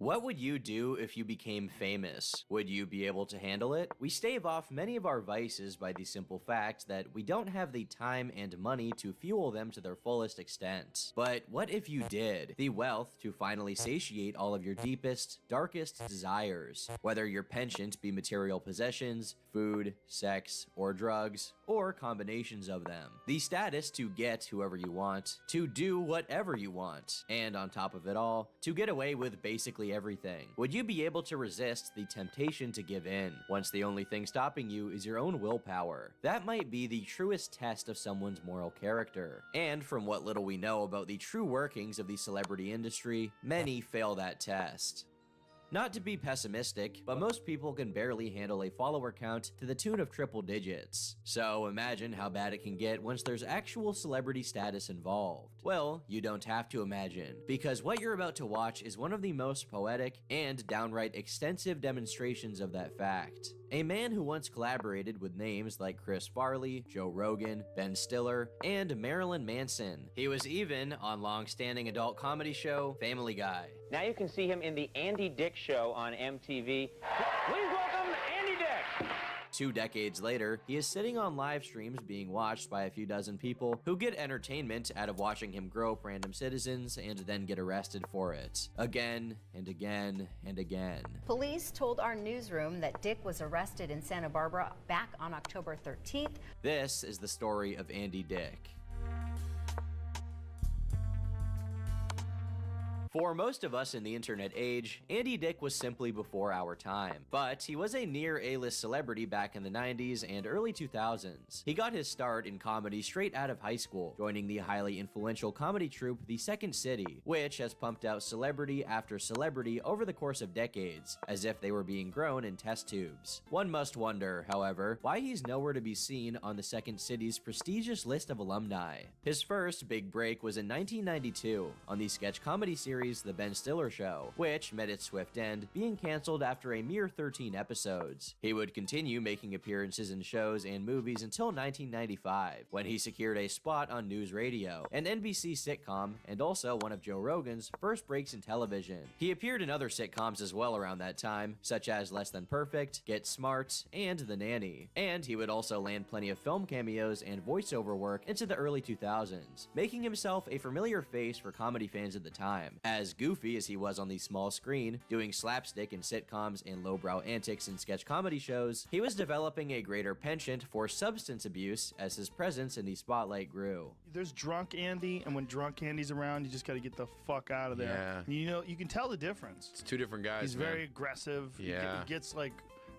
What would you do if you became famous? Would you be able to handle it? We stave off many of our vices by the simple fact that we don't have the time and money to fuel them to their fullest extent. But what if you did? The wealth to finally satiate all of your deepest, darkest desires. Whether your penchant be material possessions, food, sex, or drugs, or combinations of them. The status to get whoever you want, to do whatever you want, and on top of it all, to get away with basically everything. Would you be able to resist the temptation to give in, once the only thing stopping you is your own willpower? That might be the truest test of someone's moral character. And from what little we know about the true workings of the celebrity industry, many fail that test. Not to be pessimistic, but most people can barely handle a follower count to the tune of triple digits. So imagine how bad it can get once there's actual celebrity status involved. Well, you don't have to imagine, because what you're about to watch is one of the most poetic and downright extensive demonstrations of that fact. a man who once collaborated with names like Chris Farley, Joe Rogan, Ben Stiller, and Marilyn Manson. He was even on long-standing adult comedy show Family Guy. Now you can see him in the Andy Dick Show on MTV. Please welcome Andy Dick! 2 decades later, he is sitting on live streams being watched by a few dozen people who get entertainment out of watching him grope random citizens and then get arrested for it. Again and again and again. Police told our newsroom that Dick was arrested in Santa Barbara back on October 13th. This is the story of Andy Dick. For most of us in the internet age, Andy Dick was simply before our time, but he was a near A-list celebrity back in the 90s and early 2000s. He got his start in comedy straight out of high school, joining the highly influential comedy troupe The Second City, which has pumped out celebrity after celebrity over the course of decades, as if they were being grown in test tubes. One must wonder, however, why he's nowhere to be seen on The Second City's prestigious list of alumni. His first big break was in 1992 on the sketch comedy series The Ben Stiller Show, which met its swift end, being canceled after a mere 13 episodes. He would continue making appearances in shows and movies until 1995, when he secured a spot on News Radio, an NBC sitcom, and also one of Joe Rogan's first breaks in television. He appeared in other sitcoms as well around that time, such as Less Than Perfect, Get Smart, and The Nanny. And he would also land plenty of film cameos and voiceover work into the early 2000s, making himself a familiar face for comedy fans at the time. As goofy as he was on the small screen, doing slapstick in sitcoms and lowbrow antics in sketch comedy shows, he was developing a greater penchant for substance abuse as his presence in the spotlight grew. There's drunk Andy, and when drunk Andy's around, you just got to get the fuck out of there. Yeah. You know, you can tell the difference. It's two different guys. He's man. very aggressive. Yeah. He gets like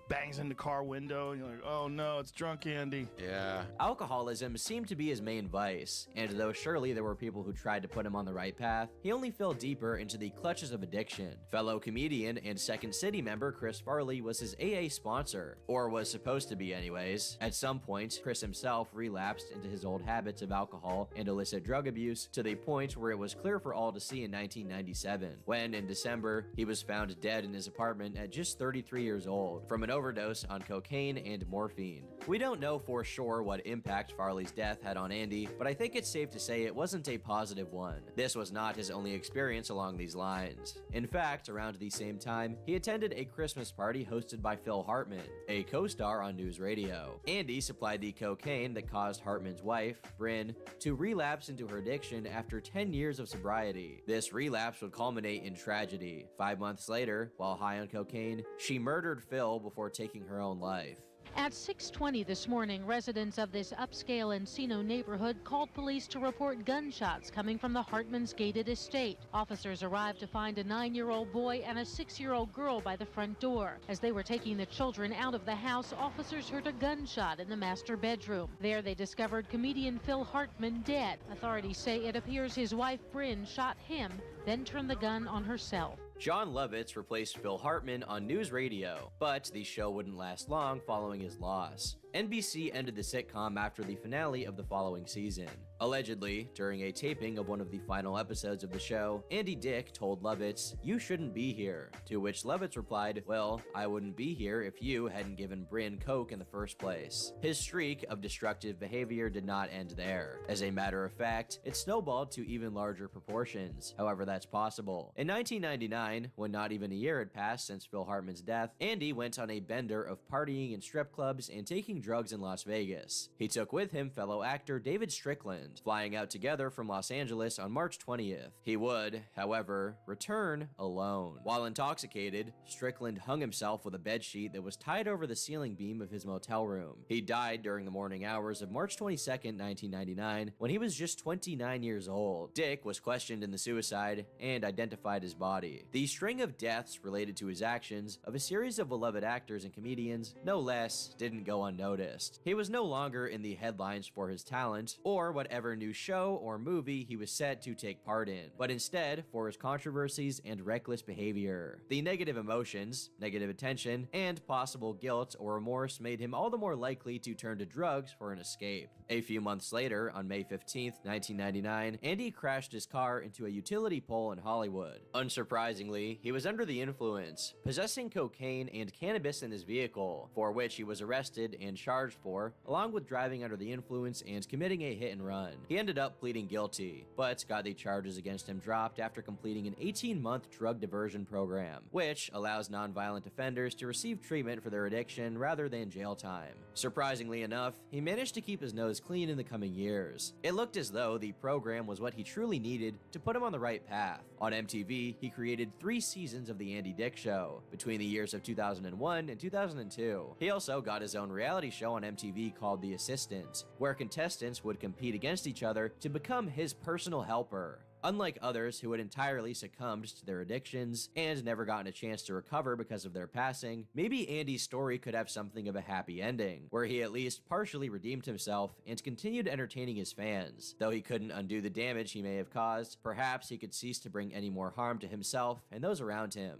bangs in the car window, and you're like, oh no, it's drunk Andy. Yeah. Alcoholism seemed to be his main vice, and though surely there were people who tried to put him on the right path, he only fell deeper into the clutches of addiction. Fellow comedian and Second City member Chris Farley was his AA sponsor, or was supposed to be anyways. At some point, Chris himself relapsed into his old habits of alcohol and illicit drug abuse to the point where it was clear for all to see in 1997, when in December, he was found dead in his apartment at just 33 years old from an overdose on cocaine and morphine. We don't know for sure what impact Farley's death had on Andy, but I think it's safe to say it wasn't a positive one. This was not his only experience along these lines. In fact, around the same time, he attended a Christmas party hosted by Phil Hartman, a co-star on News Radio. Andy supplied the cocaine that caused Hartman's wife, Bryn, to relapse into her addiction after 10 years of sobriety. This relapse would culminate in tragedy. 5 months later, while high on cocaine, she murdered Phil before taking her own life. At 6:20 this morning, residents of this upscale Encino neighborhood called police to report gunshots coming from the Hartman's gated estate. Officers arrived to find a 9-year-old boy and a 6-year-old girl by the front door. As they were taking the children out of the house, officers heard a gunshot in the master bedroom. There they discovered comedian Phil Hartman dead. Authorities say it appears his wife Bryn shot him, then turned the gun on herself. Jon Lovitz replaced Phil Hartman on News Radio, but the show wouldn't last long following his loss. NBC ended the sitcom after the finale of the following season. Allegedly, during a taping of one of the final episodes of the show, Andy Dick told Lovitz, "You shouldn't be here," to which Lovitz replied, "Well, I wouldn't be here if you hadn't given Bryn coke in the first place." His streak of destructive behavior did not end there. As a matter of fact, it snowballed to even larger proportions, however that's possible. In 1999, when not even a year had passed since Phil Hartman's death, Andy went on a bender of partying in strip clubs and taking drugs in Las Vegas. He took with him fellow actor David Strickland, flying out together from Los Angeles on March 20th. He would, however, return alone. While intoxicated, Strickland hung himself with a bedsheet that was tied over the ceiling beam of his motel room. He died during the morning hours of March 22nd, 1999, when he was just 29 years old. Dick was questioned in the suicide and identified his body. The string of deaths related to his actions of a series of beloved actors and comedians, no less, didn't go unnoticed. noticed. He was no longer in the headlines for his talent, or whatever new show or movie he was set to take part in, but instead for his controversies and reckless behavior. The negative emotions, negative attention, and possible guilt or remorse made him all the more likely to turn to drugs for an escape. A few months later, on May 15th, 1999, Andy crashed his car into a utility pole in Hollywood. Unsurprisingly, he was under the influence, possessing cocaine and cannabis in his vehicle, for which he was arrested and charged for, along with driving under the influence and committing a hit and run. He ended up pleading guilty, but got the charges against him dropped after completing an 18-month drug diversion program, which allows nonviolent offenders to receive treatment for their addiction rather than jail time. Surprisingly enough, he managed to keep his nose clean in the coming years. It looked as though the program was what he truly needed to put him on the right path. On MTV, he created 3 seasons of The Andy Dick Show between the years of 2001 and 2002. He also got his own reality show on MTV called The Assistant, where contestants would compete against each other to become his personal helper. Unlike others who had entirely succumbed to their addictions and never gotten a chance to recover because of their passing, maybe Andy's story could have something of a happy ending, where he at least partially redeemed himself and continued entertaining his fans. Though he couldn't undo the damage he may have caused, perhaps he could cease to bring any more harm to himself and those around him.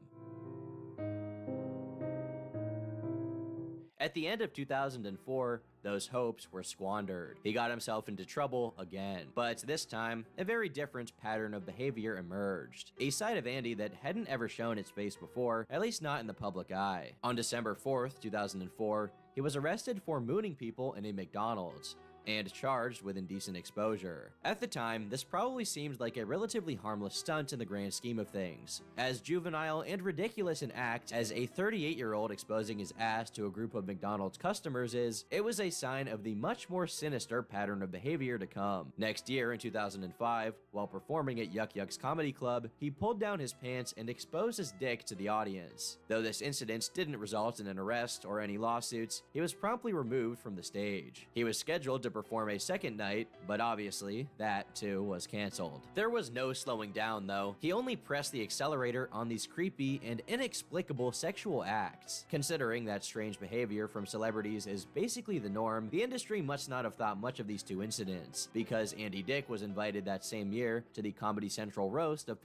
At the end of 2004, those hopes were squandered. He got himself into trouble again, but this time, a very different pattern of behavior emerged. A side of Andy that hadn't ever shown its face before, at least not in the public eye. On December 4th, 2004, he was arrested for mooning people in a McDonald's and charged with indecent exposure. At the time, this probably seemed like a relatively harmless stunt in the grand scheme of things. As juvenile and ridiculous an act as a 38-year-old exposing his ass to a group of McDonald's customers is, it was a sign of the much more sinister pattern of behavior to come. Next year, in 2005, while performing at Yuck Yuck's Comedy Club, he pulled down his pants and exposed his dick to the audience. Though this incident didn't result in an arrest or any lawsuits, he was promptly removed from the stage. He was scheduled to perform a second night, but obviously, that too was canceled. There was no slowing down though. He only pressed the accelerator on these creepy and inexplicable sexual acts. Considering that strange behavior from celebrities is basically the norm, the industry must not have thought much of these 2 incidents, because Andy Dick was invited that same year to the Comedy Central roast of